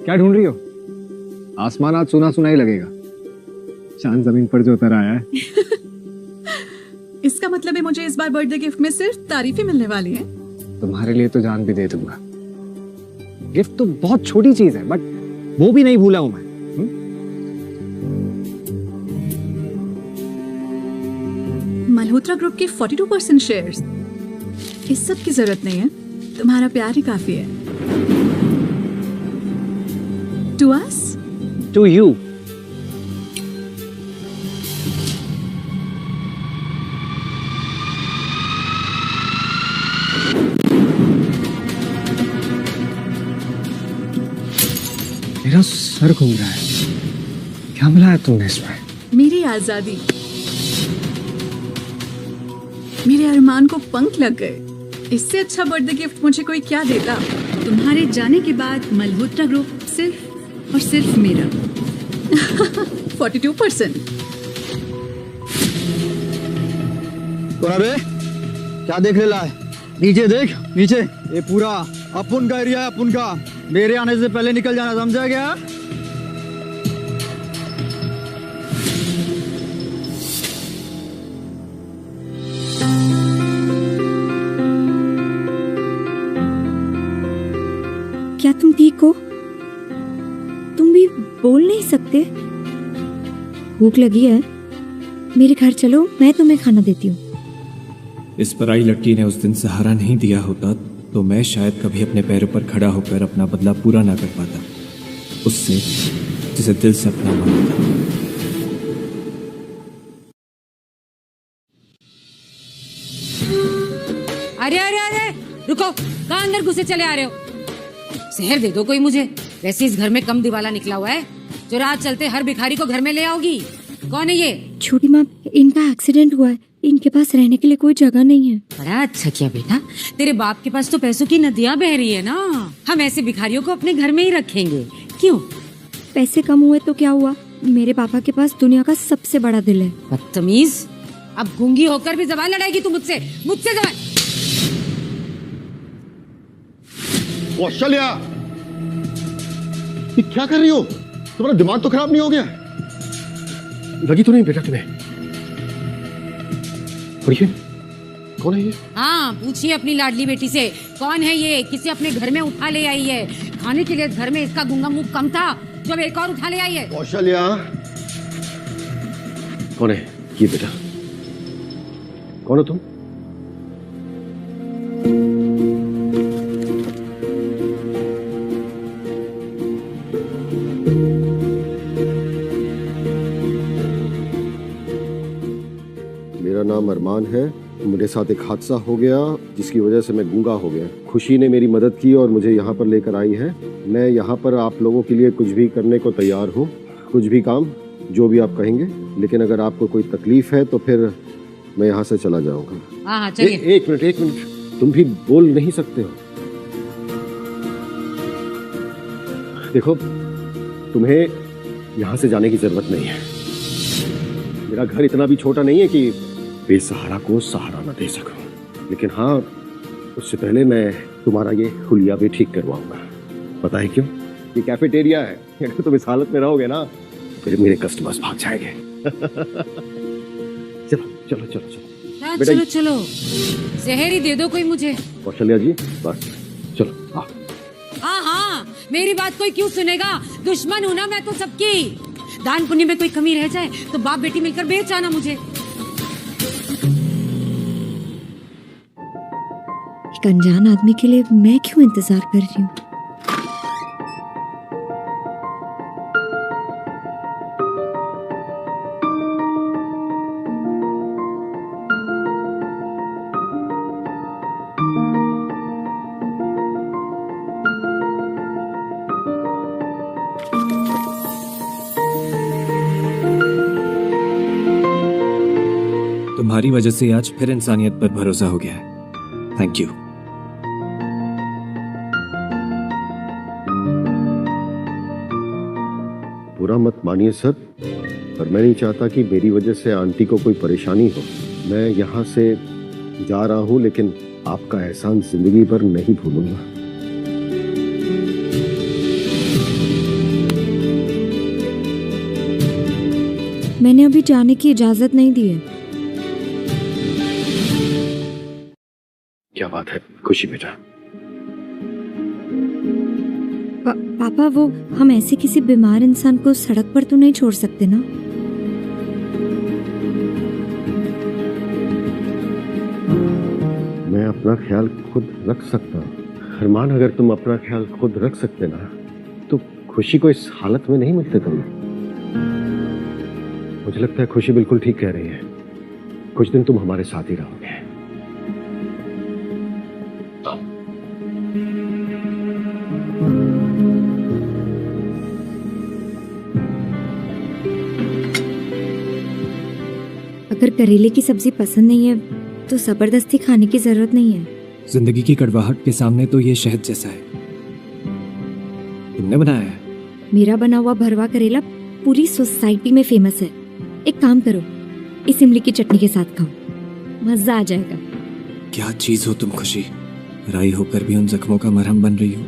क्या ढूंढ रही हो? आसमान आज सुना सुना ही लगेगा, चांद जमीन पर जो उतर आया है। इसका मतलब है मुझे इस बार बर्थडे गिफ्ट में सिर्फ तारीफें मिलने वाली हैं। तुम्हारे लिए तो जान भी दे दूंगा। गिफ्ट तो बहुत छोटी चीज है, बट वो भी नहीं भूला हूं मैं। मल्होत्रा ग्रुप के 42% शेयर्स। इस सब की जरूरत नहीं है, तुम्हारा प्यार ही काफी है। To us? To you. मेरा सर घूम रहा है। क्या मिला है तुमने इसमें? मेरी आजादी, मेरे अरमान को पंख लग गए। इससे अच्छा बर्थडे गिफ्ट मुझे कोई क्या देता। तुम्हारे जाने के बाद मल्होत्रा ग्रुप सिर्फ और सिर्फ मेरा। 42%। अबे क्या देख रहा है? नीचे देख, नीचे। ये पूरा अपुन का एरिया है, अपुन का। मेरे आने से पहले निकल जाना, समझा क्या? क्या तुम ठीक हो? तुम भी बोल नहीं सकते? भूख लगी है? मेरे घर चलो, मैं तुम्हें खाना देती हूँ। इस पराई लड़की ने उस दिन सहारा नहीं दिया होता तो मैं शायद कभी अपने पैरों पर खड़ा होकर अपना बदला पूरा ना कर पाता उससे जिसे दिल से अपना माना था। अरे अरे अरे रुको, कहाँ अंदर घुसे चले आ रहे हो? शहर दे दो कोई मुझे। वैसे इस घर में कम दिवाला निकला हुआ है जो रात चलते हर भिखारी को घर में ले आओगी। कौन है ये? छोटी माँ, इनका एक्सीडेंट हुआ है, इनके पास रहने के लिए कोई जगह नहीं है। बड़ा अच्छा किया बेटा, तेरे बाप के पास तो पैसों की नदियाँ बह रही है ना। हम ऐसे भिखारियों को अपने घर में ही रखेंगे। क्यों? पैसे कम हुए तो क्या हुआ? मेरे पापा के पास दुनिया का सबसे बड़ा दिल है। बदतमीज, अब गूंगी होकर भी जबान लड़ाएगी तू मुझसे? मुझसे जबान? कौशल्या, ये क्या कर रही हो? तुम्हारा दिमाग तो खराब नहीं हो गया? लगी तो नहीं बेटा तुम्हें? और ये कौन है ये? हाँ, पूछिए अपनी लाडली बेटी से, कौन है ये? किसी अपने घर में उठा ले आई है। खाने के लिए घर में इसका गूंगा मुंह कम था, जब एक और उठा ले आई है। कौशल्या, कौन है ये बेटा? कौन हो तुम? मेरा नाम अरमान है। मेरे साथ एक हादसा हो गया जिसकी वजह से मैं गूंगा हो गया। खुशी ने मेरी मदद की और मुझे यहाँ पर लेकर आई है। मैं यहाँ पर आप लोगों के लिए कुछ भी करने को तैयार हूँ, कुछ भी काम, जो भी आप कहेंगे। लेकिन अगर आपको कोई तकलीफ है तो फिर मैं यहाँ से चला जाऊंगा। हाँ चलिए। एक मिनट, तुम भी बोल नहीं सकते हो? देखो, तुम्हें यहाँ से जाने की जरूरत नहीं है। मेरा घर इतना भी छोटा नहीं है कि बेसहारा को सहारा न दे सकूं। लेकिन हाँ, उससे पहले मैं तुम्हारा ये हुलिया भी ठीक करवाऊंगा। पता है क्यों? ये कैफेटेरिया है। अगर तुम इस हालत में रहोगे ना, फिर मेरे कस्टमर्स भाग जाएंगे। चलो चलो चलो चलो चलो चलो, जहर ही दे दो कोई मुझे। कौशल्या जी, बस चलो। हाँ हाँ, मेरी बात कोई क्यों सुनेगा? दुश्मन हूं ना मैं तो सबकी। दान पुण्य में कोई कमी रह जाए तो बाप बेटी मिलकर बेच आना मुझे। एक अनजान आदमी के लिए मैं क्यों इंतजार कर रही हूँ? तुम्हारी वजह से आज फिर इंसानियत पर भरोसा हो गया है। Thank you. बुरा मत मानिए सर, पर मैं नहीं चाहता कि मेरी वजह से आंटी को कोई परेशानी हो। मैं यहाँ से जा रहा हूँ, लेकिन आपका एहसान जिंदगी भर नहीं भूलूंगा। अभी जाने की इजाजत नहीं दी है। क्या बात है खुशी बेटा? पापा, वो हम ऐसे किसी बीमार इंसान को सड़क पर तो नहीं छोड़ सकते ना? मैं अपना ख्याल खुद रख सकता हूँ। अरमान, अगर तुम अपना ख्याल खुद रख सकते ना तो खुशी को इस हालत में नहीं मिलते तुम। मुझे लगता है खुशी बिल्कुल ठीक कह रही है। कुछ दिन तुम हमारे साथ ही रहोगे। अगर करेले की सब्जी पसंद नहीं है तो जबरदस्ती खाने की जरूरत नहीं है। जिंदगी की कड़वाहट के सामने तो ये शहद जैसा है। तुमने बनाया है? मेरा बना हुआ भरवा करेला पूरी सोसाइटी में फेमस है। एक काम करो, इस इमली की चटनी के साथ खाओ, मजा आ जाएगा। क्या चीज हो तुम खुशी, राई होकर भी उन जख्मों का मरहम बन रही हो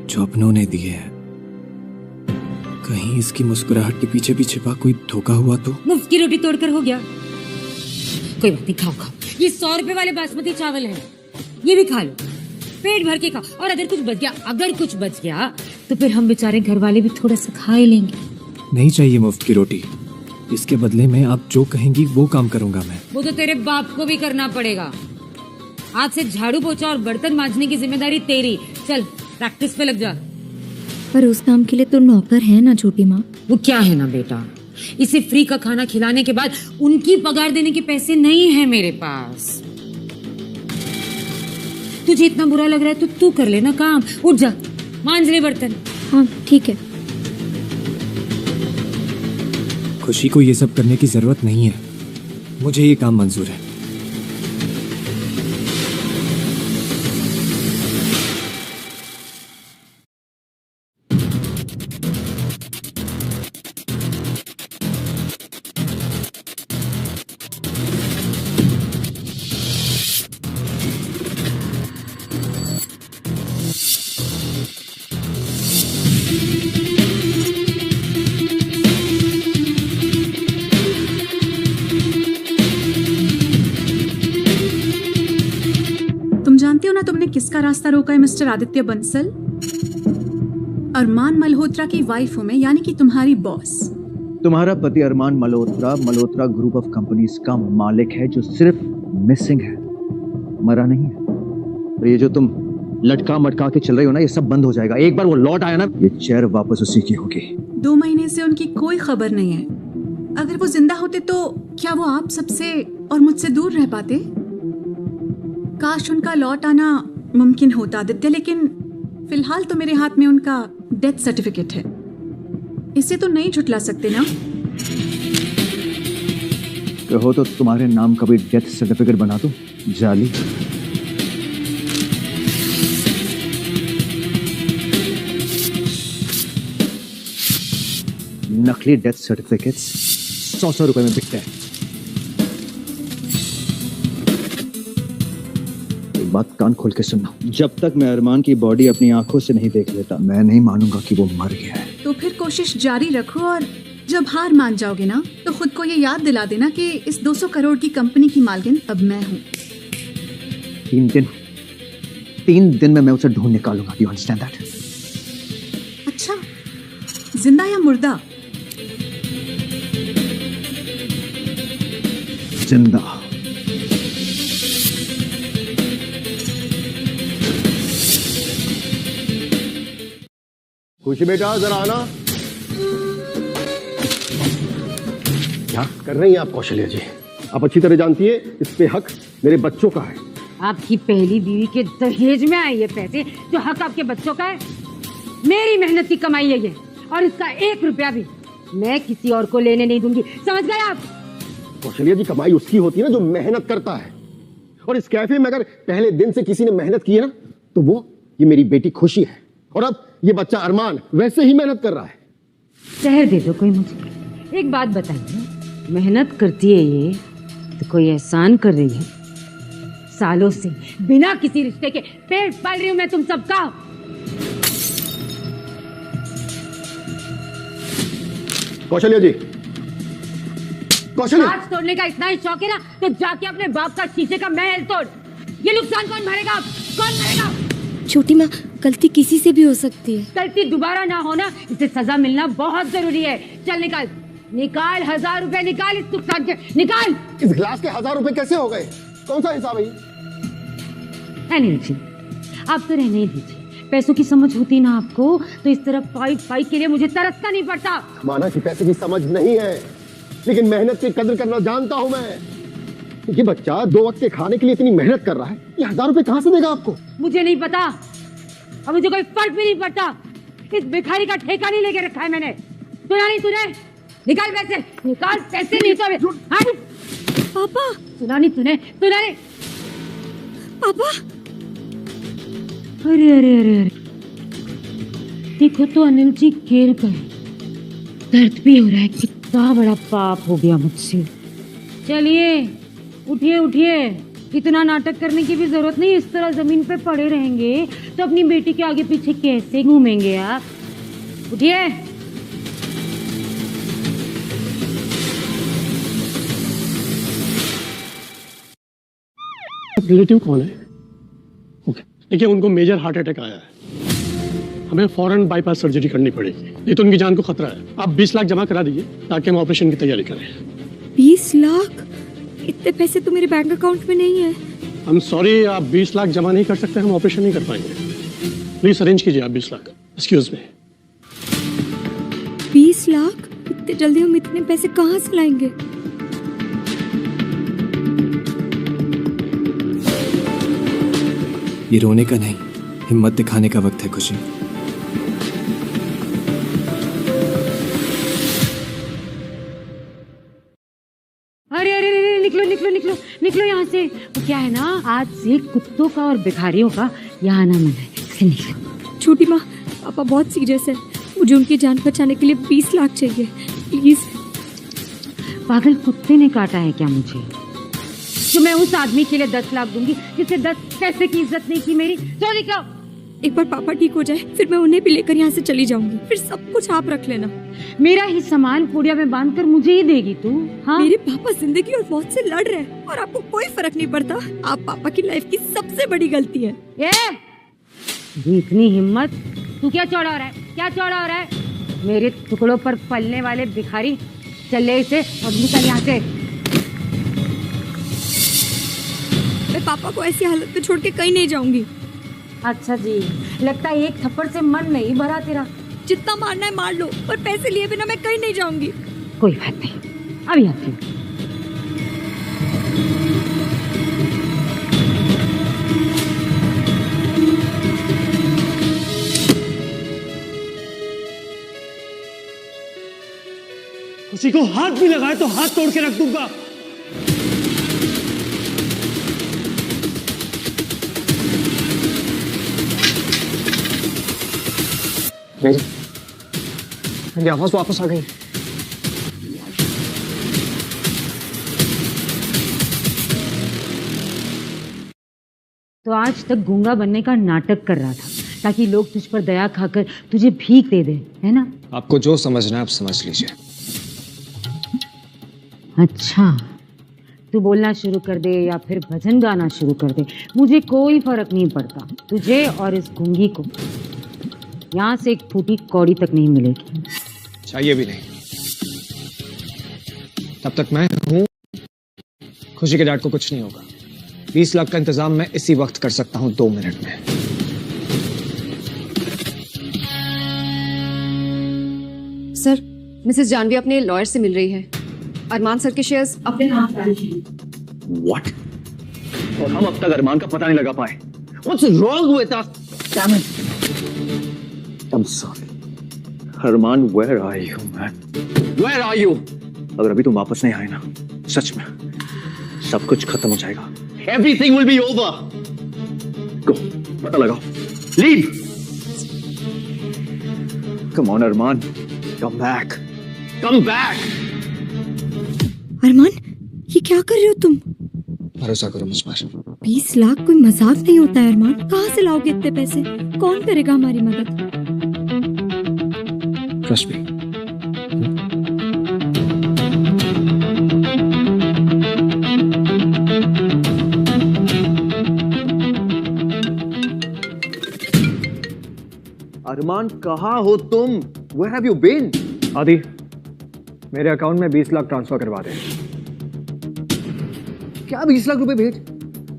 जो अपनों ने दिए हैं। कहीं इसकी मुस्कुराहट के पीछे भी छिपा कोई धोखा हुआ तो? मुफ्त की रोटी तोड़कर हो गया। कोई बात नहीं, खाओ खाओ। ये 100 रुपए वाले बासमती चावल है, ये भी खा लो, पेट भर के खाओ। और अगर कुछ बच गया तो फिर हम बेचारे घर वाले भी थोड़ा सा खा ही लेंगे। नहीं चाहिए मुफ्त की रोटी। इसके बदले में आप जो कहेंगी वो काम करूंगा मैं। वो तो तेरे बाप को भी करना पड़ेगा। आज से झाड़ू पोछा और बर्तन मांजने की जिम्मेदारी तेरी। चल प्रैक्टिस पे लग जा। पर उस काम के लिए तो नौकर है ना छोटी माँ। वो क्या है ना बेटा, इसे फ्री का खाना खिलाने के बाद उनकी पगार देने के पैसे नहीं है मेरे पास। तुझे इतना बुरा लग रहा है तो तू कर लेना काम। उठ जा, मांज ले बर्तन। हाँ ठीक है। खुशी को ये सब करने की जरूरत नहीं है, मुझे ये काम मंजूर है। तुम जानते हो ना तुमने किसका रास्ता रोका है मिस्टर आदित्य बंसल? अरमान मल्होत्रा की वाइफ हूं मैं, यानी कि तुम्हारी बॉस। तुम्हारा पति Armaan Malhotra Malhotra group of companies का मालिक है, जो सिर्फ मिसिंग है, मरा नहीं है। और ये जो तुम लटका मटका के चल रही हो ना, ये सब बंद हो जाएगा। एक बार वो लौट आया ना, ये चेयर वापस उसी की होगी। 2 महीने से उनकी कोई खबर नहीं है। अगर वो जिंदा होते तो क्या वो आप सबसे और मुझसे दूर रह पाते? काश उनका लौट आना मुमकिन होता आदित्य, लेकिन फिलहाल तो मेरे हाथ में उनका डेथ सर्टिफिकेट है। इसे तो नहीं झुटला सकते ना? कहो तो तुम्हारे नाम का भी डेथ सर्टिफिकेट बना दो, जाली। नकली डेथ सर्टिफिकेट्स 100 रुपए में बिकते हैं। एक बात कान खोल के सुनना, जब तक मैं अरमान की बॉडी अपनी आंखों से नहीं देख लेता, मैं नहीं मानूंगा कि वो मर गया है। तो फिर कोशिश जारी रखो, और जब हार मान जाओगे ना तो खुद को ये याद दिला देना कि इस 200 करोड़ की कंपनी की मालकिन अब मैं हूँ। 3 दिन में मैं उसे ढूंढ निकालूंगा। You understand that? अच्छा, जिंदा या मुर्दा? जिंदा। खुशी बेटा जरा आना। क्या कर रही हैं आप कौशल्या जी? आप अच्छी तरह जानती है इस पे हक मेरे बच्चों का है। आपकी पहली बीवी के दहेज में आए ये पैसे, जो हक आपके बच्चों का है। मेरी मेहनत की कमाई है ये, और इसका 1 रुपया भी मैं किसी और को लेने नहीं दूंगी। समझ गए आप? कौशल्या जी, कमाई उसकी होती है ना जो मेहनत करता है। और इस कैफे में अगर पहले दिन से किसी ने मेहनत की है ना, तो वो ये मेरी बेटी खुशी है। और अब ये बच्चा अरमान वैसे ही मेहनत कर रहा है। शहर दे दो कोई मुझे। एक बात बताइए, मेहनत करती है ये तो कोई एहसान कर रही है? सालों से बिना किसी रिश्ते के पेट पाल रही हूं मैं तुम सबका। कौशल्या जी, कौशल्या कांच तोड़ने का इतना ही शौक है ना तो जाके अपने बाप का शीशे का महल तोड़। ये नुकसान कौन भरेगा? कौन भरेगा? छोटी माँ, गलती किसी से भी हो सकती है। गलती दोबारा ना होना, इसे सजा मिलना बहुत जरूरी है। चल निकाल निकाल, 1000 रुपए निकाल इस नुकसान के, निकाल। इस गिलास के 1000 रुपए कैसे हो गए? कौन सा हिसाब है ये? रहने दीजिए, आप तो रहने ही दीजिए। पैसों की समझ होती ना आपको तो इस तरह पाई के लिए मुझे तरसना नहीं पड़ता। माना कि पैसे की समझ नहीं है, लेकिन मेहनत की कदर करना जानता हूं मैं। ये बच्चा 2 वक्त के खाने के लिए इतनी मेहनत कर रहा है, ये 1000 रुपए कहां से देगा आपको? मुझे नहीं पता और मुझे कोई फर्क भी नहीं पड़ता। इस भिखारी का ठेका नहीं लेके रखा है मैंने। सुना नहीं तूने? निकाल पैसे, निकाल पैसे, नहीं तो हाँ? पापा, सुना नहीं तूने? सुना नहीं? पापा, अरे अरे अरे अरे, देखो तो अनिल जी गिर गए। दर्द भी हो रहा है। कितना बड़ा पाप हो गया मुझसे। चलिए उठिए उठिए, इतना नाटक करने की भी जरूरत नहीं। इस तरह जमीन पे पड़े रहेंगे तो अपनी बेटी के आगे पीछे कैसे घूमेंगे आप? उठिए। रिलेटिव कौन है? ओके, देखिए उनको मेजर हार्ट अटैक आया है, हमें फौरन बाईपास सर्जरी करनी पड़ेगी, नहीं तो उनकी जान को खतरा है। आप 20 लाख जमा करा दीजिए ताकि हम ऑपरेशन की तैयारी करें। 20 लाख? इतने पैसे तो मेरे बैंक अकाउंट में नहीं है। हम सॉरी, आप 20 लाख जमा नहीं कर सकते, हम ऑपरेशन नहीं कर पाएंगे। प्लीज अरेंज कीजिए आप 20 लाख। Excuse me. 20 लाख? इतने जल्दी हम इतने पैसे कहाँ से लाएंगे? ये रोने का नहीं, हिम्मत दिखाने का वक्त है खुशी। अरे अरे अरे, निकलो निकलो निकलो निकलो यहाँ से। वो क्या है ना, आज से कुत्तों का और भिखारियों का यहाँ आना मन है, इसलिए निकलो। छोटी माँ, पापा बहुत सीरियस है, मुझे उनकी जान बचाने के लिए 20 लाख चाहिए, प्लीज। पागल कुत्ते ने काटा है क्या मुझे, जो मैं उस आदमी के लिए 10 लाख दूंगी जिससे 10 पैसे की इज्जत नहीं की मेरी? तो निकलो। एक बार पापा ठीक हो जाए फिर मैं उन्हें भी लेकर यहाँ से चली जाऊंगी, फिर सब कुछ आप रख लेना। मेरा ही सामान पुड़िया में बांधकर मुझे ही देगी तू? हाँ? मेरे पापा जिंदगी और मौत से लड़ रहे हैं और आपको कोई फर्क नहीं पड़ता। आप पापा की लाइफ की सबसे बड़ी गलती है। ये इतनी हिम्मत, तू क्या चौड़ा हो रहा है? क्या चौड़ा हो रहा है? मेरे टुकड़ों पर पलने वाले भिखारी, चले इसे और निकल यहाँ से। मैं पापा को ऐसी हालत में छोड़ के कहीं नहीं जाऊंगी। अच्छा जी, लगता है एक थप्पड़ से मन नहीं भरा तेरा। जितना मारना है मार लो, पर पैसे लिए बिना मैं कहीं नहीं जाऊंगी। कोई बात नहीं, अभी आती हूँ। किसी को हाथ भी लगाए तो हाथ तोड़ के रख दूंगा। मेरी आवाज वापस आ गई। तो आज तक गूंगा बनने का नाटक कर रहा था ताकि लोग तुझ पर दया खाकर तुझे भीख दे दे, है ना? आपको जो समझना है आप समझ लीजिए। अच्छा, तू बोलना शुरू कर दे या फिर भजन गाना शुरू कर दे, मुझे कोई फर्क नहीं पड़ता। तुझे और इस गूंगी को यहाँ से एक फूटी कौड़ी तक नहीं मिलेगी। चाहिए भी नहीं। तब तक मैं हूं, खुशी के डैड को कुछ नहीं होगा। 20 लाख का इंतजाम मैं इसी वक्त कर सकता हूं, 2 मिनट में। सर, मिसेस जानवी अपने लॉयर से मिल रही है। अरमान सर के शेयर्स अपने नाम पर हैं। What? और हम अब तक अरमान का पता नहीं लगा पाए। What's wrong with us? Damn it! I'm sorry. Armaan, where are you, man? Where are you? अगर अभी तुम वापस नहीं आए ना, सच में सब कुछ खत्म हो जाएगा। Everything will be over. Go, पता लगाओ। Leave. Come on, Armaan. Come back. Come back. अरमान, ये क्या कर रहे हो तुम? भरोसा करो मुझ पर। 20 लाख कोई मजाक नहीं होता है अरमान। कहाँ से लाओगे इतने पैसे? कौन करेगा हमारी मदद? Trust me. अरमान कहाँ हो तुम? Where have you been? आदि, मेरे अकाउंट में 20 लाख ट्रांसफर करवा दे। क्या 20 लाख रुपए भेज?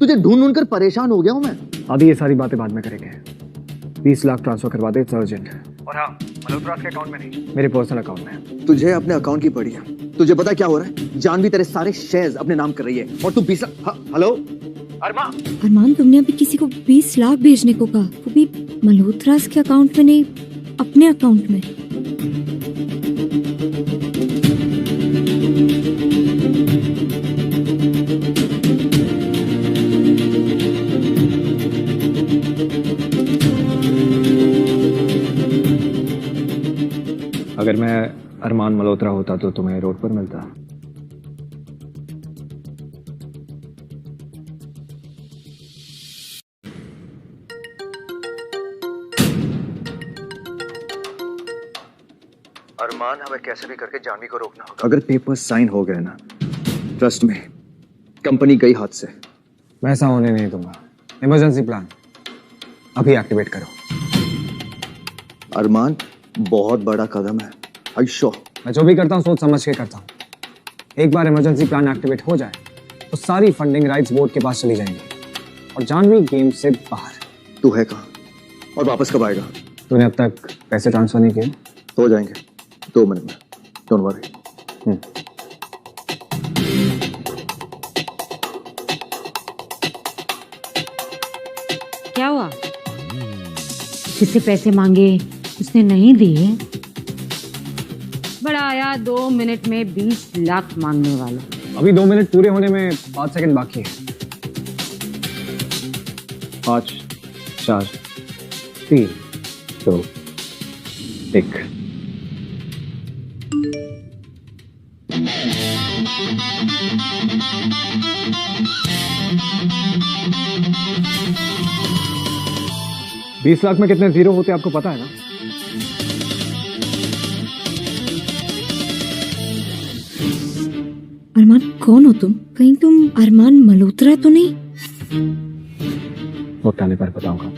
तुझे ढूंढ कर परेशान हो गया हूं मैं। आदि, ये सारी बातें बाद में करेंगे। 20 लाख ट्रांसफर करवा दे, अर्जेंट। और हाँ, मल्होत्रा के अकाउंट में नहीं, मेरे पर्सनल अकाउंट में। तुझे अपने अकाउंट की पड़ी है। तुझे पता क्या हो रहा है? जानवी तेरे सारे शेयर्स अपने नाम कर रही है और तू 20 लाख। हेलो अरमान, तुमने अभी किसी को 20 लाख भेजने को कहा, वो भी मल्होत्रा के अकाउंट में नहीं, अपने अकाउंट में। अगर मैं अरमान मल्होत्रा होता तो तुम्हें रोड पर मिलता। अरमान, हमें कैसे भी करके जानवी को रोकना होगा। अगर पेपर्स साइन हो गए ना, ट्रस्ट में, कंपनी गई हाथ से। मैं ऐसा होने नहीं दूंगा। इमरजेंसी प्लान अभी एक्टिवेट करो। अरमान, बहुत बड़ा कदम है। आयुष्यो, मैं जो भी करता हूँ सोच समझ के करता हूँ। एक बार इमरजेंसी प्लान एक्टिवेट हो जाए तो सारी फंडिंग राइट्स बोर्ड के पास चली जाएंगी और जानवी गेम से बाहर। तू है कहाँ और वापस कब आएगा? तूने अब तक पैसे ट्रांसफर नहीं किए? हो जाएंगे 2 मिनट में, डोंट वरी। क्या हुआ? किससे पैसे मांगे, उसने नहीं दिए? बड़ा आया 2 मिनट में 20 लाख मांगने वाला। अभी 2 मिनट पूरे होने में 5 सेकंड बाकी है। 5, 4, 3, 2, 1। $20 लाख में कितने जीरो होते आपको पता है ना? अरमान, कौन हो तुम? कहीं तुम अरमान मल्होत्रा तो नहीं? वक्त आने पर बताऊंगा।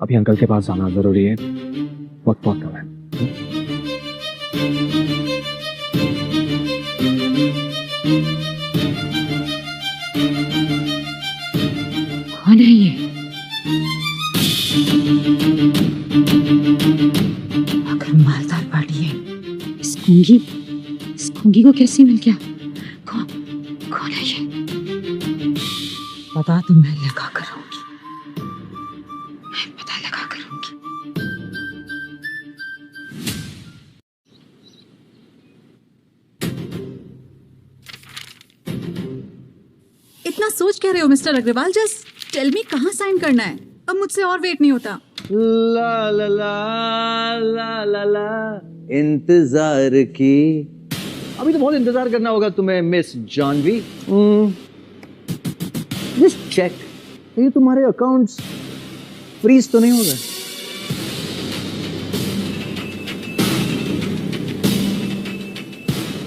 अभी अंकल के पास जाना जरूरी है। वक्त बहुत कम है। कौन है ये? अगर मालदार पार्टी है, इस कुंगी को कैसे मिल गया? कौन है ये? पता तो मैं लगा कर रहूंगी। मैं पता लगा कर रहूंगी। इतना सोच क्या रहे हो mister Agrawal? Just tell me कहाँ साइन करना है। अब मुझसे और वेट नहीं होता। ला ला ला ला ला ला, इंतजार की। अभी तो बहुत इंतजार करना होगा तुम्हें मिस जानवी। जस्ट चेक, ये तुम्हारे अकाउंट्स फ्रीज तो नहीं हो गए?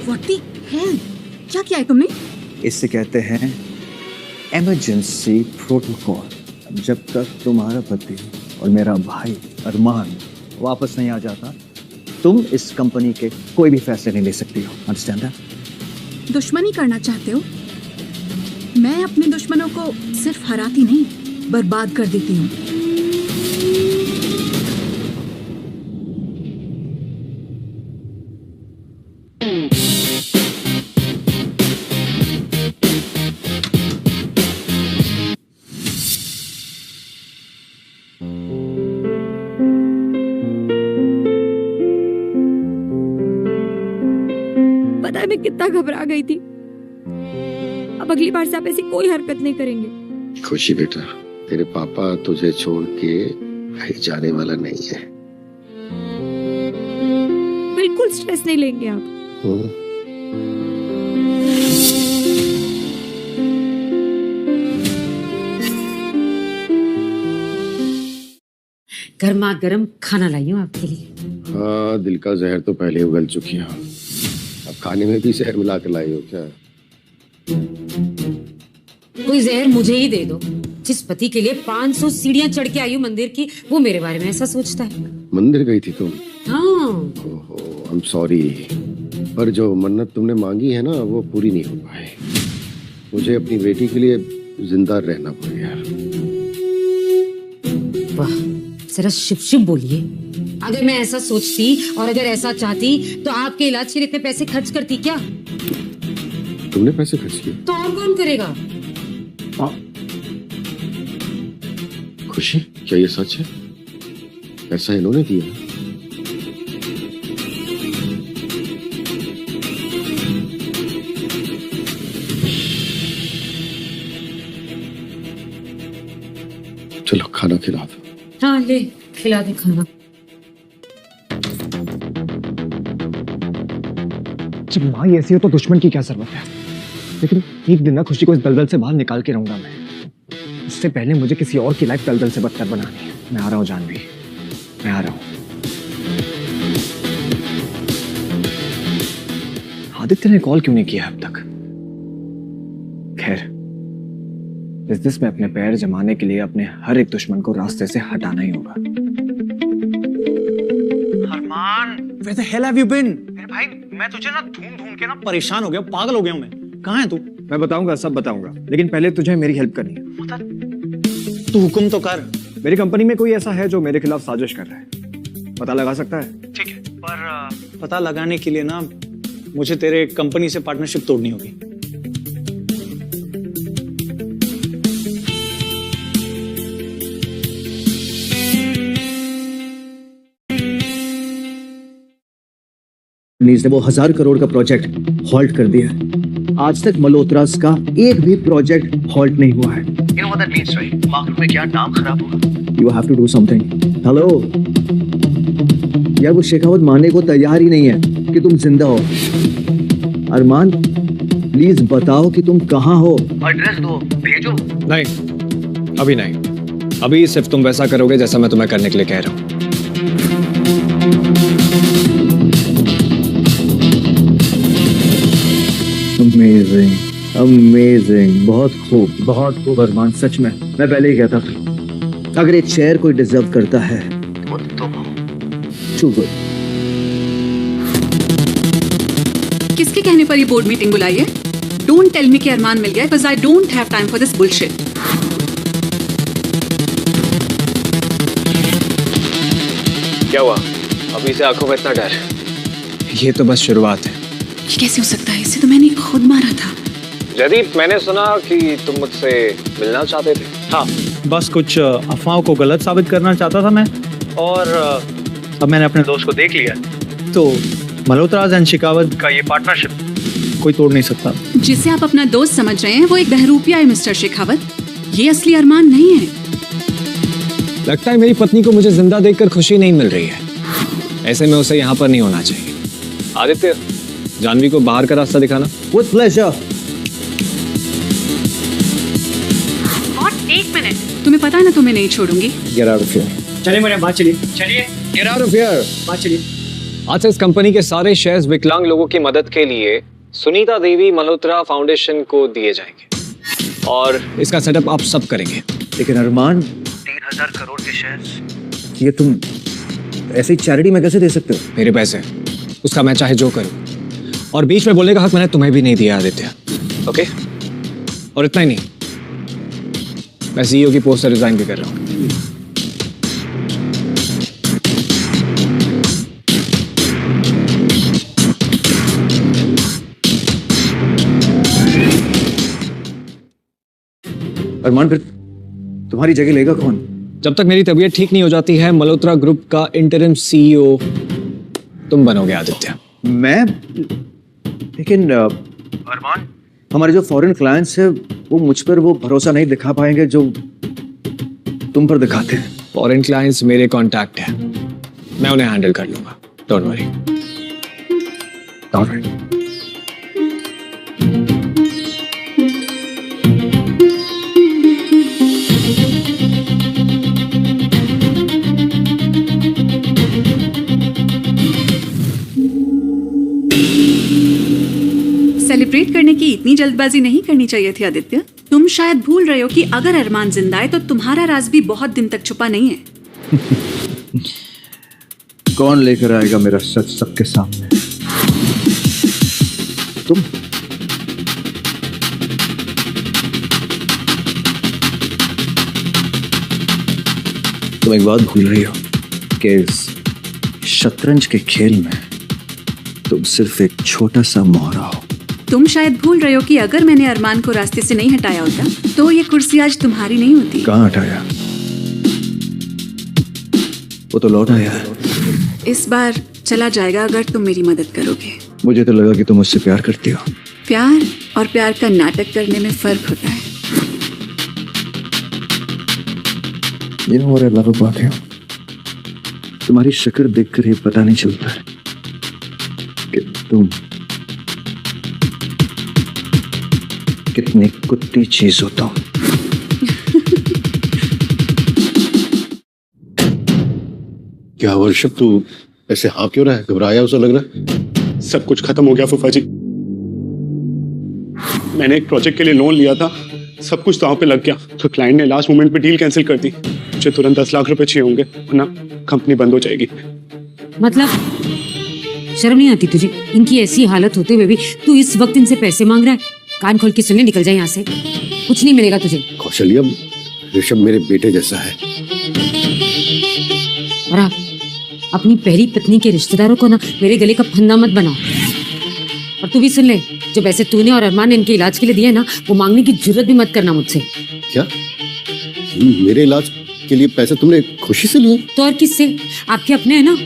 What the hell? क्या किया है तुमने? इससे कहते हैं इमरजेंसी प्रोटोकॉल। जब तक तुम्हारा पति और मेरा भाई अरमान वापस नहीं आ जाता, तुम इस कंपनी के कोई भी फैसले नहीं ले सकती हो। Understand that? दुश्मनी करना चाहते हो? मैं अपने दुश्मनों को सिर्फ हराती नहीं, बर्बाद कर देती हूँ। पता है मैं कितना घबरा गई थी। अब अगली बार से आप ऐसी कोई हरकत नहीं करेंगे। खुशी बेटा, तेरे पापा तुझे छोड़ के कहीं जाने वाला नहीं है। बिल्कुल स्ट्रेस नहीं लेंगे आप। गर्मा गर्म खाना लाई हूँ आपके लिए। हाँ, दिल का जहर तो पहले उगल चुकी है, अब खाने में भी जहर मिला कर लाई हो क्या? कोई जहर मुझे ही दे दो। जिस पति के लिए 500 सीढ़ियां चढ़ के आई हूँ मंदिर की, वो मेरे बारे में ऐसा सोचता है। मंदिर गई थी तुम? हाँ। ओहो, आई एम सॉरी, पर जो मन्नत तुमने मांगी है ना वो पूरी नहीं हो पाई। मुझे अपनी बेटी के लिए जिंदा रहना पड़ेगा। वाह, जरा शिव शिव बोलिए। अगर मैं ऐसा सोचती और अगर ऐसा चाहती तो आपके इलाज के लिए इतने पैसे खर्च करती क्या? तुमने पैसे खर्च किए? तो और कौन करेगा? खुशी, क्या ये सच है? पैसा इन्होंने दिया? चलो खाना खिला दो। हाँ ले, खिला दे खाना। जब माँ ही ऐसी हो तो दुश्मन की क्या जरूरत है? लेकिन एक दिन ना खुशी को इस दलदल से बाहर निकाल के रहूंगा मैं। उससे पहले मुझे किसी और की लाइफ दलदल से बदतर बनानी है। मैं आ रहा हूँ जानवी, मैं आ रहा हूँ। आदित्य ने कॉल क्यों नहीं किया अब तक? खैर, इस दिस में अपने पैर जमाने के लिए अपने हर एक दुश्मन को रास्ते से हटाना ही होगा। अरमान, where the hell have you been? मेरे भाई, मैं तुझे ना ढूंढ के ना परेशान हो गया, पागल हो गया हूं मैं। कहाँ है तू? मैं बताऊंगा, सब बताऊंगा, लेकिन पहले तुझे मेरी हेल्प करनी है। तू हुक्म तो कर। मेरी कंपनी में कोई ऐसा है जो मेरे खिलाफ साजिश कर रहा है, पता लगा सकता है? ठीक है, पर पता लगाने के लिए ना मुझे तेरे कंपनी से पार्टनरशिप तोड़नी होगी। ने वो 1000 करोड़ का प्रोजेक्ट हॉल्ट कर दिया। आज तक मल्होत्रास का एक भी प्रोजेक्ट हॉल्ट नहीं हुआ है। You know what that means, right? Market में क्या नाम खराब होगा। You have to do something. Hello यार, वो शेखावत मानने को तैयार ही नहीं है कि तुम जिंदा हो। अरमान, प्लीज बताओ कि तुम कहाँ हो। एड्रेस दो, भेजो। नहीं, अभी नहीं। अभी सिर्फ तुम वैसा करोगे जैसा मैं तुम्हें करने के लिए कह रहा हूँ। अमेजिंग, अमेजिंग, बहुत खूब अरमान, सच में मैं पहले ही कहता था अगर एक शेयर कोई डिजर्व करता है वो तुम हो। Too good. किसके कहने पर ये बोर्ड मीटिंग बुलाई है? डोंट टेल मी कि अरमान मिल गया, because I don't have time for this bullshit. क्या हुआ? अभी से आंखों में इतना डर? ये तो बस शुरुआत है। ये कैसे हो सकता है? इसे तो मैंने खुद मारा था। जयदीप, मैंने सुना कि तुम मुझसे मिलना चाहते थे। हाँ, बस कुछ अफवाहों को गलत साबित करना चाहता था मैं, और अब मैंने अपने दोस्त को देख लिया, तो मल्होत्रास एंड शेखावत का ये पार्टनरशिप कोई तोड़ नहीं सकता। जिसे आप अपना दोस्त समझ रहे हैं वो एक बहरूपिया है मिस्टर शेखावत, ये असली अरमान नहीं है। लगता है मेरी पत्नी को मुझे जिंदा देखकर खुशी नहीं मिल रही है। ऐसे में उसे यहाँ पर नहीं होना चाहिए। आदित्य, जानवी को बाहर का रास्ता दिखाना। With pleasure. एक मिनट, तुम्हें पता है ना तुम्हें नहीं छोड़ूंगी। Get out of here. चलिए मेरे बात, चलिए चलिए, Get out of here. बात चलिए। आज से इस कंपनी के सारे शेयर्स विकलांग लोगों की मदद के लिए सुनीता देवी मल्होत्रा फाउंडेशन को दिए जाएंगे, और इसका सेटअप आप सब करेंगे। लेकिन अरमान, 3000 करोड़ के शेयर्स, ये तुम ऐसी चैरिटी में कैसे दे सकते हो? मेरे पैसे, उसका मैं चाहे जो करूं, और बीच में बोलने का हक मैंने तुम्हें भी नहीं दिया आदित्य। ओके? और इतना ही नहीं, मैं सीईओ की पोस्ट से रिजाइन भी कर रहा हूं। अरमान, फिर तुम्हारी जगह लेगा कौन? जब तक मेरी तबीयत ठीक नहीं हो जाती है, मल्होत्रा ग्रुप का इंटरिम सीईओ तुम बनोगे आदित्य। मैं? लेकिन अरमान, हमारे जो फॉरेन क्लाइंट्स हैं वो मुझ पर वो भरोसा नहीं दिखा पाएंगे जो तुम पर दिखाते हैं। फॉरेन क्लाइंट्स मेरे कांटेक्ट हैं, मैं उन्हें हैंडल कर लूंगा, डोंट वरी। ऑलराइट। सेलिब्रेट करने की इतनी जल्दबाजी नहीं करनी चाहिए थी आदित्य। तुम तुम शायद भूल रहे हो कि अगर अरमान जिंदा है तो तुम्हारा राज भी बहुत दिन तक छुपा नहीं है। कौन लेकर आएगा मेरा सच सबके सामने? तुम। तुम एक बात भूल रही हो कि इस शतरंज के खेल में तुम सिर्फ एक छोटा सा मोहरा हो। तुम शायद भूल रहे हो कि अगर मैंने अरमान को रास्ते से नहीं हटाया होता तो ये कुर्सी आज तुम्हारी नहीं होती। कहाँ हटाया? वो तो लौट आया है। इस बार चला जाएगा अगर तुम मेरी मदद करोगे। मुझे तो लगा कि तुम मुझसे प्यार करती हो। प्यार और प्यार का नाटक करने में फर्क होता है। You know what I love about you? तुम्हारी शक्ल देखकर ये पता नहीं चलता कि तुम कितनी कुत्ती चीज हो तुम। क्या वर्षभ, तू ऐसे हाँ क्यों रहा है? घबराया उसे लग रहा है? सब कुछ खत्म हो गया फूफा जी। मैंने एक प्रोजेक्ट के लिए लोन लिया था, सब कुछ दांव पे लग गया, तो क्लाइंट ने लास्ट मोमेंट पे डील कैंसिल कर दी। मुझे तुरंत 10 लाख रुपए चाहिए होंगे वरना कंपनी बंद हो जाएगी। मतलब शर्म नहीं आती तुझे? इनकी ऐसी हालत होते हुए भी तू इस वक्त इनसे पैसे मांग रहा है? कान खोल के सुनने, निकल जाए यहाँ से, कुछ नहीं मिलेगा तुझे। कौशल्या, ऋषभ मेरे बेटे जैसा है। और आप अपनी पहली पत्नी के रिश्तेदारों को ना मेरे गले का फंदा मत बनाओ। और तू भी सुन ले, जो पैसे तूने और अरमान ने इनके इलाज के लिए दिए ना, वो मांगने की जरूरत भी मत करना मुझसे। क्या? मेरे इलाज के लिए पैसे तुमने खुशी से लिए? तो और किससे? आपके अपने है ना।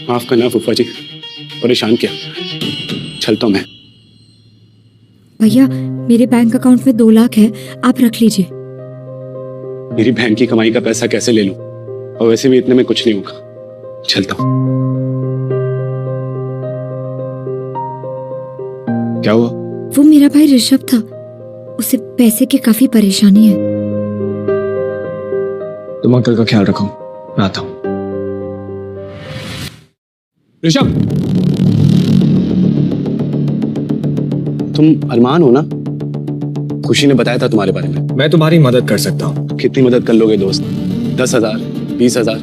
माफ करना फूफा जी, परेशान किया, चलता हूं मैं। भैया, मेरे बैंक अकाउंट में 2 लाख है, आप रख लीजिए। मेरी बहन की कमाई का पैसा कैसे ले लूं? और वैसे भी इतने में कुछ नहीं होगा, चलता हूं। क्या हुआ? वो मेरा भाई ऋषभ था, उसे पैसे की काफी परेशानी है। तुम अंकल का ख्याल रखो, मैं आता हूं। ऋषभ, तुम अरमान हो ना? खुशी ने बताया था तुम्हारे बारे में। मैं तुम्हारी मदद कर सकता हूँ। तो कितनी मदद कर लोगे दोस्त? 10,000, 20,000?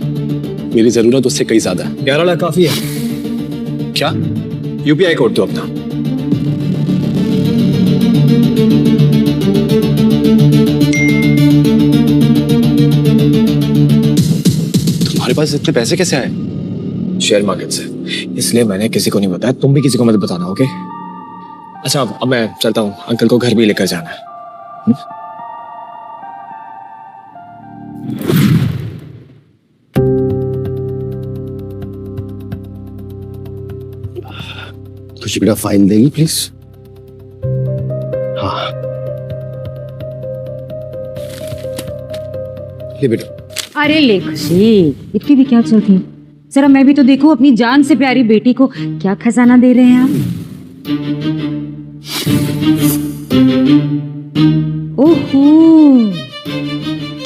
मेरी जरूरत उससे कई ज्यादा है। 11 लाख काफी है। क्या? यूपीआई कोड दो अपना। तुम्हारे पास इतने पैसे कैसे आए? शेयर मार्केट से, इसलिए मैंने किसी को नहीं बताया। तुम भी किसी को मत बताना, ओके? अच्छा, अब मैं चलता हूँ, अंकल को घर भी लेकर जाना है। खुशी बेटा, फाइल देगी प्लीज? हाँ, ले बेटा। अरे ले खुशी, इतनी भी क्या चलती है? जरा मैं भी तो देखूं, अपनी जान से प्यारी बेटी को क्या खजाना दे रहे हैं आप। ओहो,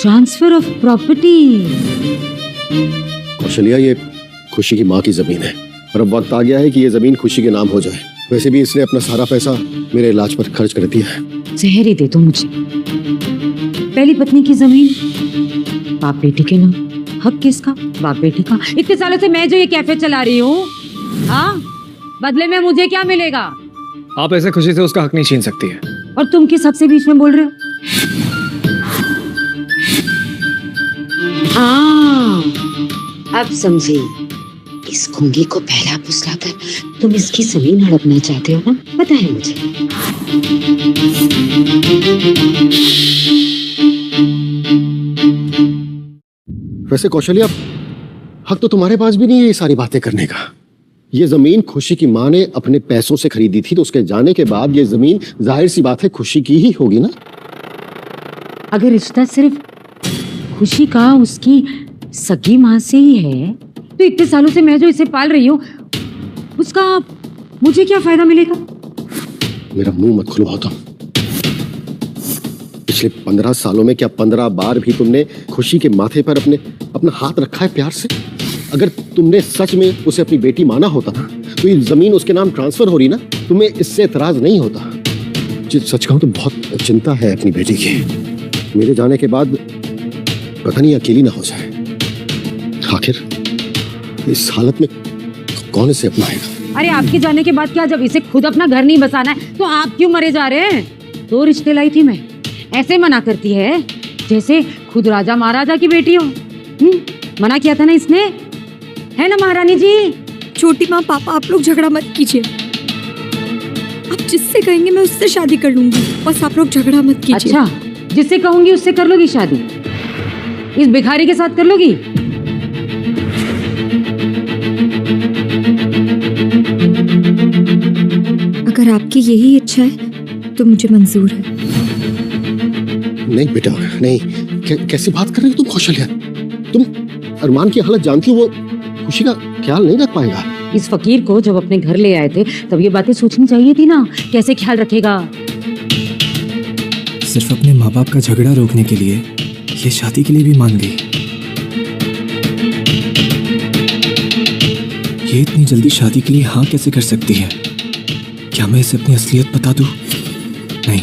ट्रांसफर ऑफ प्रॉपर्टी। कौशल्या, ये खुशी की माँ की जमीन है और अब वक्त आ गया है कि ये जमीन खुशी के नाम हो जाए। वैसे भी इसने अपना सारा पैसा मेरे इलाज पर खर्च कर दिया है। जहर ही दे दो मुझे। पहली पत्नी की जमीन बाप बेटी के नाम, हक किसका? बाप बेटी का। इतने सालों से मैं जो ये कैफे चला रही हूँ, हाँ, बदले में मुझे क्या मिलेगा? आप ऐसे खुशी से उसका हक नहीं छीन सकती है। और तुम किस हक से बीच में बोल रहे हो? हाँ, अब समझी। इस गुंगी को पहला फुसलाकर तुम इसकी जमीन हड़पना चाहते हो ना? पता है मुझे। वैसे कौशल्या, हक तो तुम्हारे पास भी नहीं है ये सारी बातें करने का। ये जमीन खुशी की माँ ने अपने पैसों से खरीदी थी, तो उसके जाने के बाद ये जमीन जाहिर सी बात है खुशी की ही होगी ना। अगर रिश्ता सिर्फ खुशी का उसकी सगी माँ से ही है, तो इतने सालों से मैं जो इसे पाल रही हूँ, उसका मुझे क्या फायदा मिलेगा? मेरा मुंह मत खुलवाओ तुम। पिछले 15 सालों में क्या 15 बार भी तुमने खुशी के माथे पर अपना हाथ रखा है प्यार से? अगर तुमने सच में उसे अपनी बेटी माना होता ना, तो ये जमीन उसके नाम ट्रांसफर हो रही ना, तुम्हें इससे एतराज नहीं होता। सच कहूं तो बहुत चिंता है अपनी बेटी की। मेरे जाने के बाद पता नहीं अकेली ना हो जाए। आखिर इस हालत में कौन इसे अपनाएगा? अरे आपके जाने के बाद क्या, जब इसे खुद अपना घर नहीं बसाना है तो आप क्यों मरे जा रहे हैं? 2 रिश्ते लाई थी मैं, ऐसे मना करती है जैसे खुद राजा महाराजा की बेटी हो। मना किया था ना इसने, है ना महारानी जी? छोटी माँ, पापा आप लोग झगड़ा मत कीजिए। आप जिससे कहेंगे मैं उससे शादी कर लूंगी, बस आप लोग झगड़ा मत कीजिए। अच्छा, जिससे कहूंगी उससे कर लोगी शादी? इस भिखारी के साथ कर लोगी? अगर आपकी यही इच्छा है तो मुझे मंजूर है। नहीं बेटा नहीं, कैसी बात कर रही हो तुम कौशल्या? तुम अरमान की हालत जानती हो, वो खुशी का ख्याल नहीं रख पाएगा। इस फकीर को जब अपने घर ले आए थे तब ये बातें सोचनी चाहिए थी ना, कैसे ख्याल रखेगा। सिर्फ अपने माँ बाप का झगड़ा रोकने के लिए ये शादी के लिए भी मान गई। ये इतनी जल्दी शादी के लिए हाँ कैसे कर सकती है? क्या मैं इसे अपनी असलियत बता दूं? नहीं,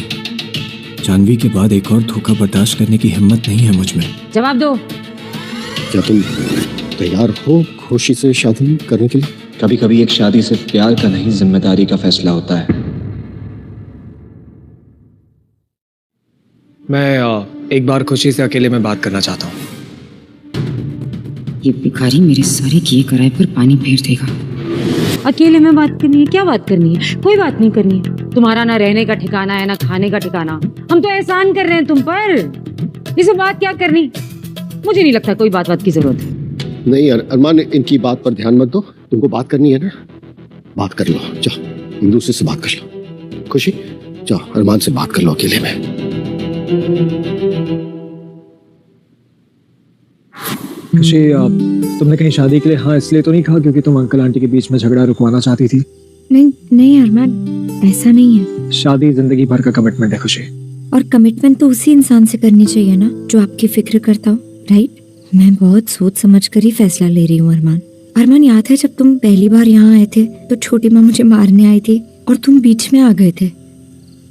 जानवी के बाद एक और धोखा बर्दाश्त करने की हिम्मत नहीं है मुझ में। जवाब दो। क्या तुम तैयार हो खुशी से शादी करने के लिए? कभी कभी एक शादी सिर्फ प्यार का नहीं, जिम्मेदारी का फैसला होता है। मैं एक बार खुशी से अकेले में बात करना चाहता हूँ। ये भिखारी मेरे सारे किए कराए पर पानी फेर देगा। अकेले में बात करनी है? क्या बात करनी है? कोई बात नहीं करनी है। तुम्हारा ना रहने का ठिकाना है ना खाने का ठिकाना। हम तो एहसान कर रहे हैं तुम पर, इसे बात क्या करनी? मुझे नहीं लगता कोई बात की जरूरत है। नहीं अरमान, इनकी बात पर ध्यान मत दो। तुमको बात करनी है ना, बात कर लो। जाओ एक दूसरे से बात कर लो। खुशी जाओ अरमान से बात कर लो अकेले में। खुशी, तुमने कहीं शादी के लिए हाँ इसलिए तो नहीं कहा क्योंकि तुम अंकल आंटी के बीच में झगड़ा रुकवाना चाहती थी? नहीं नहीं अरमान, ऐसा नहीं है। शादी जिंदगी भर का कमिटमेंट है खुशी, और कमिटमेंट तो उसी इंसान से करनी चाहिए ना जो आपकी फिक्र करता हो, राइट? मैं बहुत सोच समझ कर ही फैसला ले रही हूँ अरमान। अरमान, याद है जब तुम पहली बार यहाँ आए थे तो छोटी माँ मुझे मारने आई थी और तुम बीच में आ गए थे।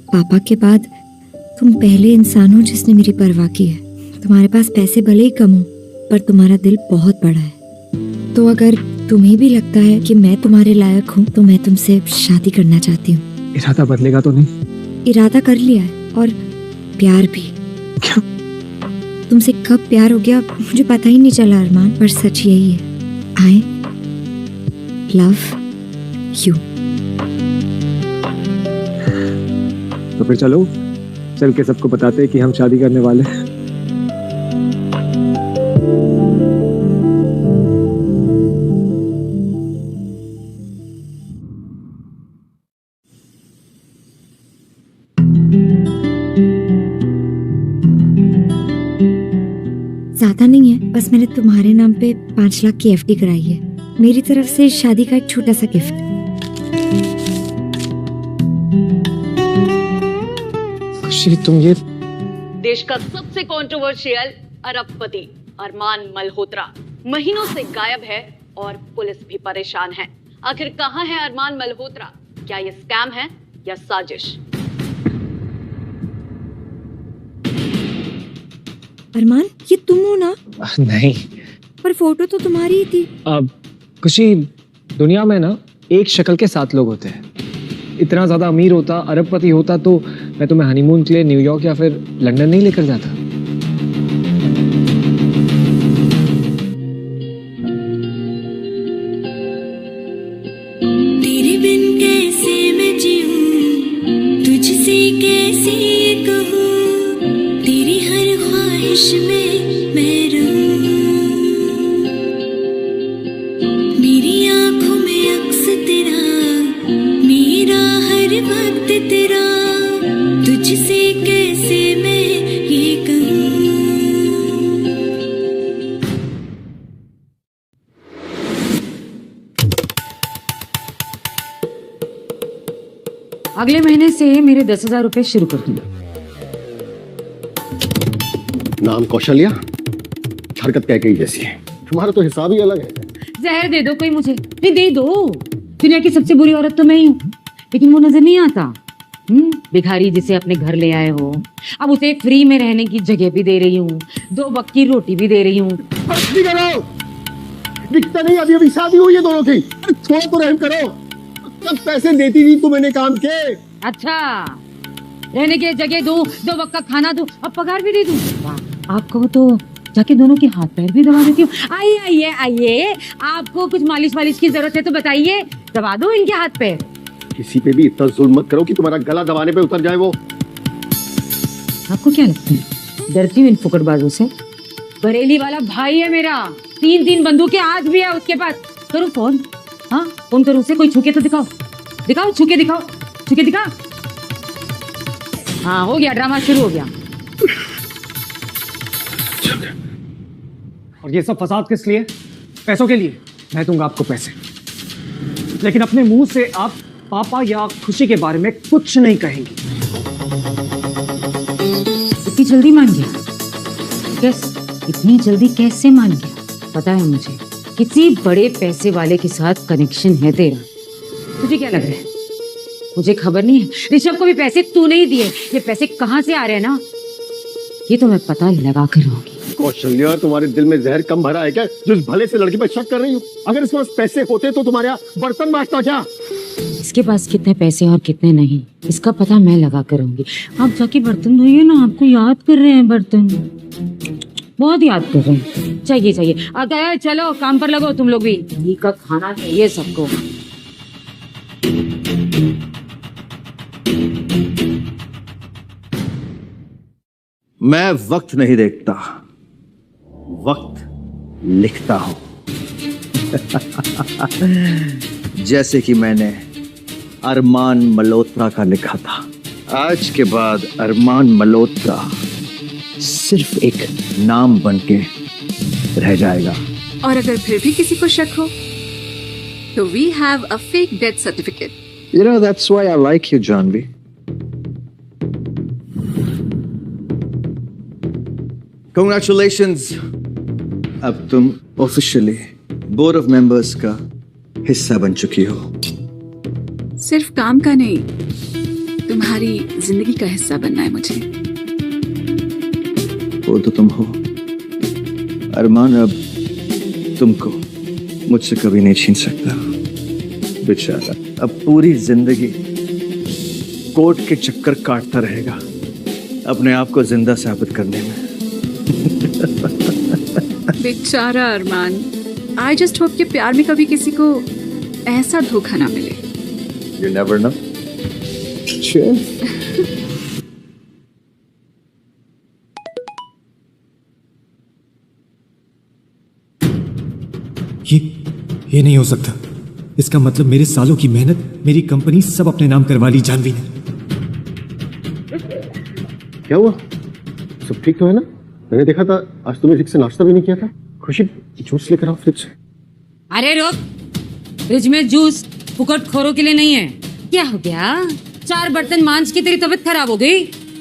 पापा के बाद तुम पहले इंसान हो जिसने मेरी परवाह की है। तुम्हारे पास पैसे भले ही कम हो पर तुम्हारा दिल बहुत बड़ा है। तो अगर तुम्हें भी लगता है कि मैं तुम्हारे लायक हूँ तो मैं तुमसे शादी करना चाहती हूँ। इरादा बदलेगा तो नहीं? इरादा कर लिया है, और प्यार भी। क्या? तुमसे कब प्यार हो गया मुझे पता ही नहीं चला अरमान, पर सच यही है, आई लव यू। तो फिर चलो चल के सबको बताते हैं कि हम शादी करने वाले हैं। ज्यादा नहीं है, बस मैंने तुम्हारे नाम पे 5 लाख की एफडी कराई है। मेरी तरफ से शादी का एक छोटा सा गिफ्ट। खुशी, तुम ये देश का सबसे कंट्रोवर्शियल अरबपति अरमान मल्होत्रा महीनों से गायब है और पुलिस भी परेशान है। आखिर कहां है अरमान मल्होत्रा? क्या ये स्कैम है या साजिश? अरमान, ये तुम हो ना? नहीं, पर फोटो तो तुम्हारी ही थी। अब खुशी, दुनिया में ना एक शक्ल के 7 लोग होते हैं। इतना ज्यादा अमीर होता, अरबपति होता तो मैं तुम्हें हनीमून के लिए न्यूयॉर्क या फिर लंदन नहीं लेकर जाता। तेरे बिन कैसे मैं जीऊं, तुझसे कैसे कहूं, तेरी हर ख्वाहिश में मैं रहूं। मेरी आंखों में अक्स तेरा, मेरा हर वक्त तेरा, तुझसे कैसे मैं ये कहूं। अगले महीने से मेरे 10,000 रुपए शुरू कर दूंगा। नाम कौशल्या, हरकत कैकेयी जैसी है। तुम्हारा तो हिसाब ही अलग है। जहर दे दो कोई मुझे, नहीं दे दो। दुनिया की सबसे बुरी औरत तो मैं ही हूँ, लेकिन वो नजर नहीं आता। भिखारी जिसे अपने घर ले आए हो, अब उसे फ्री में रहने की जगह भी दे रही हूँ, 2 वक्त की रोटी भी दे रही हूँ। दिखता नहीं अभी अभी शादी हुई है दोनों की, थोड़ा तो रहम करो। कब पैसे देती थी तू मैंने काम के? अच्छा, रहने की जगह दूं, 2 वक्त का खाना दूं, अब पगार भी दे दूं। वाह, आपको तो जाके दोनों के हाथ पैर भी दबा देती हूँ। आइए आइए आइए, आपको कुछ मालिश वालिश की जरूरत है तो बताइए, दबा दो इनके हाथ पैर। किसी पे भी इतना जुल्म मत करो कि तुम्हारा गला दबाने पे उतर जाए वो। आपको क्या लगता है डरती हूँ इन फुकटबाजों से? बरेली वाला भाई है मेरा, 3 बंदूकें आज भी है उसके पास। करूँ फोन? हाँ फोन करूँ उसे, कोई छुके तो दिखाओ, दिखाओ छुके दिखाओ, छुके दिखा। हाँ हो गया, ड्रामा शुरू हो गया। और ये सब फसाद किस लिए? पैसों के लिए। मैं दूंगा आपको पैसे, लेकिन अपने मुंह से आप पापा या खुशी के बारे में कुछ नहीं कहेंगी। इतनी जल्दी मान गया? कैसे? इतनी जल्दी कैसे मान गया? पता है मुझे, किसी बड़े पैसे वाले के साथ कनेक्शन है तेरा। तुझे क्या लग रहा है मुझे खबर नहीं है? ऋषभ को भी पैसे तूने ही दिए। ये पैसे कहाँ से आ रहे हैं ना, ये तो मैं पता लगा कर रहूंगी। कौशल्या, तुम्हारे दिल में जहर कम भरा है क्या, जो इस भले से लड़की पर शक कर रही हो? अगर इसके पास पैसे होते तो तुम्हारे यहाँ बर्तन बांटता क्या? इसके पास कितने पैसे और कितने नहीं, इसका पता मैं लगा कर रहूंगी। आप जाके बर्तन धोइए ना, आपको याद कर रहे हैं बर्तन, बहुत याद कर रहे हैं। चाहिए चाहिए, अगर चलो काम पर लगो तुम लोग भी, घी का खाना चाहिए सबको। मैं वक्त नहीं देखता, वक्त लिखता हूं। जैसे कि मैंने अरमान मल्होत्रा का लिखा था। आज के बाद अरमान मल्होत्रा सिर्फ एक नाम बनके रह जाएगा। और अगर फिर भी किसी को शक हो तो we have a fake death certificate. You know, that's why I like you, Janvi. Congratulations! अब तुम ऑफिशियली बोर्ड ऑफ मेंबर्स का हिस्सा बन चुकी हो। सिर्फ काम का नहीं, तुम्हारी जिंदगी का हिस्सा बनना है मुझे। वो तो तुम हो अरमान, अब तुमको मुझसे कभी नहीं छीन सकता। बेचारा अब पूरी जिंदगी कोर्ट के चक्कर काटता रहेगा अपने आप को जिंदा साबित करने में। बेचारा अरमान, आई जस्ट होप कि प्यार में कभी किसी को ऐसा धोखा ना मिले। You never know. Sure. ये नहीं हो सकता। इसका मतलब मेरे सालों की मेहनत, मेरी कंपनी सब अपने नाम करवा ली जानवी ने। क्या हुआ? सब ठीक तो है ना? मैंने देखा था आज तुमने ठीक से नाश्ता भी नहीं किया था। खुशी, जूस लेकर आओ फ्रिज से। अरे रोक, फ्रिज में जूस फुकट खोरों के लिए नहीं है। क्या हो गया? 4 बर्तन मांझ के तेरी तबीयत खराब हो गई?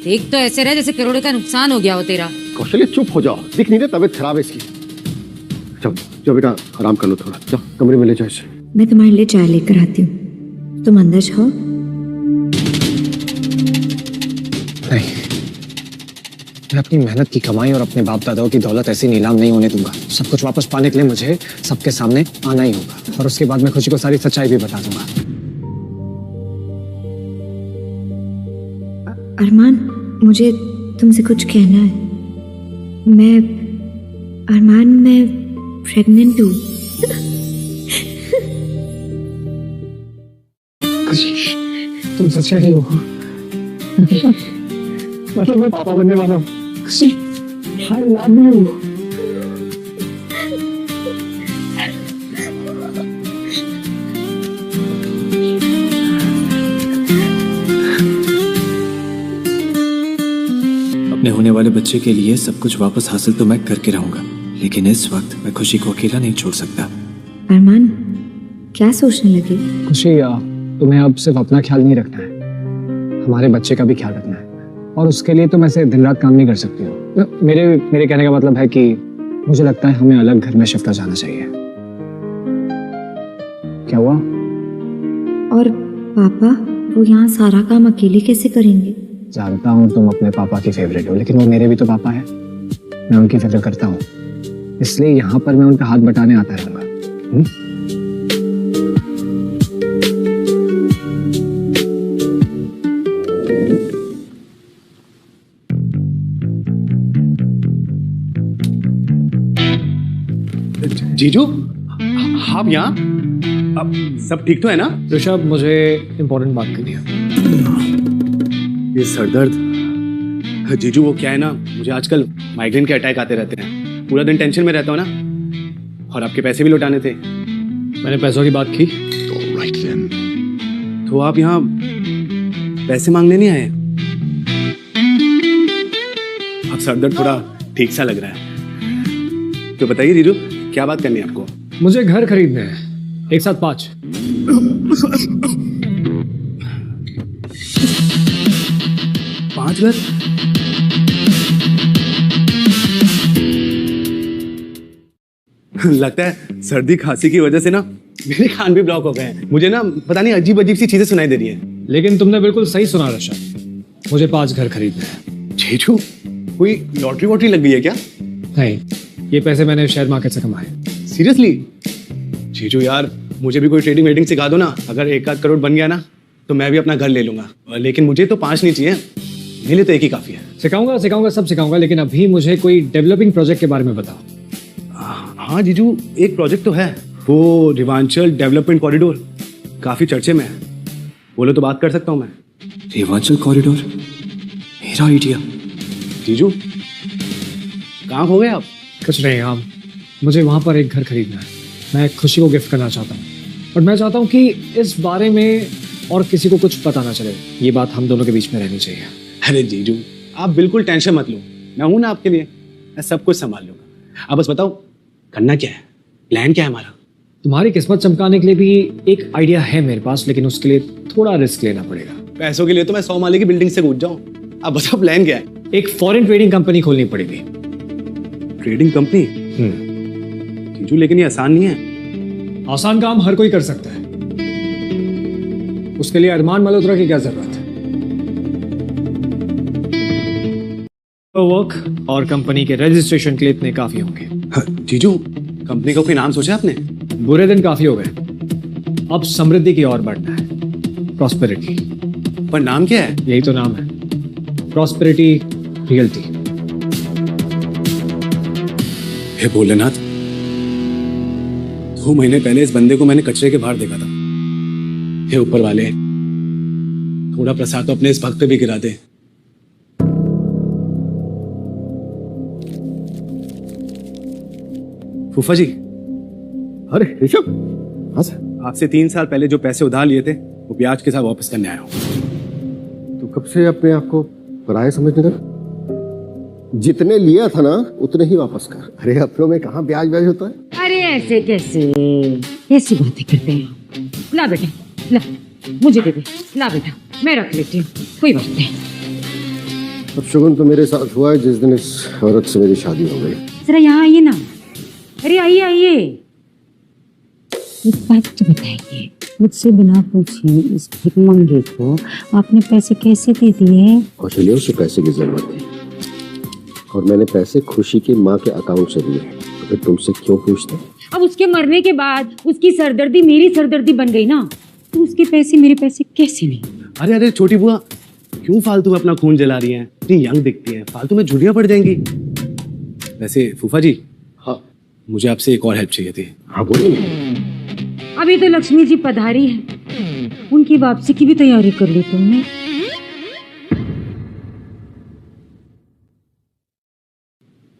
एक तो ऐसे रहे जैसे करोड़ों का नुकसान हो गया हो तेरा। कौशल्या चुप हो जाओ, दिख नहीं रहा तबीयत खराब है इसकी। चलो जाओ बेटा, आराम कर लो थोड़ा, जाओ कमरे में ले जाओ इसे। मैं तुम्हारे लिए चाय लेकर आती हूँ, तुम अंदर जाओ। नहीं, मैं अपनी मेहनत की कमाई और अपने बाप दादाओं की दौलत ऐसी नीलाम नहीं होने दूंगा। सब कुछ वापस पाने के लिए मुझे सबके सामने आना ही होगा, और उसके बाद मैं खुशी को सारी सच्चाई भी बता दूंगा। अरमान, मुझे तुमसे कुछ कहना है। मैं प्रेग्नेंट हूँ। खुशी, तुम सच कह रही हो? मतलब मैं पापा बनने वाला हूँ। खुशी, I love you. अपने होने वाले बच्चे के लिए सब कुछ वापस हासिल तो मैं करके रहूंगा, लेकिन इस वक्त मैं खुशी को अकेला नहीं छोड़ सकता। अरमान, क्या सोचने लगे? खुशी, तुम्हें अब सिर्फ अपना ख्याल नहीं रखना है, हमारे बच्चे का भी ख्याल रखना है, और उसके लिए तुम ऐसे दिन रात काम नहीं कर सकती हो। मेरे कहने का मतलब है कि मुझे लगता है हमें अलग घर में शिफ्ट हो जाना चाहिए। क्या हुआ? और पापा, वो यहाँ सारा काम अकेले कैसे करेंगे? जानता हूँ तुम अपने पापा की फेवरेट हो, लेकिन वो मेरे भी तो पापा है। मैं उनकी फिक्र करता हूँ, इसलिए यहाँ पर मैं उनका हाथ बटाने आता रहूंगा। जीजू, आप यहाँ? अब सब ठीक तो है ना? ऋषभ, मुझे इम्पोर्टेंट बात करनी है। ये सरदर्द, जीजू वो क्या है ना, मुझे आजकल माइग्रेन के अटैक आते रहते हैं। पूरा दिन टेंशन में रहता हूँ ना, और आपके पैसे भी लौटाने थे। मैंने पैसों की बात की। तो आप यहाँ पैसे मांगने नहीं आए? अब सरदर्द थोड़ा ठीक सा लग रहा है। तो बताइए जीजू, क्या बात करनी है आपको? मुझे घर खरीदने हैं, एक साथ 5। 5 घर? लगता है सर्दी खांसी की वजह से ना मेरे कान भी ब्लॉक हो गए हैं। मुझे ना पता नहीं अजीब अजीब सी चीजें सुनाई दे रही हैं। लेकिन तुमने बिल्कुल सही सुना ऋषभ, मुझे 5 घर खरीदने हैं। जीजू, कोई लॉटरी वॉटरी लग गई है क्या? नहीं, ये पैसे मैंने शेयर मार्केट से कमाए। सीरियसली? जीजू यार, मुझे भी कोई ट्रेडिंग वेडिंग सिखा दो ना। अगर 1 करोड़ बन गया ना तो मैं भी अपना घर ले लूंगा। लेकिन मुझे तो 5 नहीं चाहिए, मेरे लिए तो 1 ही काफी है। सिखाऊंगा, सब सिखाऊंगा, लेकिन अभी मुझे कोई डेवलपिंग प्रोजेक्ट के बारे में बताओ। हाँ जीजू, एक प्रोजेक्ट तो है, वो रिवांचल डेवलपमेंट कॉरिडोर, काफी चर्चे में है। बोलो तो बात कर सकता हूँ मैं। रिवांचल कॉरिडोर, मेरा आइडिया। जीजू, कहाँ हो गए आप? कुछ नहीं, हम मुझे वहां पर एक घर खरीदना है। मैं खुशी को गिफ्ट करना चाहता हूँ, और मैं चाहता हूँ कि इस बारे में और किसी को कुछ पता ना चले। ये बात हम दोनों के बीच में रहनी चाहिए। अरे जीजू, आप बिल्कुल टेंशन मत लो, मैं हूं ना आपके लिए, मैं सब कुछ संभाल लूंगा। आप बस बताओ करना क्या है, प्लान क्या है हमारा? तुम्हारी किस्मत चमकाने के लिए भी एक आइडिया है मेरे पास, लेकिन उसके लिए थोड़ा रिस्क लेना पड़ेगा। पैसों के लिए तो मैं 100 माले की बिल्डिंग से कूद जाऊं। आप बताओ प्लान क्या है? एक फॉरेन ट्रेडिंग कंपनी खोलनी पड़ेगी। Trading company? जीजू, लेकिन ये आसान नहीं है। आसान काम हर कोई कर सकता है, उसके लिए अरमान मल्होत्रा की क्या जरूरत है? वर्क और कंपनी के रजिस्ट्रेशन के लिए इतने काफी होंगे। जीजू, कंपनी का कोई नाम सोचा आपने? बुरे दिन काफी हो गए, अब समृद्धि की ओर बढ़ना है, प्रॉस्पेरिटी। पर नाम क्या है? यही तो नाम है, प्रॉस्पेरिटी रियल्टी। हे भोलेनाथ, 2 महीने पहले इस बंदे को मैंने कचरे के बाहर देखा था। हे ऊपर वाले, थोड़ा प्रसाद तो अपने इस भक्त पे भी गिरा दे। फूफा जी। अरे ऋषभ, हाँ सर। आपसे 3 साल पहले जो पैसे उधार लिए थे वो ब्याज के साथ वापस करने आया हूँ। तो कब से अपने आप को पराया समझने लगा? जितने लिया था ना उतने ही वापस कर। अरे अपनों में कहाँ ब्याज ब्याज होता है? अरे ऐसे कैसे, ऐसी बातें करते हैं। ला बेटा, ला, मुझे दे दे। ला बेटा, मैं रख लेती हूँ, कोई बात नहीं। अब शुगन तो मेरे साथ हुआ है जिस दिन इस औरत से मेरी शादी हो गई। जरा यहाँ आइए ना। अरे आइए आइए, एक बात तो बताइए, मुझसे बिना पूछे इस भिखमंगे को आपने पैसे कैसे दे दिए? कौशल्या, उसे पैसे की जरूरत थी और मैंने पैसे खुशी की माँ के अकाउंट से दिए। तो फिर तुमसे क्यों पूछते? अब उसके मरने के बाद उसकी सरदर्दी मेरी सरदर्दी बन गई ना, तो उसके पैसे मेरे पैसे कैसे नहीं? अरे अरे छोटी बुआ, क्यों फालतू में अपना खून जला रही हैं? इतनी यंग दिखती हैं, फालतू में झुर्रियां पड़ जाएंगी। वैसे फूफा जी, हाँ, मुझे आपसे एक और हेल्प चाहिए थी। हाँ बोलिए। अभी तो लक्ष्मी जी पधारी है, उनकी वापसी की भी तैयारी कर ली तुमने?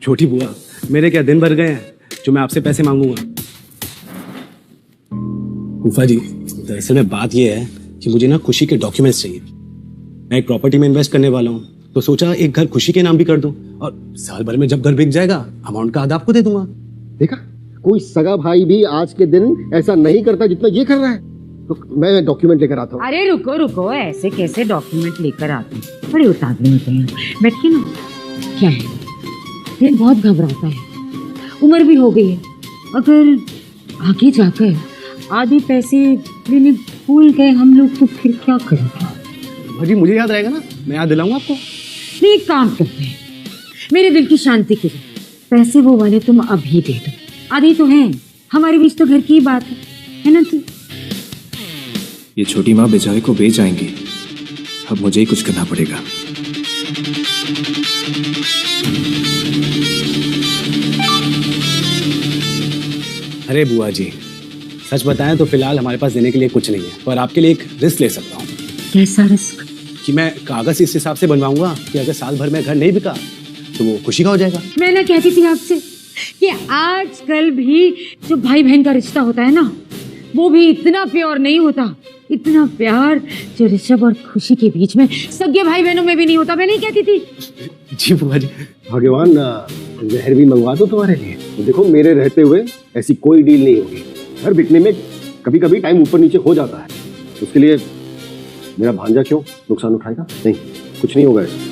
छोटी बुआ, मेरे क्या दिन भर गए हैं जो मैं आपसे पैसे मांगूंगा? फूफा जी, दरअसल में बात यह है कि मुझे ना खुशी के डॉक्यूमेंट्स चाहिए। मैं एक प्रॉपर्टी में इन्वेस्ट करने वाला हूँ, तो सोचा एक घर खुशी के नाम भी कर दूं, और साल भर में जब घर बिक जाएगा अमाउंट का आधा आपको दे दूंगा। देखा, कोई सगा भाई भी आज के दिन ऐसा नहीं करता जितना ये कर रहा है। तो मैं डॉक्यूमेंट लेकर आता हूँ। अरे रुको रुको, ऐसे कैसे डॉक्यूमेंट लेकर आते हैं? बड़े उतावले होते हैं। बैठिए ना। क्या है, दिल बहुत घबराता है, उम्र भी हो गई है। अगर आगे जाकर आधे पैसे लेने भूल गए हम लोग तो फिर क्या करेंगे? भाजी मुझे याद रहेगा ना, मैं याद दिलाऊंगा आपको। नहीं, एक काम करते हैं, मेरे दिल की शांति के लिए पैसे वो वाले तुम अभी दे दो। आधे तो हैं, हमारे बीच तो घर की ही बात है ना? तू ये छोटी माँ बेचारे को बेच आएंगी, अब मुझे ही कुछ करना पड़ेगा। अरे बुआ जी, सच बताएं तो फिलहाल हमारे पास देने के लिए कुछ नहीं है, पर आपके लिए एक रिस्क ले सकता हूँ। कैसा रिस्क? कि मैं कागज इस हिसाब से बनवाऊंगा कि अगर साल भर में घर नहीं बिका तो वो खुशी का हो जाएगा। मैं ना कहती थी आपसे कि आजकल भी जो भाई बहन का रिश्ता होता है ना, वो भी इतना प्योर नहीं होता, इतना प्यार जो ऋषभ और खुशी के बीच में सगे भाई बहनों में भी नहीं होता। मैं नहीं कहती थी? जी बुआ जी। भगवान जहर भी मंगवा दो तुम्हारे लिए। तो देखो मेरे रहते हुए ऐसी कोई डील नहीं होगी। घर बिकने में कभी कभी टाइम ऊपर नीचे हो जाता है, उसके लिए मेरा भांजा क्यों नुकसान उठाएगा? नहीं, कुछ नहीं होगा ऐसा।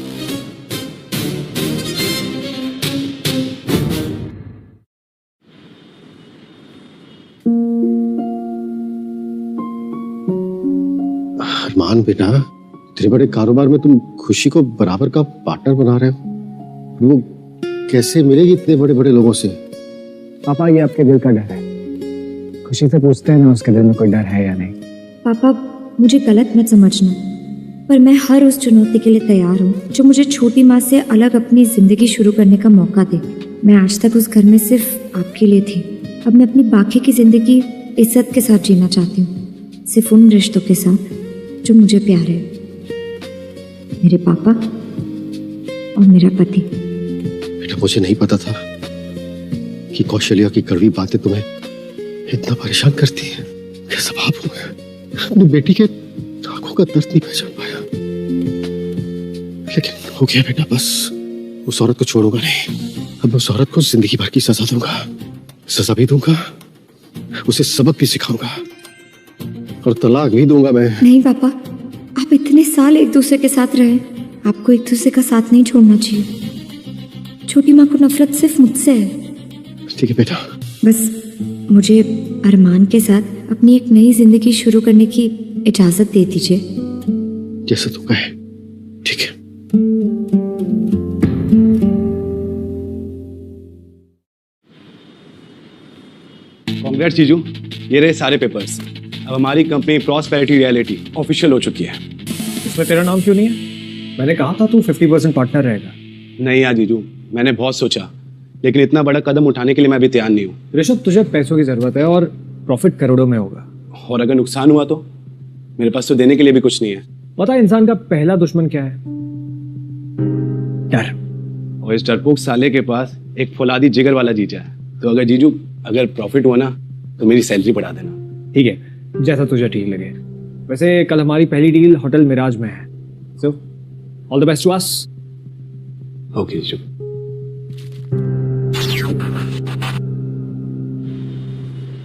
अरमान बेटा, इतने बड़े कारोबार में तुम खुशी को बराबर का पार्टनर बना रहे हो, वो कैसे मिलेगी इतने बड़े बड़े लोगों से? पापा ये आपके दिल का डर है। खुशी से पूछते हैं ना उसके दिल में कोई डर है या नहीं। पापा मुझे गलत मत समझना, पर मैं हर उस चुनौती के लिए तैयार हूँ जो मुझे छोटी माँ से अलग अपनी जिंदगी शुरू करने का मौका दे। मैं आज तक उस घर में सिर्फ आपके लिए थी, अब मैं अपनी बाकी की जिंदगी इज्जत के साथ जीना चाहती हूँ, सिर्फ उन रिश्तों के साथ जो मुझे प्यारे हैं, मेरे पापा और मेरा पति। बेटा मुझे नहीं पता था कि कौशल्या की कड़वी बातें तुम्हें इतना परेशान करती है। कैसा बाप हूं मैं, अपनी बेटी के आंखों का दर्द नहीं पहचान पाया। लेकिन हो गया बेटा, बस उस औरत को छोड़ूंगा नहीं। अब मैं उस औरत को जिंदगी भर की सजा दूंगा, सजा भी दूंगा, उसे सबक भी सिखाऊंगा और तलाक भी दूंगा मैं। नहीं पापा, आप इतने साल एक दूसरे के साथ रहे, आपको एक दूसरे का साथ नहीं छोड़ना चाहिए। छोटी माँ को नफरत सिर्फ मुझसे है। ठीक है बेटा, बस मुझे अरमान के साथ अपनी एक नई जिंदगी शुरू करने की इजाजत दे दीजिए। जैसा तू कहे, ठीक है। कांग्रेट्स जीजू, ये रहे सारे पेपर्स। अब हमारी कंपनी प्रॉस्पेरिटी रियलिटी ऑफिशियल हो चुकी है। इसमें तेरा नाम क्यों नहीं है? मैंने कहा था तू 50% पार्टनर रहेगा। नहीं यार जीजू, मैंने बहुत सोचा, लेकिन इतना बड़ा कदम उठाने के लिए मैं भी तैयार नहीं हूँ। ऋषभ, तुझे पैसों की जरूरत है और प्रॉफिट करोड़ों में होगा, और अगर नुकसान हुआ तो मेरे पास तो देने के लिए भी कुछ नहीं है। पता है इंसान का पहला दुश्मन क्या है? डर। और इस डरपोक साले के पास एक फौलादी जिगर वाला जीजा है। तो अगर जीजू अगर प्रॉफिट हुआ ना तो मेरी सैलरी बढ़ा देना। ठीक है, जैसा तुझे ठीक लगे। वैसे कल हमारी पहली डील होटल मिराज में है, so all the best to us. Okay जीजू।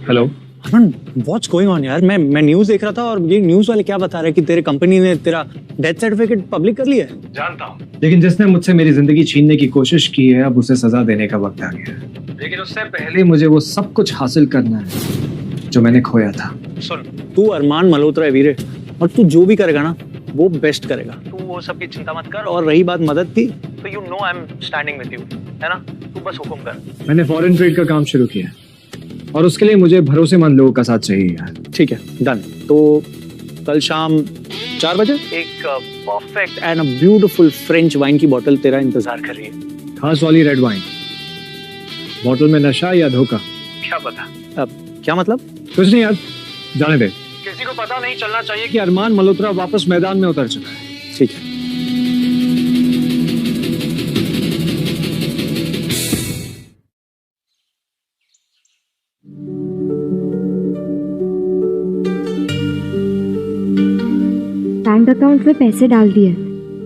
Hello Aman, what's going on यार? मैं न्यूज़ देख रहा था और ये न्यूज़ वाले क्या बता रहे हैं कि तेरे कंपनी ने तेरा डेथ सर्टिफिकेट पब्लिक कर लिया है। जानता हूँ, लेकिन जिसने मुझसे मेरी जिंदगी छीनने की कोशिश की है, अब उसे सजा देने का वक्त आ गया है। लेकिन उससे पहले मुझे वो सब कुछ हासिल करना है जो मैंने खोया था। सुन, तू अरमान मल्होत्रा है वीरे, और तू जो भी करेगा ना वो बेस्ट करेगा। तू वो सब की चिंता मत कर, और रही बात मदद की तो you know I am standing with you, है ना? तू बस हुक्म कर। मैंने फॉरेन ट्रेड का काम शुरू किया और उसके लिए मुझे भरोसेमंद लोगों का साथ चाहिए यार। ठीक है, डन। तो कल शाम 4 बजे एक perfect and a beautiful French wine की बोतल तेरा इंतजार कर रही है। खास वाली रेड वाइन। बोतल में नशा या धोखा? क्या पता। अब क्या मतलब? कुछ नहीं यार, जाने दे। किसी को पता नहीं चलना चाहिए कि अरमान मल्होत्रा वापस मैदान में उतर चुका है। ठीक है। बैंक अकाउंट में पैसे डाल दिए,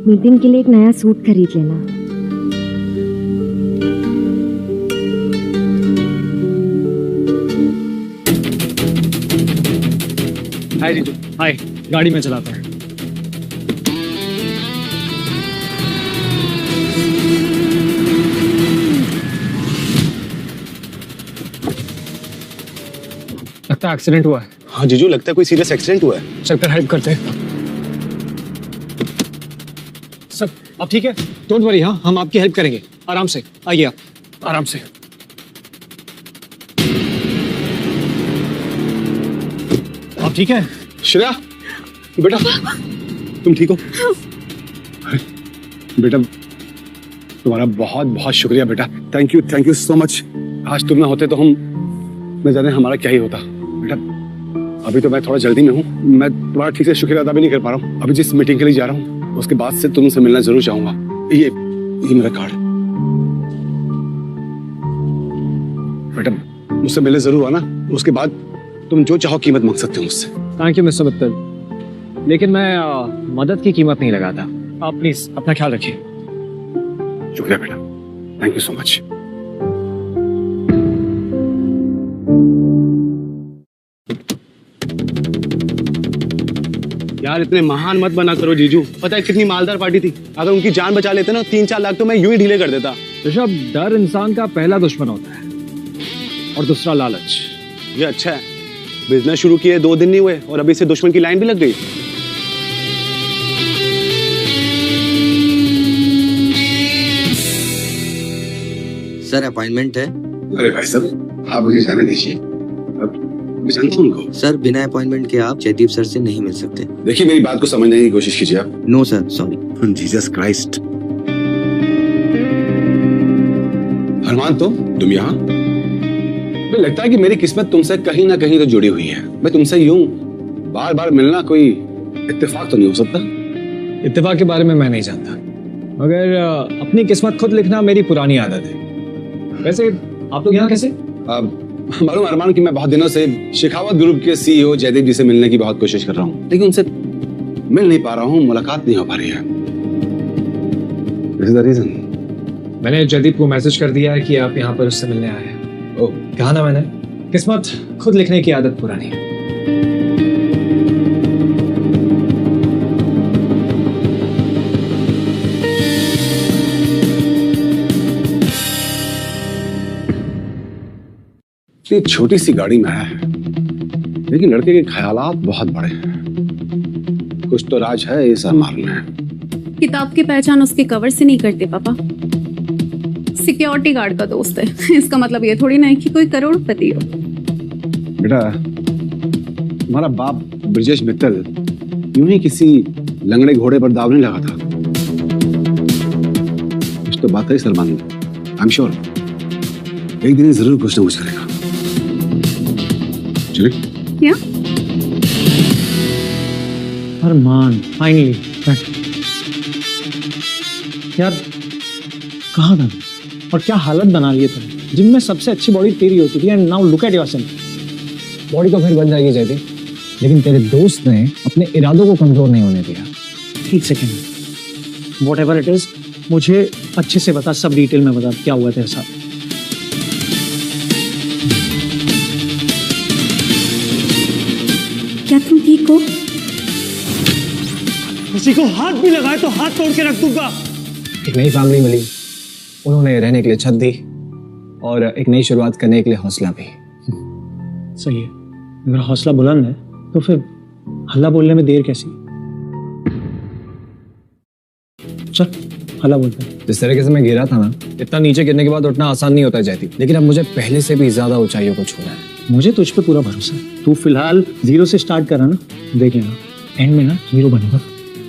मीटिंग के लिए एक नया सूट खरीद लेना। हाय जीजू। हाय, गाड़ी में चलाता है। लगता है एक्सीडेंट हुआ है। हाँ जीजू, लगता है कोई सीरियस एक्सीडेंट हुआ है। चल कर हेल्प करते हैं। सब अब ठीक है, डोंट वरी। हाँ, हम आपकी हेल्प करेंगे। आराम से आइए, आप आराम से। आप ठीक है? श्रेया बेटा, तुम ठीक हो? बेटा तुम्हारा बहुत बहुत शुक्रिया बेटा, थैंक यू सो मच। आज तुम ना होते तो हम न जाने हमारा क्या ही होता। बेटा अभी तो मैं थोड़ा जल्दी में हूँ, मैं तुम्हारा ठीक से शुक्रिया अदा भी नहीं कर पा रहा हूँ। अभी जिस मीटिंग के लिए जा रहा हूँ उसके बाद से तुमसे मिलना जरूर चाहूंगा। ये मेरा कार्ड। बेटा मुझसे मिलने जरूर आना, उसके बाद तुम जो चाहो कीमत मांग सकते हो मुझसे। थैंक यू मिस्टर मित्तल, लेकिन मैं मदद की कीमत नहीं लगाता। आप प्लीज अपना ख्याल रखिए। शुक्रिया बेटा, थैंक यू सो मच। यार इतने महान मत बना करो जीजू, पता है कितनी मालदार पार्टी थी। अगर उनकी जान बचा लेते ना 3-4 लाख तो मैं यूं ही ढीले कर देता। ऋषभ, डर इंसान का पहला दुश्मन होता है और दूसरा लालच। ये अच्छा है, बिजनेस शुरू किए 2 दिन नहीं हुए और अभी से दुश्मन की लाइन भी लग गई। सर अपॉइंटमेंट है। अरे भाई साहब आप मुझे जाने दीजिए। अब जानता हूं उनको। सर बिना अपॉइंटमेंट के आप जयदीप सर से नहीं मिल सकते। देखिए मेरी बात को समझने की कोशिश कीजिए आप। No sir, sorry. Jesus Christ. Armaan तुम यहाँ? मुझे लगता है कि मेरी किस्मत तुमसे कहीं ना कहीं तो जुड़ी हुई है। मैं तुमसे यूं बार बार मिलना कोई इत्तेफाक तो नहीं हो सकता? इत्तेफाक के बारे में मैं नहीं जानता, मगर अपनी किस्मत खुद लिखना मेरी पुरानी आदत है। वैसे आप लोग यहाँ कैसे? मालूम अरमान कि मैं बहुत दिनों से शेखावत ग्रुप के सीईओ जयदीप जी से मिलने की बहुत कोशिश कर रहा हूँ, लेकिन उनसे मिल नहीं पा रहा हूँ, मुलाकात नहीं हो पा रही है। This is the reason. मैंने जयदीप को मैसेज कर दिया है कि आप यहाँ पर उससे मिलने आए हैं। कहा ना मैंने, किस्मत खुद लिखने की आदत पुरानी है। इतनी छोटी सी गाड़ी में है, लेकिन लड़के के ख्यालात बहुत बड़े हैं। कुछ तो राज है इस अरमान में। किताब की पहचान उसके कवर से नहीं करते पापा, सिक्योरिटी गार्ड का दोस्त है। इसका मतलब ये थोड़ी ना है कि कोई करोड़पति हो। बेटा तुम्हारा बाप ब्रजेश मित्तल यूं ही किसी लंगड़े घोड़े पर दाव नहीं लगा था। कुछ तो बात है सलमान में। आई एम श्योर एक दिन जरूर कुछ ना कुछ करेगा। चलिए क्या? अरमान फाइनली यार, कहाँ था और क्या हालत बना ली है तुमने। जिम में सबसे अच्छी बॉडी तेरी होती थी and now look at yourself. Body तो फिर बन जाएगी जयदीप, लेकिन तेरे दोस्त ने अपने इरादों को कमजोर नहीं होने दिया। एक सेकेंड, व्हाटएवर इट इज, मुझे अच्छे से बता, सब डिटेल में बता क्या हुआ तेरे साथ। क्या तुम ठीक हो? किसी को हाथ भी लगाए तो हाथ तोड़ के रख दूंगा। एक नई फैमिली मिली, उन्होंने रहने के लिए छत दी और एक नई शुरुआत करने के लिए हौसला भी। सही है, अगर हौसला बुलंद है तो फिर हल्ला बोलने में देर कैसी? चल हल्ला बोलते हैं। जिस तरीके से मैं गिरा था ना, इतना नीचे गिरने के बाद उठना आसान नहीं होता है जयदीप, लेकिन अब मुझे पहले से भी ज्यादा ऊंचाइयों को छूना है। मुझे तुझ पे पूरा भरोसा है। तू फिलहाल 0 से स्टार्ट करा ना, देख लेना एंड में ना हीरो बनेगा।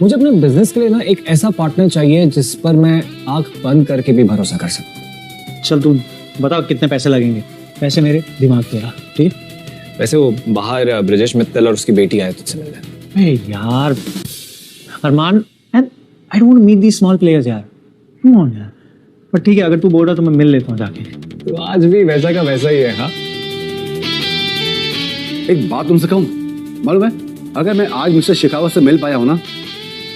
मुझे अपने बिजनेस के लिए ना एक ऐसा पार्टनर चाहिए जिस पर मैं आंख बंद करके भी भरोसा कर सकूं। चल तू बता कितने पैसे लगेंगे। पैसे मेरे, दिमाग तेरा, ठीक है? वैसे वो बाहर ब्रजेश मित्तल और उसकी बेटी आए तुझसे मिलने। यार Armaan, and I don't meet the small players यार, कम ऑन यार। पर ठीक है, अगर तू बोल रहा तो मैं मिल लेता हूँ जाके। तो आज भी वैसा का वैसा ही है। हाँ, एक बात तुमसे कहूं, मालूम है अगर मैं आज मिस्टर शेखावत से मिल पाया हूं ना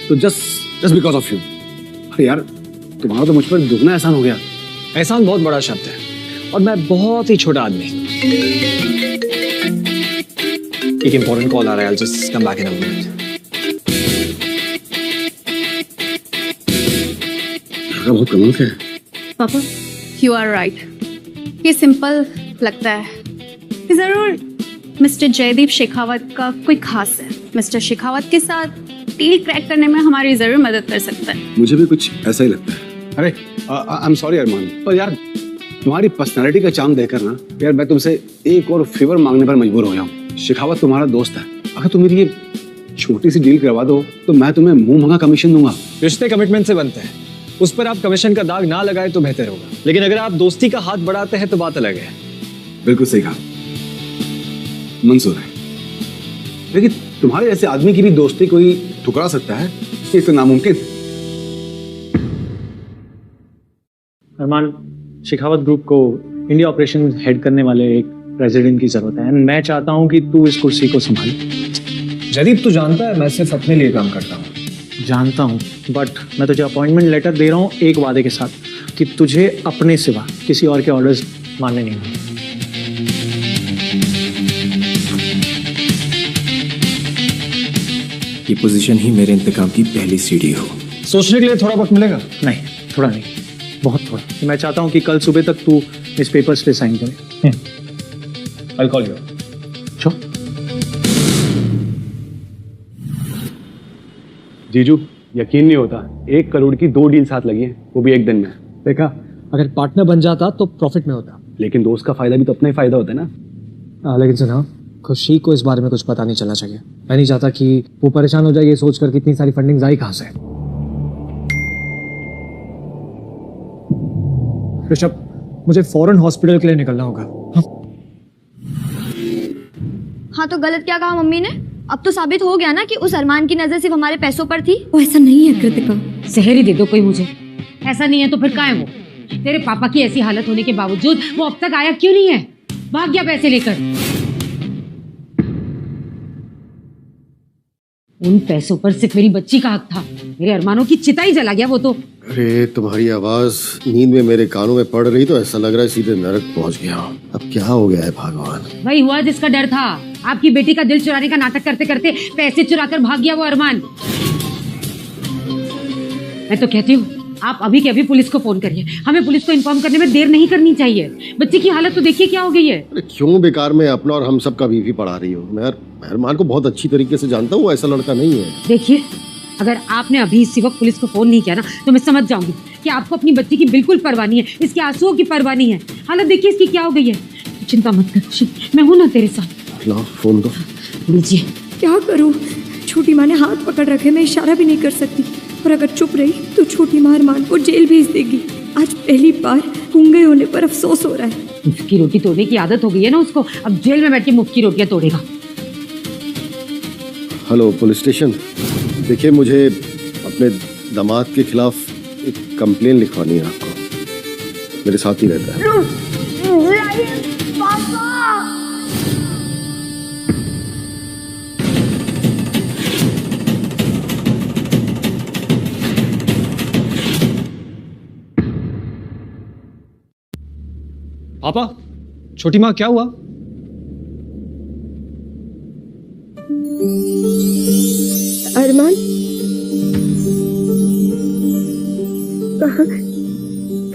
तो जस्ट बिकॉज ऑफ यू। अरे यार तुम्हारा तो मुझ पर दुगना एहसान हो गया। एहसान बहुत बड़ा शब्द है और मैं बहुत ही छोटा आदमी। एक इंपॉर्टेंट कॉल आ रहा है, I'll just come back in a minute. बहुत कमाल का है। पापा यू आर राइट, ये सिंपल लगता है, ये जरूर मिस्टर जयदीप शेखावत का कोई खास है। मिस्टर शेखावत के साथ डील क्रैक करने में हमारी जरूर मदद कर सकता है। मुझे भी कुछ ऐसा ही लगता है। अरे आई एम सॉरी अरमान, पर यार तुम्हारी पर्सनालिटी का चार्म देखकर ना यार मैं तुमसे एक और फेवर मांगने पर मजबूर हो गया हूँ। शेखावत तुम्हारा दोस्त है, अगर तुम मेरी ये छोटी सी डील करवा दो तो मैं तुम्हें मुंह मंगा कमीशन दूंगा। रिश्ते कमिटमेंट से बनते हैं, उस पर आप कमीशन का दाग ना लगाए तो बेहतर होगा, लेकिन अगर आप दोस्ती का हाथ बढ़ाते हैं तो बात अलग है। बिल्कुल सही कहा, मंजूर है, लेकिन तुम्हारे जैसे आदमी की भी दोस्ती कोई ठुकरा सकता है? ये तो नामुमकिन। अरमान, शेखावत ग्रुप को इंडिया ऑपरेशन हेड करने वाले एक प्रेसिडेंट की जरूरत है, मैं चाहता हूं कि तू इस कुर्सी को संभाले। जयदीप तू जानता है मैं सिर्फ अपने लिए काम करता हूँ। जानता हूं, बट मैं तुझे अपॉइंटमेंट लेटर दे रहा हूं एक वादे के साथ कि तुझे अपने सिवा किसी और के ऑर्डर्स मानने नहीं होंगे। ये पोजीशन ही मेरे इंतकाम की पहली सीढ़ी हो। सोचने के लिए थोड़ा वक्त मिलेगा? नहीं, थोड़ा नहीं, बहुत थोड़ा। मैं चाहता हूं कि कल सुबह तक तू इस पेपर्स पे साइन करे। I'll call you. Sure. जीजू यकीन नहीं होता, 1 करोड़ की 2 डील साथ लगी हैं, वो भी एक दिन में। देखा, अगर पार्टनर बन जाता तो प्रॉफिट में होता, लेकिन दोस्त का फायदा भी तो अपना ही फायदा होता है ना। लेकिन सुना, खुशी को इस बारे में कुछ पता नहीं चलना चाहिए। मैं नहीं चाहता कि वो परेशान हो जाए ये सोचकर कितनी सारी फंडिंग आई कहां से। ऋषभ, मुझे फौरन हॉस्पिटल के लिए निकलना होगा। हाँ तो गलत क्या कहा मम्मी ने? अब तो साबित हो गया ना कि उस अरमान की नजर सिर्फ हमारे पैसों पर थी। वो ऐसा नहीं है कृतिका। जहर ही दे दो कोई मुझे। ऐसा नहीं है तो फिर कहाँ है वो? तेरे पापा की ऐसी हालत होने के बावजूद वो अब तक आया क्यों नहीं है? भाग गया पैसे लेकर। उन पैसों पर सिर्फ मेरी बच्ची का हक था, मेरे अरमानों की चिता ही जला गया वो तो। अरे तुम्हारी आवाज नींद में मेरे कानों में पड़ रही तो ऐसा लग रहा है सीधे नरक पहुंच गया। अब क्या हो गया है भगवान? वही हुआ जिसका डर था। आपकी बेटी का दिल चुराने का नाटक करते करते पैसे चुराकर भाग गया वो अरमान। मैं तो कहती हूँ आप अभी के अभी पुलिस को फोन करिए। हमें पुलिस को इन्फॉर्म करने में देर नहीं करनी चाहिए। बच्ची की हालत तो देखिए क्या हो गई है। अरे क्यों बेकार में अपना और हम सब का बीवी पढ़ा रही हो? मैं अरमान को बहुत अच्छी तरीके से जानता हूँ, वो ऐसा लड़का नहीं है। देखिए, अगर आपने अभी इसी वक्त पुलिस को फोन नहीं किया ना तो मैं समझ जाऊंगी कि आपको अपनी बच्ची की बिल्कुल परवाह नहीं है, इसके आंसुओं की परवाह नहीं है। हालत देखिए इसकी क्या हो गई है। तो चिंता मत कर खुशी, मैं हूं ना तेरे साथ। लो फोन दो। लीजिए। क्या करूं? छोटी माँ ने हाथ पकड़ रखे, मैं इशारा भी नहीं कर सकती, और अगर चुप रही तो छोटी माँ अरमान को जेल भेज देगी। आज पहली बार गूंगे होने पर अफसोस हो रहा है। मुफ्त की रोटी तोड़ने की आदत हो गई है ना उसको, अब जेल में बैठ के मुफ्त की रोटियां तोड़ेगा। हेलो पुलिस स्टेशन, देखिए मुझे अपने दामाद के खिलाफ एक कंप्लेन लिखवानी है आपको। मेरे साथ ही रहता है। पापा, छोटी माँ क्या हुआ? अरमान कहाँ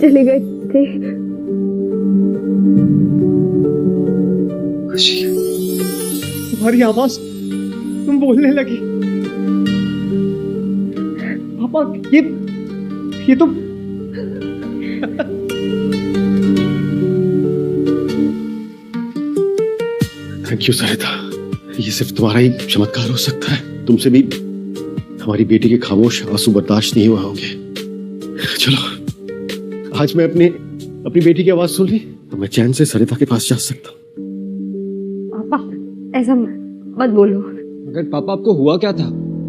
चले गए थे? तुम्हारी आवाज, तुम बोलने लगी। पापा ये तो थैंक यू सरिता, ये सिर्फ तुम्हारा ही चमत्कार हो सकता है। तुमसे भी हमारी बेटी के खामोश आंसू बर्दाश्त नहीं हुआ होंगे। चलो, आज मैं अपनी बेटी की आवाज सुन ली तो मैं चैन से सरिता के पास जा सकता हूँ। पापा ऐसा मत बोलो। अगर पापा आपको हुआ क्या था?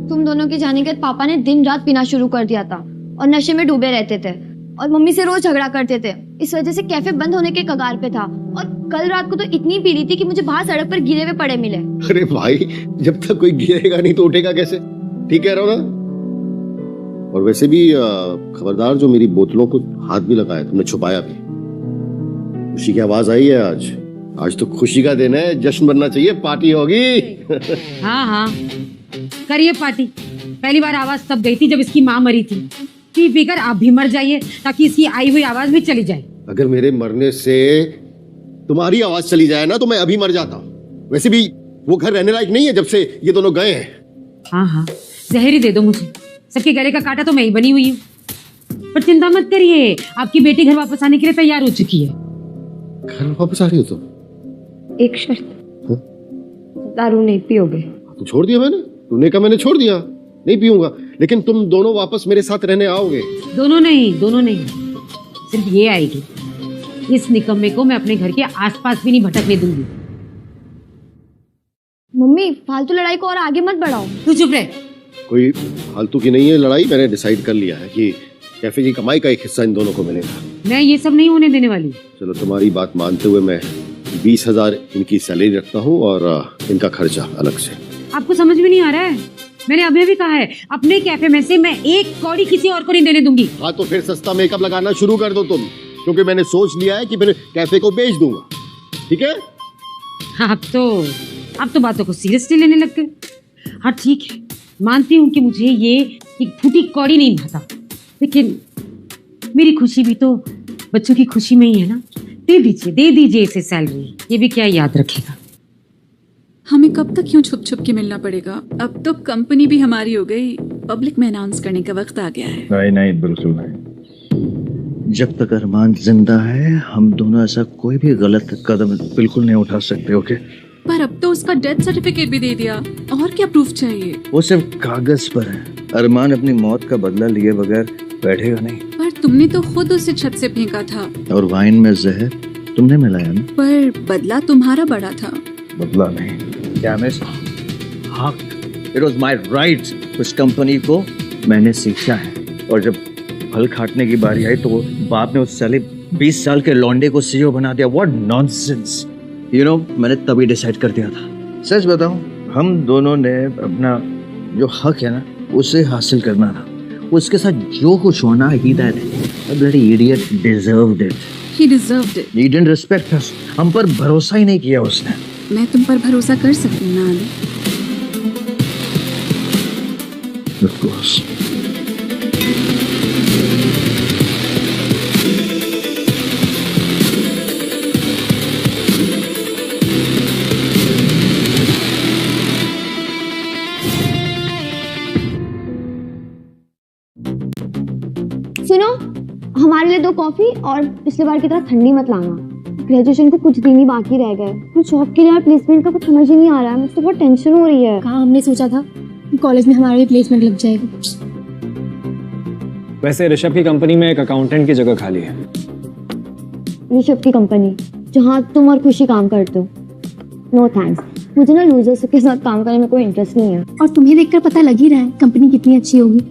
तुम दोनों के जाने के बाद पापा ने दिन रात पीना शुरू कर दिया था और नशे में डूबे रहते थे और मम्मी से रोज झगड़ा करते थे। इस वजह से कैफे बंद होने के कगार पे था और कल रात को तो इतनी पी ली थी कि मुझे बाहर सड़क पर गिरे हुए पड़े मिले। अरे भाई, जब तक कोई गिरेगा नहीं तो उठेगा कैसे? ठीक कह रहा हूँ ना? और वैसे भी खबरदार, जो मेरी बोतलों को हाथ भी लगाया तुमने, छुपाया भी। खुशी की आवाज आई है आज तो खुशी का दिन है, जश्न बनना चाहिए, पार्टी होगी। हाँ हाँ करिए पार्टी। पहली बार आवाज तब गई थी जब इसकी माँ मरी थी। पी पी कर आप भी मर जाइए ताकि इसकी आई हुई आवाज भी चली जाए। अगर मेरे मरने से तुम्हारी आवाज चली जाए ना तो मैं अभी मर जाता हूँ। वैसे भी वो घर रहने लायक नहीं है जब से ये दोनों गए हैं। हाँ हाँ, जहर ही दे दो मुझे, सबके गले का कांटा तो मैं ही बनी हुई हूँ। पर चिंता मत करिए, आपकी बेटी घर वापस आने के लिए तैयार हो चुकी है। घर वापस आ रही हो तुम? एक शर्त, दारू नहीं पियोगे? तो छोड़ दिया मैंने, तूने कहा मैंने छोड़ दिया, नहीं पीऊंगा, लेकिन तुम दोनों वापस मेरे साथ रहने आओगे। दोनों नहीं, सिर्फ ये आएगी। इस निकम्मे को मैं अपने घर के आसपास भी नहीं भटकने दूंगी। मम्मी फालतू लड़ाई को और आगे मत बढ़ाओ। तू चुप रह। कोई फालतू की नहीं है लड़ाई, मैंने डिसाइड कर लिया है कि कैफे की कमाई का एक हिस्सा इन दोनों को मिलेगा। मैं ये सब नहीं होने देने वाली। चलो तुम्हारी बात मानते हुए मैं 20,000 इनकी सैलरी रखता हूँ और इनका खर्चा अलग से। आपको समझ में नहीं आ रहा है? मैंने अभी भी कहा है, अपने कैफे में से मैं एक कौड़ी किसी और को नहीं देने दूंगी। हाँ तो फिर सस्ता मेकअप लगाना शुरू कर दो तुम, क्योंकि मैंने सोच लिया है कि फिर कैफे को बेच दूंगा, ठीक है? आप तो बातों को सीरियसली लेने लग गए। हाँ ठीक है, मानती हूँ कि मुझे ये एक फूटी कौड़ी नहीं भाता, लेकिन मेरी खुशी भी तो बच्चों की खुशी में ही है ना। दे दीजिए इसे सैलरी, ये भी क्या याद रखेगा। हमें कब तक यूं छुप छुप के मिलना पड़ेगा? अब तो कंपनी भी हमारी हो गई, पब्लिक में अनाउंस करने का वक्त आ गया है। नहीं बिल्कुल नहीं। जब तक अरमान जिंदा है हम दोनों ऐसा कोई भी गलत कदम बिल्कुल नहीं उठा सकते, ओके? पर अब तो उसका डेथ सर्टिफिकेट भी दे दिया, और क्या प्रूफ चाहिए? वो सिर्फ कागज पर है। अरमान अपनी मौत का बदला लिए बगैर बैठेगा नहीं। पर तुमने तो खुद उसे छत से फेंका था। और वाइन में जहर तुमने मिलाया ना? पर बदला तुम्हारा बड़ा था। बदला नहीं, इट वाज माय राइट। उस कंपनी को मैंने सीखा है, और जब फल काटने की बारी आई तो वो बाप ने उस साले 20 साल के लौंडे को सीईओ बना दिया। What nonsense. मैंने तभी डिसाइड कर दिया था। सच बताऊं, हम दोनों ने अपना जो हक है ना उसे हासिल करना था। उसके साथ जो कुछ होना, he that bloody idiot deserved it. He deserved it. He didn't respect us. हम पर भरोसा ही नहीं किया उसने। मैं तुम पर भरोसा कर सकती हूँ ना अली? Of course. सुनो, हमारे लिए 2 कॉफी, और पिछले बार की तरह ठंडी मत लाना। ग्रेजुएशन को कुछ दिन ही बाकी रह गए। कुछ जॉब के लिए प्लेसमेंट का कुछ समझ ही नहीं आ रहा है। मुझे तो बहुत टेंशन हो रही है। कहाँ हमने सोचा था कॉलेज में हमारा भी प्लेसमेंट लग जाएगा। वैसे ऋषभ की कंपनी में एक अकाउंटेंट की जगह खाली है। ऋषभ की कंपनी जहाँ तुम और खुशी काम करते हो? नो थैंक्स, मुझे ना लूजर्स के साथ काम करने में कोई इंटरेस्ट नहीं है। और तुम्हें देखकर पता लग ही रहा है कंपनी कितनी अच्छी होगी।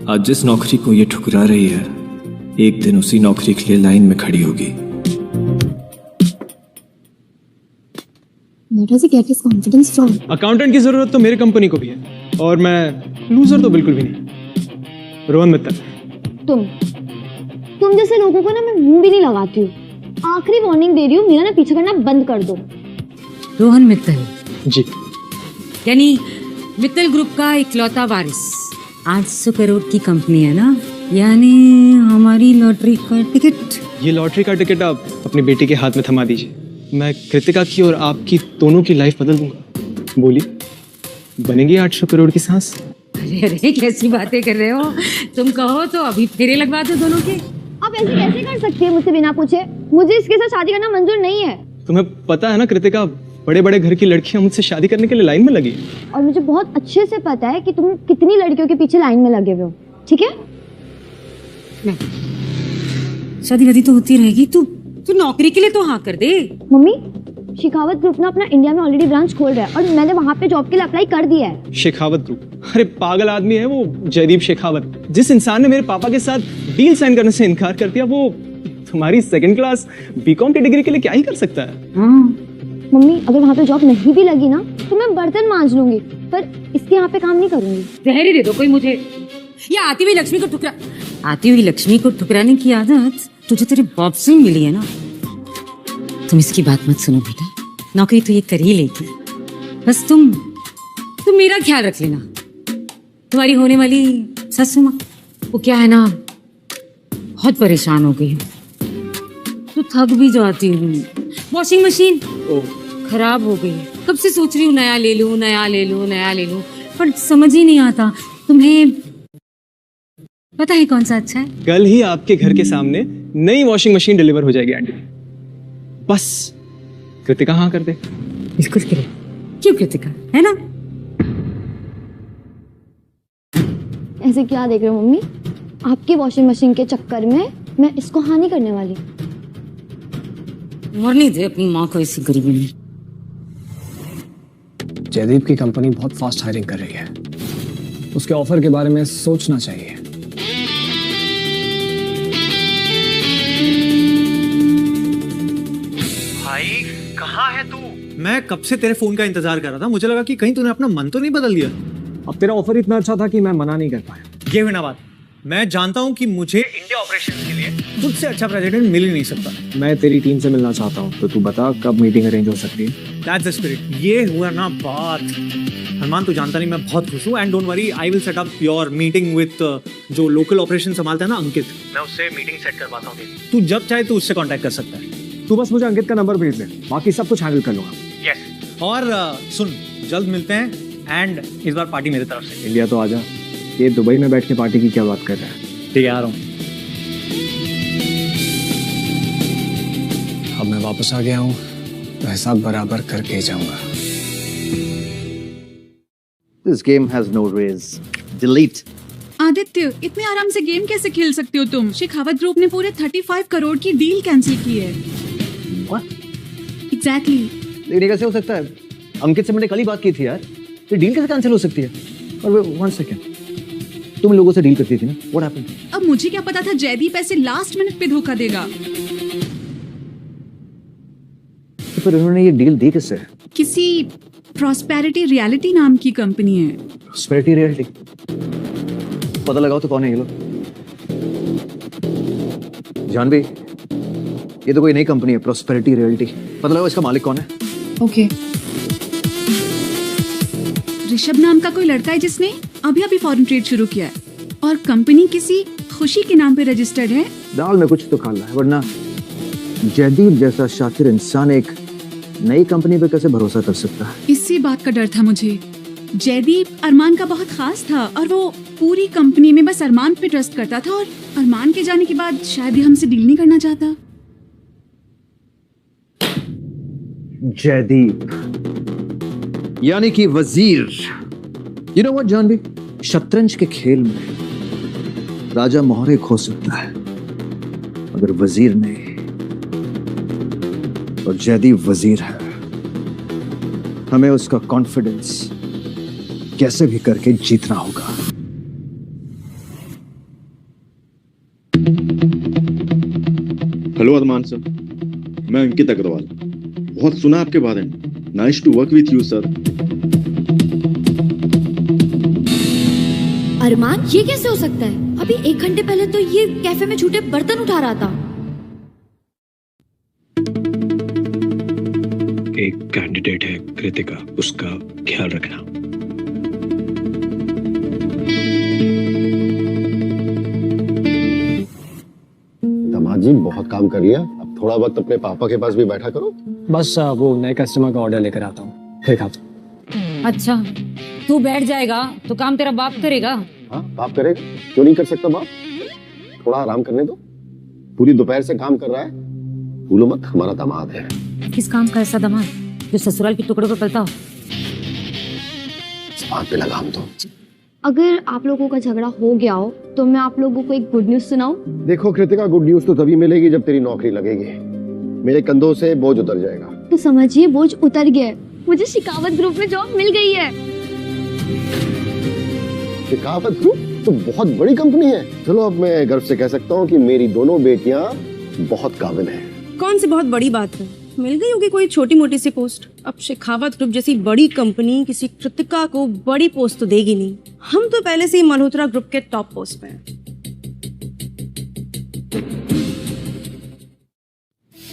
आज जिस नौकरी को ये ठुकरा रही है, एक दिन उसी नौकरी के लिए लाइन में खड़ी होगी। Where does he get his confidence from? Accountant की जरूरत तो मेरी कंपनी को भी है, और मैं लूजर तो बिल्कुल भी नहीं। रोहन मित्तल। तुम जैसे लोगों को ना मैं मुंह भी नहीं लगाती हूँ। आखिरी वार्निंग दे रही हूँ, मेरा ना पीछे करना बंद कर दो। रोहन मित्तल जी, यानी मित्तल ग्रुप का इकलौता वारिस। 800 करोड़ की कंपनी है ना, यानी हमारी लॉटरी का टिकट। ये लॉटरी का टिकट आप अपनी बेटी के हाथ में थमा दीजिए। मैं कृतिका की और आपकी दोनों की लाइफ बदल दूंगा। बोलिए, बनेगी 800 करोड़ की सांस? अरे कैसी बातें कर रहे हो? तुम कहो तो अभी फेरे लगवा दो दोनों के। आप ऐसे कैसे कर सकती है मुझसे बिना पूछे? मुझे इसके साथ शादी करना मंजूर नहीं है। तुम्हें पता है ना कृतिका, बड़े बड़े घर की लड़कियां मुझसे शादी करने के लिए लाइन में लगी। और मुझे बहुत अच्छे से पता है कि तुम कितनी लड़कियों के पीछे लाइन में लगे हुए हो, ठीक है? शादी वादी तो होती रहेगी, तू नौकरी के लिए तो हाँ कर दे। मम्मी, शेखावत ग्रुप ना अपना इंडिया में ऑलरेडी ब्रांच खोल रहा है, और मैंने वहाँ पे जॉब के लिए अप्लाई कर दिया है। शेखावत ग्रुप? अरे पागल आदमी है वो जयदीप शेखावत। जिस इंसान ने मेरे पापा के साथ डील साइन करने से इनकार कर दिया, वो तुम्हारी 2nd क्लास बीकॉम की डिग्री के लिए क्या ही कर सकता है। मम्मी, अगर वहाँ पे जॉब नहीं भी लगी ना तो मैं बर्तन मांज लूंगी, पर इसके यहाँ पे काम नहीं करूंगी। जहर दे दो कोई मुझे। ये आती हुई लक्ष्मी को ठुकराने की आदत तुझे तेरे बाप से मिली है ना। तुम इसकी बात मत सुनो बेटा, नौकरी तो ये कर ही लेगी। बस तुम मेरा ख्याल रख लेना। तुम्हारी होने वाली सासू माँ, वो क्या है ना, बहुत परेशान हो गई। तो थक भी जाती हूँ। वॉशिंग मशीन खराब हो गई, कब से सोच रही हूँ नया ले लूँ, नया ले लूँ, नया ले लूँ, पर समझ ही नहीं आता। तुम्हें पता है कौन सा अच्छा है? कल ही आपके घर के सामने नई वॉशिंग मशीन डिलीवर हो जाएगी आंटी। बस कृतिका हाँ कर दे। बिल्कुल करे। क्यों कृतिका, है ना? ऐसे क्या देख रहे हो मम्मी? आपकी वॉशिंग मशीन के चक्कर में मैं इसको हानि करने वाली। मरने दे अपनी माँ को इसी गरीबी में। जयदीप की कंपनी बहुत फास्ट हायरिंग कर रही है, उसके ऑफर के बारे में सोचना चाहिए। भाई कहाँ है तू? मैं कब से तेरे फोन का इंतजार कर रहा था, मुझे लगा कि कहीं तूने अपना मन तो नहीं बदल दिया। अब तेरा ऑफर इतना अच्छा था कि मैं मना नहीं कर पाया। ये हुई ना बात। मैं जानता हूँ कि मुझे इंडिया ऑपरेशन के लिए तुझसे अच्छा प्रेसिडेंट मिल ही नहीं सकता। मैं तेरी टीम से मिलना चाहता हूँ, तो तू बता कब मीटिंग अरेंज हो सकती है। That's the spirit. ये हुआ ना बात। हनुमान तू जानता नहीं मैं बहुत खुश हूँ, and don't worry, I will set up your meeting with जो लोकल ऑपरेशन संभालता है ना अंकित, मैं उससे मीटिंग सेट करवाता हूँ। तू जब चाहे तू उससे कांटेक्ट कर सकता है। तू बस मुझे अंकित का नंबर भेज दे, बाकी सब कुछ हैंडल कर लूंगा। यस। और सुन, जल्द मिलते हैं, एंड इस बार पार्टी मेरी तरफ से। इंडिया तो आजा, ये दुबई में बैठ के पार्टी की क्या बात कर रहा है? ठीक है, आ रहा हूँ। अब मैं वापस आ गया हूँ तो हिसाब बराबर करके जाऊंगा। This game has no raise. Delete. Aditya, इतने आराम से गेम कैसे खेल सकते हो तुम? शेखावत ग्रुप ने पूरे 35 करोड़ की डील कैंसिल की है। What? Exactly. ये कैसे हो सकता है? अंकित से मैंने कल ही बात की थी यार। ये डील कैसे कैंसिल हो सकती है? और वन सेकंड, तुम लोगों से डील करती थी ना? What happened? अब मुझे क्या पता था जयदीप ऐसे लास्ट मिनट पे धोखा देगा। तो फिर उन्होंने ये डील दी किससे? किसी प्रॉस्पेरिटी रियलिटी नाम की कंपनी है। Prosperity reality? पता लगाओ तो कौन है ये लोग। जानवी, ये तो कोई नई कंपनी है, प्रॉस्पेरिटी रियलिटी। पता लगाओ इसका मालिक कौन है। ओके। ऋषभ नाम का कोई लड़का है जिसने अभी फॉरेन ट्रेड शुरू किया है, और कंपनी किसी खुशी के नाम पे रजिस्टर्ड है। दाल में कुछ तो खाना है, वरना जयदीप जैसा शातिर इंसान एक नई कंपनी पे कैसे भरोसा कर सकता है? इसी बात का डर था मुझे। जयदीप अरमान का बहुत खास था, और वो पूरी कंपनी में बस अरमान पे ट्रस्ट करता था, और अरमान के जाने के बाद शायद ही हमसे डील नहीं करना चाहता। जयदीप यानी कि वजीर। You know what, Janvi? शतरंज के खेल में राजा मोहरे खो सकता है, अगर वजीर नहीं। और जयदीप वजीर है, हमें उसका कॉन्फिडेंस कैसे भी करके जीतना होगा। हेलो अरमान सर, मैं अंकित अग्रवाल। बहुत सुना आपके बारे में। Nice to work with you sir. Armaan, ये कैसे हो सकता है? अभी 1 घंटे पहले तो ये कैफे में छूटे बर्तन उठा रहा था। एक कैंडिडेट है कृतिका, उसका ख्याल रखना। दामाद जी बहुत काम कर लिया, अब थोड़ा वक्त अपने पापा के पास भी बैठा करो। बस वो नए कस्टमर का ऑर्डर लेकर आता हूँ, फिर खाता हूँ। अच्छा, तू बैठ जाएगा तो काम तेरा बाप करेगा? हाँ, बाप करेगा, क्यों नहीं कर सकता बाप? थोड़ा आराम करने दो, पूरी दोपहर से काम कर रहा है। भूलो मत, हमारा दामाद है। किस काम का ऐसा दामाद जो ससुराल के टुकड़ों पर पलता हो? इस बात पे लगाम दो। अगर आप लोगों का झगड़ा हो गया हो तो मैं आप लोगों को एक गुड न्यूज सुनाऊं? देखो कृतिका, गुड न्यूज तो तभी मिलेगी जब तेरी नौकरी लगेगी। मेरे कंधों से बोझ उतर जाएगा। तो समझिए बोझ उतर गया है, मुझे शेखावत ग्रुप में जॉब मिल गई है। शेखावत ग्रुप तो बहुत बड़ी कंपनी है। चलो अब मैं गर्व से कह सकता हूँ कि मेरी दोनों बेटियां बहुत काबिल हैं। कौन सी बहुत बड़ी बात है, मिल गई होगी कोई छोटी मोटी सी पोस्ट। अब शेखावत ग्रुप जैसी बड़ी कंपनी किसी कृतिका को बड़ी पोस्ट तो देगी नहीं। हम तो पहले से ही मल्होत्रा ग्रुप के टॉप पोस्ट पे हैं।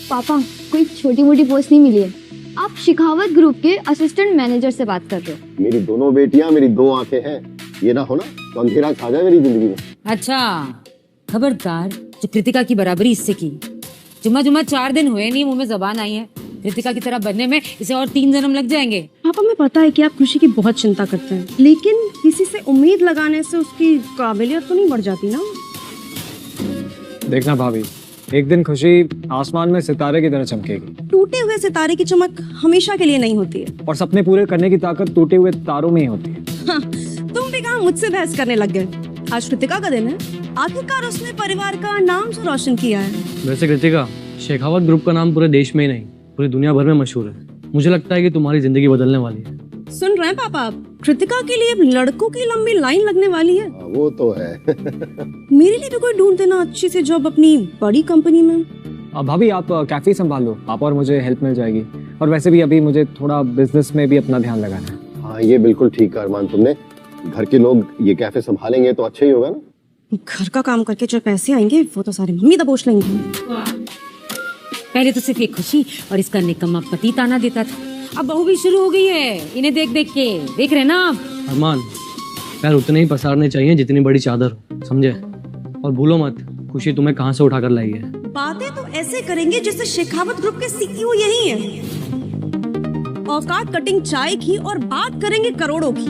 पापा, कोई छोटी मोटी पोस्ट नहीं मिली है। आप शेखावत ग्रुप के असिस्टेंट मैनेजर से बात कर रहे हो। मेरी दोनों बेटियां मेरी 2 आंखें हैं, ये ना हो ना तो अंधेरा छा जाए मेरी जिंदगी में। अच्छा, खबरदार जो कृतिका की बराबरी इससे की जुम्मा 4 दिन हुए नहीं, मुंह में जबान आई है। कृतिका की तरह बनने में इसे और 3 जन्म लग जाएंगे। पापा, मैं पता है कि आप खुशी की बहुत चिंता करते हैं, लेकिन किसी से उम्मीद लगाने से उसकी काबिलियत तो नहीं बढ़ जाती ना। देखना भाभी, एक दिन खुशी आसमान में सितारे की तरह चमकेगी। टूटे हुए सितारे की चमक हमेशा के लिए नहीं होती है, और सपने पूरे करने की ताकत टूटे हुए तारों में ही होती है। हाँ, तुम भी कहाँ मुझसे बहस करने लग गए। आज कृतिका का दिन है, आखिरकार उसने परिवार का नाम तो रोशन किया है। वैसे कृतिका, शेखावत ग्रुप का नाम पूरे देश में ही नहीं पूरी दुनिया भर में मशहूर है। मुझे लगता है कि तुम्हारी जिंदगी बदलने वाली है। सुन रहे हैं पापा आप? कृतिका के लिए अब लड़कों की लंबी लाइन लगने वाली है। वो तो है। मेरे लिए भी कोई ढूंढ देना अच्छी सी जॉब अपनी बड़ी कंपनी में। भाभी आप कैफे संभाल लो, आप और मुझे हेल्प मिल जाएगी। और वैसे भी अभी मुझे थोड़ा बिजनेस में भी अपना ध्यान लगाना है। हाँ, ये बिल्कुल ठीक कहा अरमान तुमने। घर के लोग ये कैफे संभालेंगे तो अच्छा ही होगा ना। घर का काम करके जो पैसे आएंगे वो तो सारे मम्मी दबोच लेंगी। पहले तो सिर्फ एक खुशी और इसका निकम्मा पति ताना देता था, अब बहू भी शुरू हो गई है इन्हें देख देख के। देख रहे ना आप? अरमान, पैर उतने ही पसारने चाहिए जितनी बड़ी चादर हो, समझे? और भूलो मत, खुशी तुम्हें कहाँ से उठाकर लाई है। बातें तो ऐसे करेंगे जैसे शेखावत ग्रुप के सीईओ यही है। औकात कटिंग चाय की और बात करेंगे करोड़ों की।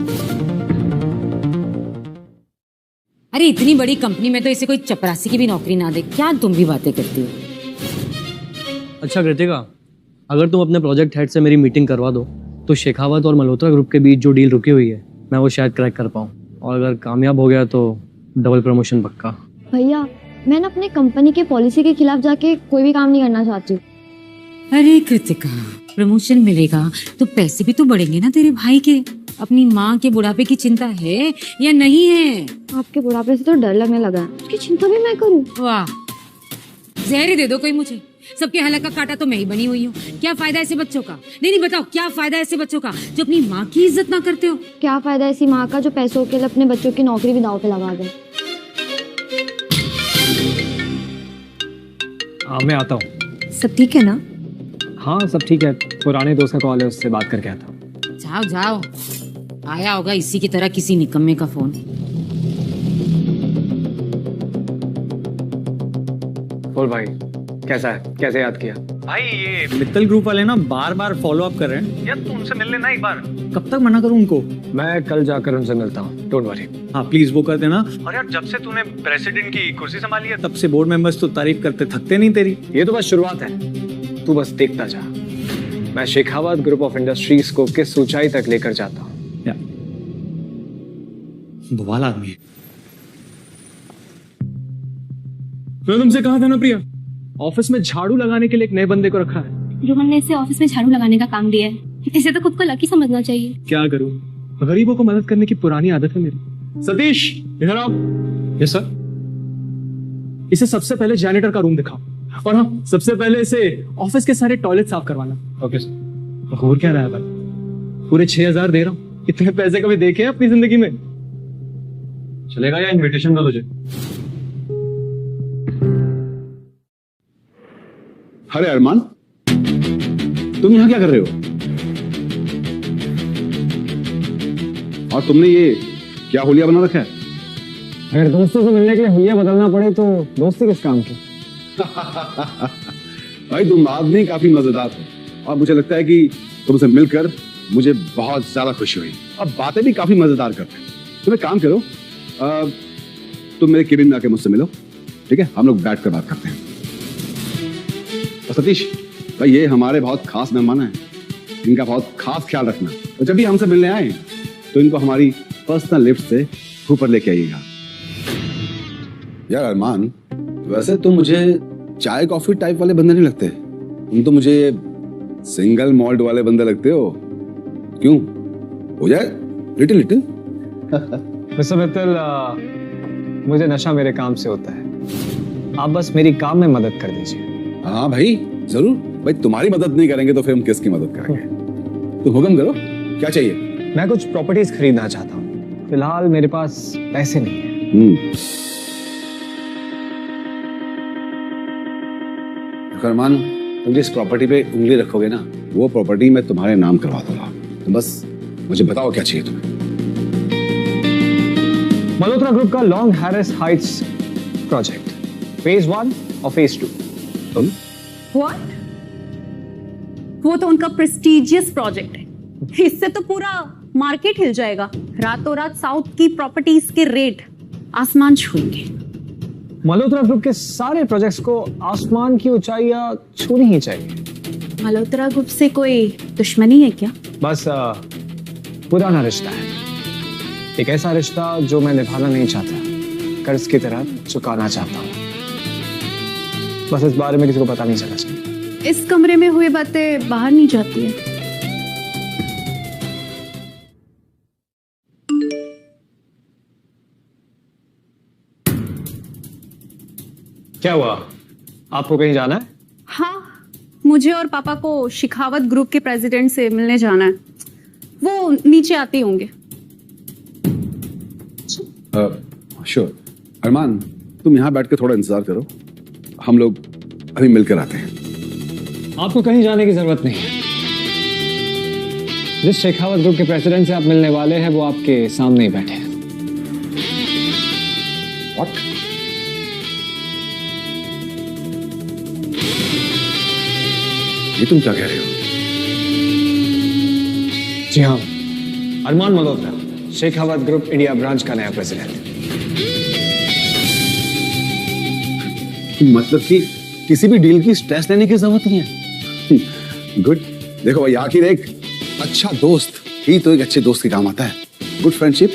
अरे इतनी बड़ी कंपनी में तो इसे कोई चपरासी की भी नौकरी ना दे। क्या तुम भी बातें करती हो? अच्छा कृतिका, अगर तुम अपने प्रोजेक्ट हेड से मेरी मीटिंग करवा दो तो शेखावत और मल्होत्रा ग्रुप के बीच जो डील रुकी हुई है मैं वो शायद क्रैक कर पाऊँ, और अगर कामयाब हो गया तो डबल प्रमोशन पक्का। भैया, मैं ना अपने कंपनी के पॉलिसी के खिलाफ जाके कोई भी काम नहीं करना चाहती। अरे कृतिका, प्रमोशन मिलेगा तो पैसे भी तो बढ़ेंगे ना तेरे भाई के। अपनी माँ के बुढ़ापे की चिंता है या नहीं है? आपके बुढ़ापे से तो डर लगने लगा है, उसकी चिंता भी मैं करूँ? वाह, जहर ही दे दो कोई मुझे। सबके हलक का कांटा तो मैं ही बनी हुई हूँ। क्या फायदा ऐसे बच्चों का? नहीं बताओ, क्या फायदा ऐसे बच्चों का जो अपनी माँ की इज्जत ना करते हो? क्या फायदा ऐसी माँ का जो पैसों के लिए अपने बच्चों की नौकरी भी दांव पे लगा दे। मैं आता हूँ। सब ठीक है ना? हाँ सब ठीक है, पुराने दोस्त का कॉल है, उससे बात करके आता हूँ। जाओ जाओ, आया होगा इसी की तरह किसी निकम्मे का फोन। बोल भाई, कैसा है? कैसे याद किया? भाई ये मित्तल ग्रुप वाले ना बार बार फॉलो अप कर रहे हैं यार, तुम उनसे मिल लेना एक बार। कब तक मना करूं उनको? मैं कल जाकर उनसे मिलता हूँ, डोंट वरी। हाँ प्लीज वो कर देना। और यार जब से तूने प्रेसिडेंट की कुर्सी संभाली है तब से बोर्ड मेंबर्स तो तारीफ करते थकते नहीं तेरी। ये तो बस शुरुआत है, तू बस देखता जा। मैं शेखावत ग्रुप ऑफ इंडस्ट्रीज को किस ऊंचाई तक लेकर जाता हूँ। बवाल आदमी है। मैं तुमसे कहा था ना प्रिया, ऑफिस में झाड़ू लगाने के लिए एक नए बंदे को रखा है। रोहन ने इसे ऑफिस में झाड़ू लगाने का काम दिया है, इसे तो खुद को लकी समझना चाहिए। क्या करूं, गरीबों को मदद करने की पुरानी आदत है मेरी। सतीश इधर आओ। Yes sir. इसे सबसे पहले जैनिटर का रूम दिखाओ, और हाँ सबसे पहले इसे ऑफिस के सारे टॉयलेट साफ करवाना। Okay sir. और क्या रहा है भाई, पूरे 6000 दे रहा हूँ। इतने पैसे कभी देखे हैं अपनी जिंदगी में? चलेगा या इनविटेशन दो तुझे? अरे अरमान, तुम यहाँ क्या कर रहे हो? और तुमने ये क्या हुलिया बना रखा है? अगर दोस्तों से मिलने के लिए हुलिया बदलना पड़े तो दोस्ती किस काम की? भाई तुम आदमी काफी मजेदार हो, और मुझे लगता है कि तुमसे मिलकर मुझे बहुत ज्यादा खुशी हुई। अब बातें भी काफी मजेदार करते हैं। तुम एक काम करो, तुम मेरे केबिन में आके मुझसे मिलो, ठीक है? हम लोग बैठ कर बात करते हैं। और सतीश भाई, ये हमारे बहुत खास मेहमान हैं, इनका बहुत खास ख्याल रखना। और जब भी हमसे मिलने आए तो इनको हमारी पर्सनल लिफ्ट से ऊपर लेके आइएगा। यार अरमान, वैसे तो मुझे चाय कॉफी टाइप वाले बंदे नहीं लगते, तुम तो मुझे सिंगल मॉल्ट वाले बंदे लगते हो। क्यों, हो जाए लिटिल लिटिल? मिस्टर मित्तल, मुझे नशा मेरे काम से होता है, आप बस मेरी काम में मदद कर दीजिए। हाँ भाई जरूर। भाई तुम्हारी मदद नहीं करेंगे तो फिर हम किसकी मदद करेंगे? तुम हुक्म करो, क्या चाहिए? मैं कुछ प्रॉपर्टीज खरीदना चाहता हूँ, फिलहाल मेरे पास पैसे नहीं है। अरमान, तुम जिस प्रॉपर्टी पे उंगली रखोगे ना, वो प्रॉपर्टी मैं तुम्हारे नाम करवा दूंगा। तुम बस मुझे बताओ क्या चाहिए तुम्हें। मल्होत्रा ग्रुप का long Harris Heights project, phase 1 और फेज 2। व्हाट? वो तो उनका प्रेस्टिजियस प्रोजेक्ट है, इससे तो पूरा मार्केट हिल जाएगा। रातों रात साउथ की प्रॉपर्टीज के रेट आसमान छूएंगे। मल्होत्रा ग्रुप के सारे प्रोजेक्ट्स को आसमान की ऊंचाइयां छूनी ही चाहिए। मल्होत्रा ग्रुप से कोई दुश्मनी है क्या? बस पुराना रिश्ता है, एक ऐसा रिश्ता जो मैं निभाना नहीं चाहता, कर्ज की तरह चुकाना चाहता हूँ। बस इस बारे में किसी को पता नहीं चलना चाहिए। इस कमरे में हुई बातें बाहर नहीं जाती है। क्या हुआ, आपको कहीं जाना है? हाँ, मुझे और पापा को शेखावत ग्रुप के प्रेसिडेंट से मिलने जाना है। वो नीचे आते होंगे। श्योर। अरमान, तुम यहाँ बैठ के थोड़ा इंतजार करो, हम लोग अभी मिलकर आते हैं। आपको कहीं जाने की जरूरत नहीं है। जिस शेखावत ग्रुप के प्रेसिडेंट से आप मिलने वाले हैं वो आपके सामने ही बैठे हैं। What? ये तुम क्या कह रहे हो? जी हाँ, Armaan Malhotra, Shekhawat group India branch का नया प्रेसिडेंट। मतलब कि किसी भी डील की स्ट्रेस लेने की जरूरत नहीं है। गुड। देखो भाई, आखिर एक अच्छा दोस्त ही तो एक अच्छे दोस्त के काम आता है। Good friendship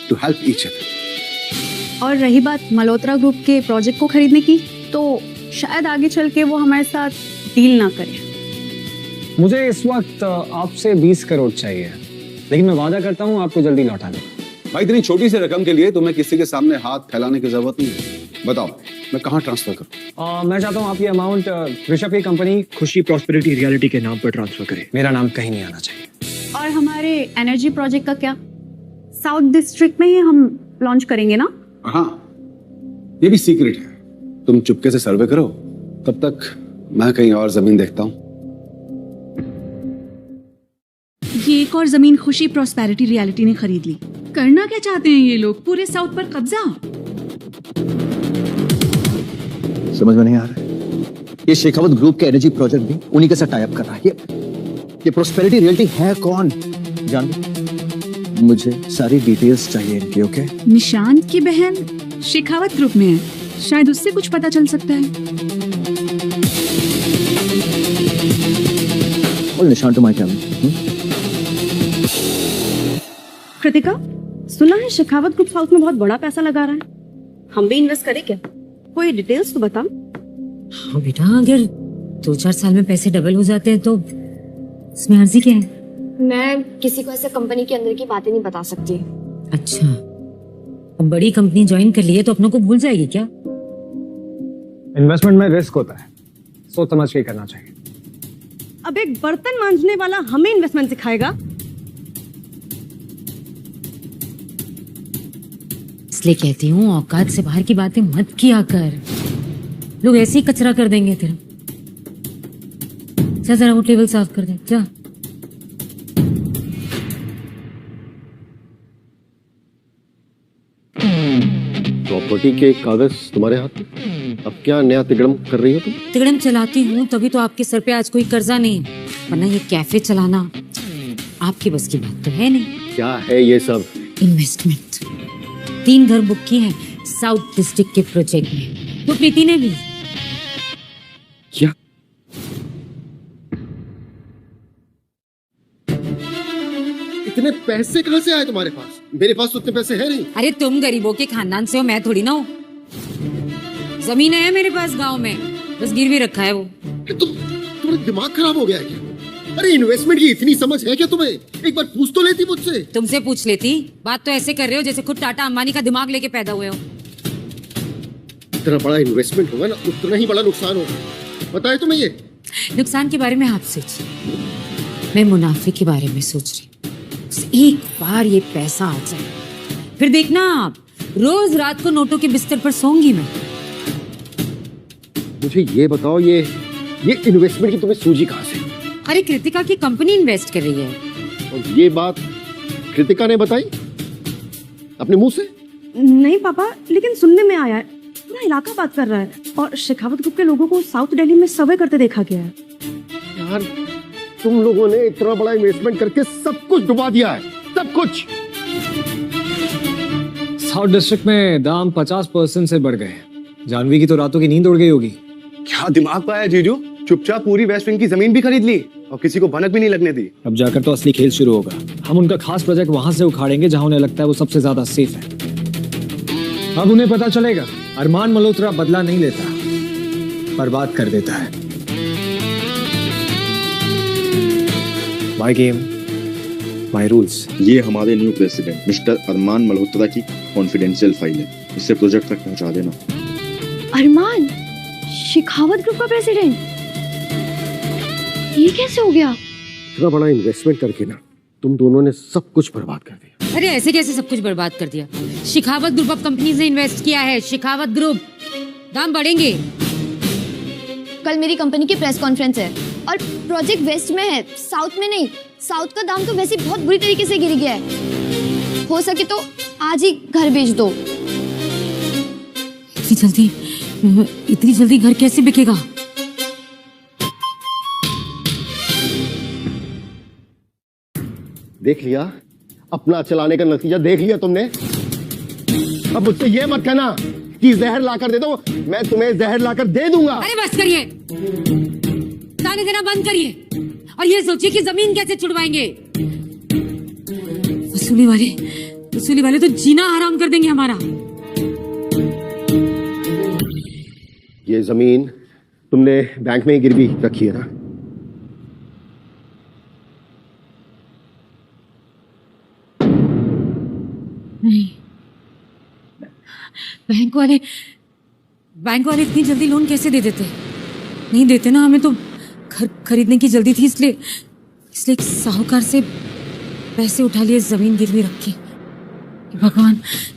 to help each other. और रही बात मल्होत्रा ग्रुप के प्रोजेक्ट को खरीदने की, तो शायद आगे चल के वो हमारे साथ डील ना करे। मुझे इस वक्त आपसे 20 करोड़ चाहिए, लेकिन मैं वादा करता हूँ आपको जल्दी लौटा दूंगा। भाई, इतनी छोटी सी रकम के लिए तुम्हें किसी के सामने हाथ फैलाने की जरूरत नहीं है। बताओ, मैं कहाँ ट्रांसफर करूँ? मैं चाहता हूँ आप ये अमाउंट ऋषभ की कंपनी खुशी प्रॉस्पेरिटी रियलिटी के नाम पर ट्रांसफर करें। मेरा नाम कहीं नहीं आना चाहिए। और हमारे एनर्जी प्रोजेक्ट का क्या? साउथ डिस्ट्रिक्ट में ही हम लॉन्च करेंगे ना? हाँ, ये भी सीक्रेट है। तुम चुपके से सर्वे करो, तब तक मैं कहीं और जमीन देखता हूँ। ये एक और जमीन खुशी प्रॉस्पेरिटी रियलिटी ने खरीद ली। करना क्या चाहते हैं ये लोग? पूरे साउथ पर कब्जा? समझ में नहीं आ रहा है। ये शेखावत ग्रुप के एनर्जी प्रोजेक्ट भी उन्हीं के साथ टाई अप कर रहा है। ये प्रॉस्पेरिटी रियलिटी है कौन? जान, मुझे सारी डिटेल्स चाहिए इनकी। ओके? निशांत की बहन शेखावत ग्रुप में है, शायद उससे कुछ पता चल सकता है। और निशांत तुम्हारे क्या में? कृतिका, सुना है शेखावत ग्रुप साउथ में बहुत बड़ा पैसा लगा रहा है। हम भी इन्वेस्ट करें क्या? कोई डिटेल्स तो बता। हाँ बेटा, अगर 2-4 साल में पैसे डबल हो जाते हैं तो इसमें अर्जी क्या है? मैं किसी को ऐसे कंपनी के अंदर की बातें नहीं बता सकती। अच्छा, अब बड़ी कंपनी ज्वाइन कर ली है तो अपनों को भूल जाएगी क्या? इन्वेस्टमेंट में रिस्क होता है, सोच समझ के करना चाहिए। अब एक बर्तन मांजने वाला हमें इन्वेस्टमेंट सिखाएगा? इसलिए कहती हूँ, औकात से बाहर की बातें मत किया कर, लोग ऐसे ही कचरा कर देंगे तेरा। जा जरा वो टेबल साफ कर दे, जा। प्रॉपर्टी के कागज तुम्हारे हाथ में, अब क्या नया तिगड़म कर रही हो तुम? तिगड़म चलाती हूँ तभी तो आपके सर पे आज कोई कर्जा नहीं है, वरना ये कैफे चलाना आपकी बस की बात तो है नहीं। क्या है ये सब? इन्वेस्टमेंट 3 घर बुक किए हैं साउथ डिस्ट्रिक्ट के प्रोजेक्ट में, तो प्रीति ने भी। क्या? इतने पैसे कहाँ से आए तुम्हारे पास? मेरे पास तो इतने पैसे है नहीं। अरे तुम गरीबों के खानदान से हो, मैं थोड़ी ना हूँ। जमीन है मेरे पास गांव में, बस गिरवी रखा है वो। तुम्हारा दिमाग खराब हो गया है क्या? अरे इन्वेस्टमेंट की इतनी समझ है क्या तुम्हें? एक बार पूछ तो लेती मुझसे। तुमसे पूछ लेती। बात तो ऐसे कर रहे हो जैसे खुद टाटा अंबानी का दिमाग लेके पैदा हुए हो। इतना बड़ा इन्वेस्टमेंट होगा ना, उतना ही बड़ा नुकसान होगा। बताए तुम्हें ये? नुकसान के बारे में आप सोचिए, मैं मुनाफे के बारे में सोच रही हूँ। एक बार ये पैसा आ जाए, फिर देखना आप, रोज रात को नोटों के बिस्तर पर सोऊंगी मैं। मुझे ये बताओ, ये इन्वेस्टमेंट की तुम्हें सूझी कहाँ से? अरे कृतिका की कंपनी इन्वेस्ट कर रही है। और ये बात कृतिका ने बताई अपने मुंह से? नहीं पापा, लेकिन सुनने में आया है। पूरा इलाका बात कर रहा है और शेखावत ग्रुप के लोगों को साउथ दिल्ली में सर्वे करते देखा गया है। यार तुम लोगों ने इतना बड़ा इन्वेस्टमेंट करके सब कुछ डुबा दिया है, सब कुछ। साउथ डिस्ट्रिक्ट में दाम 50% से बढ़ गए। जानवी की तो रातों की नींद उड़ गई होगी। क्या दिमाग पाया जीजू, चुपचाप पूरी वेस्ट विंग की जमीन भी खरीद ली और किसी को भनक भी नहीं लगने दी। अब जाकर तो असली खेल शुरू होगा। हम उनका खास प्रोजेक्ट वहां से उखाड़ेंगे जहां उन्हें लगता है वो सबसे ज्यादा सेफ है। अब उन्हें पता चलेगा अरमान मल्होत्रा बदला नहीं लेता, बर्बाद कर देता है। My game my rules. ये हमारे न्यू प्रेसिडेंट मिस्टर अरमान मल्होत्रा की कॉन्फिडेंशियल फाइल है, इसे प्रोजेक्ट तक पहुंचा देना। अरमान शेखावत ग्रुप का प्रेसिडेंट, ये कैसे हो गया? इतना बड़ा इन्वेस्टमेंट करके ना तुम दोनों ने सब कुछ बर्बाद कर दिया। अरे ऐसे कैसे सब कुछ बर्बाद कर दिया? शेखावत ग्रुप ऑफ कंपनीज ने इन्वेस्ट किया है। शेखावत ग्रुप, दाम बढ़ेंगे। कल मेरी कंपनी की प्रेस कॉन्फ्रेंस है और प्रोजेक्ट वेस्ट में है, साउथ में नहीं। साउथ का दाम तो वैसे बहुत बुरी तरीके से गिर गया है। हो सके तो आज ही घर बेच दो। इतनी जल्दी घर कैसे बिकेगा? देख लिया, अपना चलाने का नतीजा देख लिया तुमने। अब मुझसे ये मत कहना कि जहर लाकर दे दो, मैं तुम्हें जहर लाकर दे दूंगा। अरे बस करिए, ताने देना बंद करिए और ये सोचिए कि जमीन कैसे छुड़वाएंगे। वसूली वाले तो जीना हराम कर देंगे हमारा। ये जमीन तुमने बैंक में ही गिरवी रखी है ना? नहीं, बैंक वाले इतनी जल्दी लोन कैसे दे देते? नहीं देते ना, हमें तो घर खरीदने की जल्दी थी, इसलिए एक साहूकार से पैसे उठा लिए, जमीन गिरवी रखी। भगवान,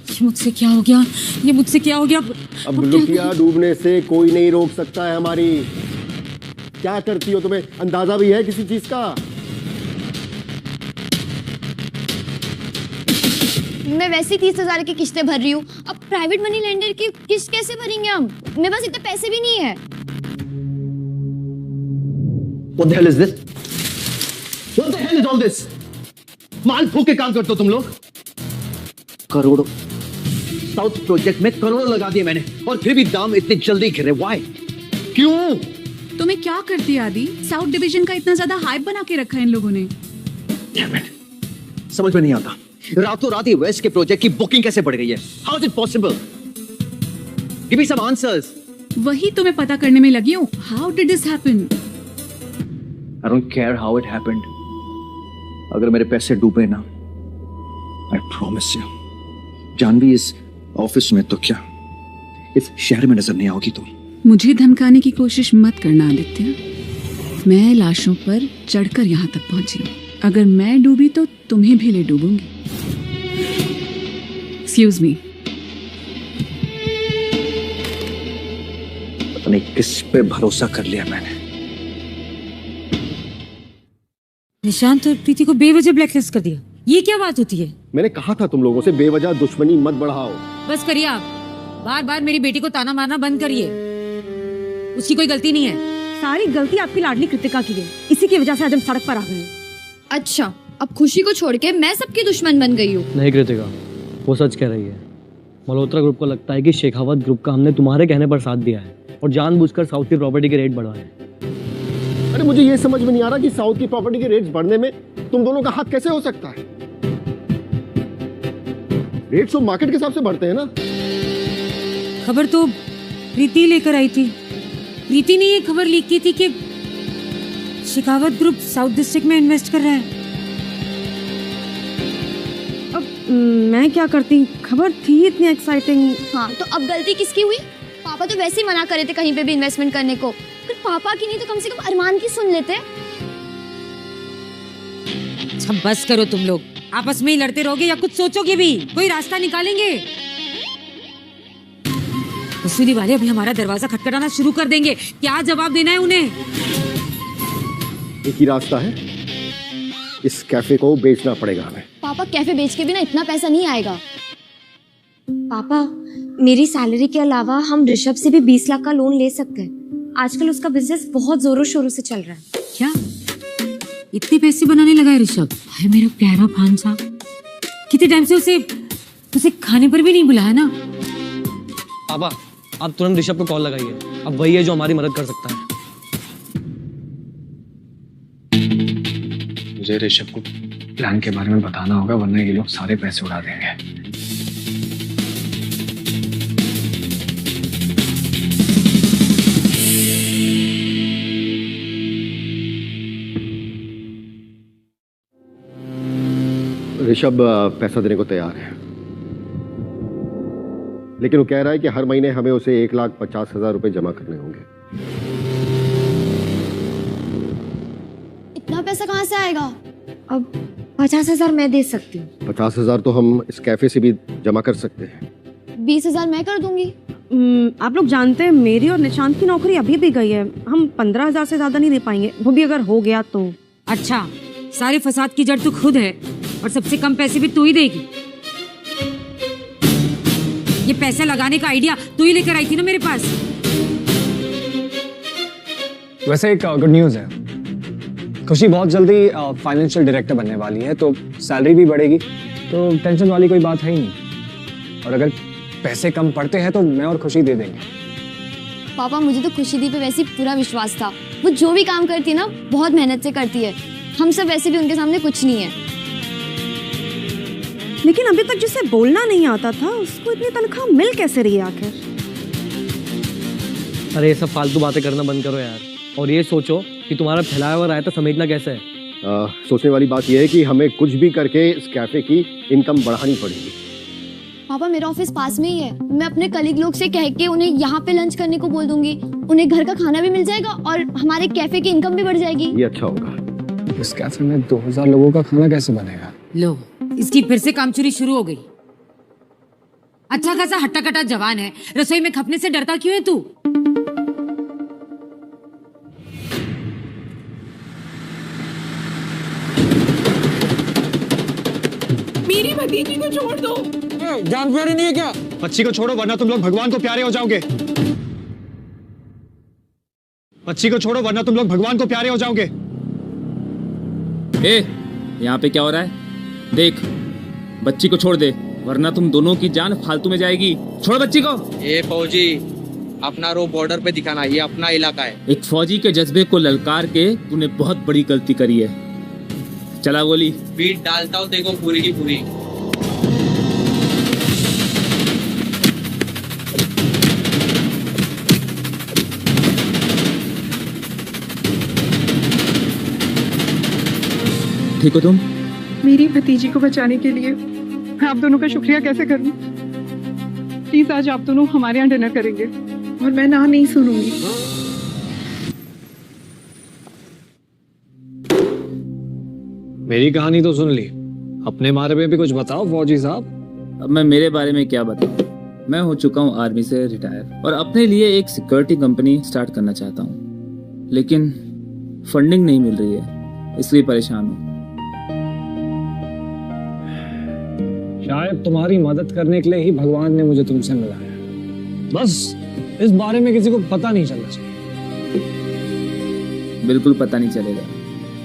ये मुझसे क्या हो गया? अब लुटिया डूबने से कोई नहीं रोक सकता है हमारी। क्या करती हो, तुम्हें अंदाजा भी है किसी चीज का? मैं वैसे ही 30,000 की किस्तें भर रही हूँ, अब प्राइवेट मनी लेंडर की किस्त कैसे भरेंगे हम? मेरे पास इतने पैसे भी नहीं है। What the hell is this? What the hell is all this? माल फूक के काम करते हो तुम लोग। करोड़ों साउथ प्रोजेक्ट में करोड़ों लगा दिए मैंने और फिर भी दाम इतने जल्दी गिरे। Why? क्यों? तुम्हें क्या कर दिया आदि? साउथ डिवीजन का इतना ज्यादा हाइप बना के रखा है इन लोगों ने। समझ में नहीं आता, रातों रात ये वेस्ट के प्रोजेक्ट की बुकिंग कैसे बढ़ गई है? How is it possible? Give me some answers. वही तुम्हें पता करने में लगी हूँ। How did this happen? I don't care how it happened. अगर मेरे पैसे डूबे ना, I promise you, जानवी इस ऑफिस में तो क्या इस शहर में नजर नहीं आओगी तुम। मुझे धमकाने की कोशिश मत करना आदित्य। मैं लाशों पर चढ़कर यहाँ तक पहुंची हूँ। अगर मैं डूबी तो तुम्हें भी ले डूबूंगी। Excuse me. पता नहीं किस पे भरोसा कर लिया मैंने। निशांत और प्रीति को बेवजह ब्लैकलिस्ट कर दिया, ये क्या बात होती है? मैंने कहा था तुम लोगों से बेवजह दुश्मनी मत बढ़ाओ। बस करिए आप, बार बार मेरी बेटी को ताना मारना बंद करिए। उसकी कोई गलती नहीं है। सारी गलती आपकी लाडली कृतिका की है, इसी की वजह से आज हम सड़क पर आ गए। अच्छा, अब खुशी को छोड़ के मैं सबकी दुश्मन बन गई हूँ। नहीं कृतिका, वो सच कह रही है। मल्होत्रा ग्रुप को लगता है कि शेखावत ग्रुप का हमने तुम्हारे कहने पर साथ दिया है और जानबूझकर साउथ की प्रॉपर्टी के रेट बढ़ाए हैं। अरे मुझे ये समझ में नहीं आ रहा कि साउथ की प्रॉपर्टी के रेट्स बढ़ने में तुम दोनों का हाथ कैसे हो सकता है? रेट्स तो मार्केट के हिसाब से बढ़ते हैं ना। खबर तो प्रीति लेकर आई थी। प्रीति ने ये खबर लीक की थी कि शेखावत ग्रुप साउथ डिस्ट्रिक्ट में इन्वेस्ट कर रहा है। अब मैं क्या करती, खबर थी इतनी एक्साइटिंग। हाँ, तो अब गलती किसकी हुई? पापा तो वैसे ही मना कर रहे थे कहीं पे भी इन्वेस्टमेंट करने को। अगर पापा की नहीं तो कम से कम अरमान की सुन लेते। अच्छा बस करो तुम लोग, आपस में ही लड़ते रहोगे या कुछ सोचोगे भी? कोई रास्ता निकालेंगे? वसूली वाले अभी हमारा दरवाजा खटखटाना शुरू कर देंगे। क्या जवाब देना है उन्हें? एक ही रास्ता है, इस कैफे को बेचना पड़ेगा हमें। पापा कैफे बेच के भी ना इतना पैसा नहीं आएगा। पापा मेरी सैलरी के अलावा हम ऋषभ से भी 20 लाख का लोन ले सकते हैं। आजकल उसका बिजनेस बहुत जोरों शोरों से चल रहा है। क्या इतने पैसे बनाने लगा है ऋषभ? हाय मेरा प्यारा भांजा, कितने टाइम से उसे खाने पर भी नहीं बुलाया ना। पापा आप तुरंत ऋषभ को कॉल लगाइए, अब वही है जो हमारी मदद कर सकता है। मुझे ऋषभ को प्लान के बारे में बताना होगा, वरना ये लोग सारे पैसे उड़ा देंगे। ऋषभ पैसा देने को तैयार है, लेकिन वो कह रहा है कि हर महीने हमें उसे 1,50,000 रुपए जमा करने होंगे। इतना पैसा कहाँ से आएगा? अब 50,000 मैं दे सकती हूँ। 50,000 तो हम इस कैफे से भी जमा कर सकते हैं। 20,000 मैं कर दूंगी। आप लोग जानते हैं मेरी और निशांत की नौकरी अभी भी गई है, हम 15,000 से ज्यादा नहीं दे पाएंगे, वो भी अगर हो गया तो। अच्छा, सारे फसाद की जड़ तू खुद है और सबसे कम पैसे भी तू ही देगी। ये पैसा लगाने का आइडिया तू ही लेकर आई थी ना मेरे पास। वैसे एक गुड न्यूज़ है, खुशी बहुत जल्दी फाइनेंशियल डायरेक्टर बनने वाली है, तो सैलरी भी बढ़ेगी, तो टेंशन वाली कोई बात है ही नहीं। और अगर पैसे कम पड़ते हैं तो मैं और खुशी दे देंगे। पापा मुझे तो खुशी दी पे वैसे ही पूरा विश्वास था, वो जो भी काम करती है ना बहुत मेहनत से करती है, हम सब वैसे भी उनके सामने कुछ नहीं है। लेकिन अभी तक जिसे बोलना नहीं आता था उसको इतनी तनख्वाह मिल कैसे रही है आखिर? अरे ये सब फालतू बातें करना बंद करो यार, और ये सोचो कि तुम्हारा फैलाया हुआ रायता समेटना कैसे है। सोचने वाली बात यह है कि हमें कुछ भी करके इस कैफे की इनकम बढ़ानी पड़ेगी। पापा मेरा ऑफिस पास में ही है, मैं अपने कलीग लोग से कह के उन्हें यहाँ पे लंच करने को बोल दूंगी, उन्हें घर का खाना भी मिल जाएगा और हमारे कैफे की इनकम भी बढ़ जाएगी। ये अच्छा होगा। इस कैफे में 2000 लोगों का खाना कैसे बनेगा? लो, इसकी फिर से कामचोरी शुरू हो गई। अच्छा खासा हट्टा कट्टा जवान है, रसोई में खपने से डरता क्यों है तू? मेरी भतीजी को छोड़ दो। जान प्यारी नहीं है क्या? बच्ची को छोड़ो वरना तुम लोग भगवान को प्यारे हो जाओगे। बच्ची को छोड़ो वरना तुम लोग भगवान को प्यारे हो जाओगे। यहाँ पे क्या हो रहा है? देख, बच्ची को छोड़ दे वरना तुम दोनों की जान फालतू में जाएगी। छोड़ बच्ची को। ये फौजी, अपना रो बॉर्डर पे दिखाना, ये अपना इलाका है। एक फौजी के जज्बे को ललकार के तूने बहुत बड़ी गलती करी है। चला गोली। बीट डालता हूँ देखो पूरी की पूरी। ठीक हो तुम? मेरी भतीजी को बचाने के लिए मैं आप दोनों का शुक्रिया कैसे करूं? प्लीज आज आप दोनों हमारे यहाँ डिनर करेंगे और मैं ना नहीं सुनूंगी। मेरी कहानी तो सुन ली, अपने बारे में भी कुछ बताओ फौजी साहब। अब मैं मेरे बारे में क्या बताऊं? मैं हो चुका हूं आर्मी से रिटायर और अपने लिए एक सिक्योरिटी कंपनी स्टार्ट करना चाहता हूं, लेकिन फंडिंग नहीं मिल रही है, इसलिए परेशान हूं। शायद तुम्हारी मदद करने के लिए ही भगवान ने मुझे तुमसे मिलाया, बस इस बारे में किसी को पता नहीं चलना चाहिए। बिल्कुल पता नहीं चलेगा,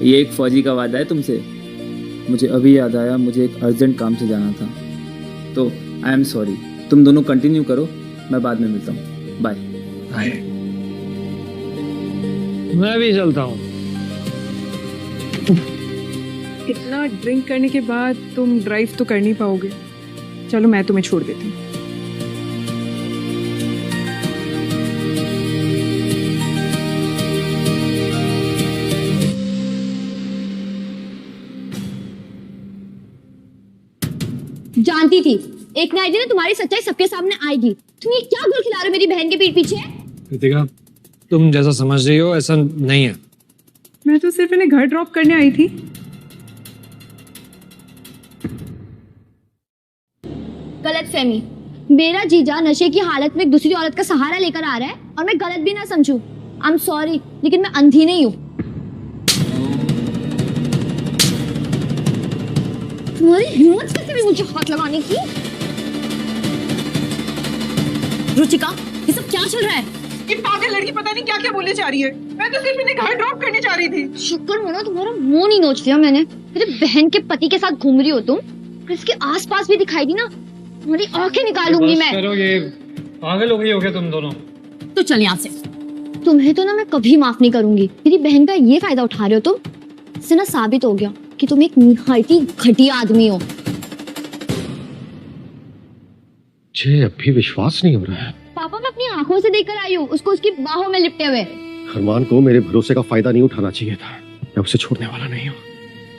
ये एक फौजी का वादा है तुमसे। मुझे अभी याद आया, मुझे एक अर्जेंट काम से जाना था, तो आई एम सॉरी। तुम दोनों कंटिन्यू करो, मैं बाद में मिलता हूँ। बाय। मैं भी चलता हूँ। इतना ड्रिंक करने के बाद तुम ड्राइव तो कर नहीं पाओगे, चलो मैं तुम्हें छोड़ देती हूँ। जानती थी एक ना एक दिन तुम्हारी सच्चाई सबके सामने आएगी। तुम ये क्या गुल खिला रहे हो मेरी बहन के पीठ पीछे? कृतिका, तुम जैसा समझ रही हो ऐसा नहीं है। मैं तो सिर्फ इन्हें घर ड्रॉप करने आई थी। गलतफहमी, मेरा जीजा नशे की हालत में एक दूसरी औरत का सहारा लेकर आ रहा है और मैं गलत भी ना समझूं। आई एम सॉरी, लेकिन मैं अंधी नहीं हूँ। तुम्हारी हिम्मत कैसे भी मुझे हाथ लगाने की? रुचिका, ये सब क्या चल रहा है? ये पागल लड़की पता नहीं क्या क्या बोलने जा रही है। मैं तो सिर्फ इन्हें घर ड्रॉप करने जा रही थी। शुक्र हो तुम्हारा मुंह नहीं नोच दिया मैंने। मेरे बहन के पति के साथ घूम रही हो तुम, और इसके आसपास भी दिखाई दी ना, तुम्हारी आंखें निकालूंगी मैं। करो, ये पागल हो गई हो क्या तुम दोनों? तो चल यहाँ से। तुम्हें तो ना मैं कभी माफ नहीं करूंगी। मेरी बहन का ये फायदा उठा रहे हो तुम। इससे ना साबित हो गया कि तुम एक निहायती घटिया आदमी हो। मुझे अभी विश्वास नहीं हो रहा है। पापा मैं अपनी आंखों से देखकर आई हूँ उसको उसकी बाहों में लिपटे हुए। अरमान को मेरे भरोसे का फायदा नहीं उठाना चाहिए था। मैं उसे छोड़ने वाला नहीं हूँ,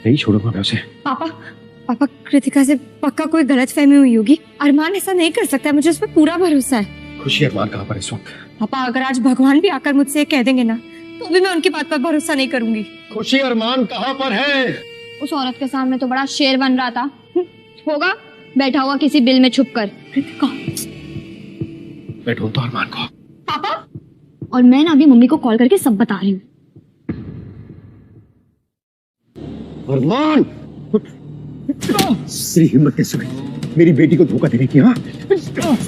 नहीं छोड़ूंगा मैं उसे। पापा कृतिका से पक्का कोई गलतफहमी हुई होगी। अरमान ऐसा नहीं कर सकता, मुझे उस पर पूरा भरोसा है। खुशी, अरमान कहाँ पर इस वक्त? पापा अगर आज भगवान भी आकर मुझसे कह देंगे ना, तो भी मैं उनकी बात पर भरोसा नहीं करूंगी। खुशी, अरमान कहाँ पर है? उस औरत के सामने तो बड़ा शेर बन रहा था। होगा बैठा हुआ किसी बिल में छुप कर। मैं ढूंढता हूं अरमान को। पापा, और मैं ना अभी मम्मी को कॉल करके सब बता रही हूँ। अरमान, तेरी हिम्मत कैसे हुई मेरी बेटी को धोखा देने की? हाँ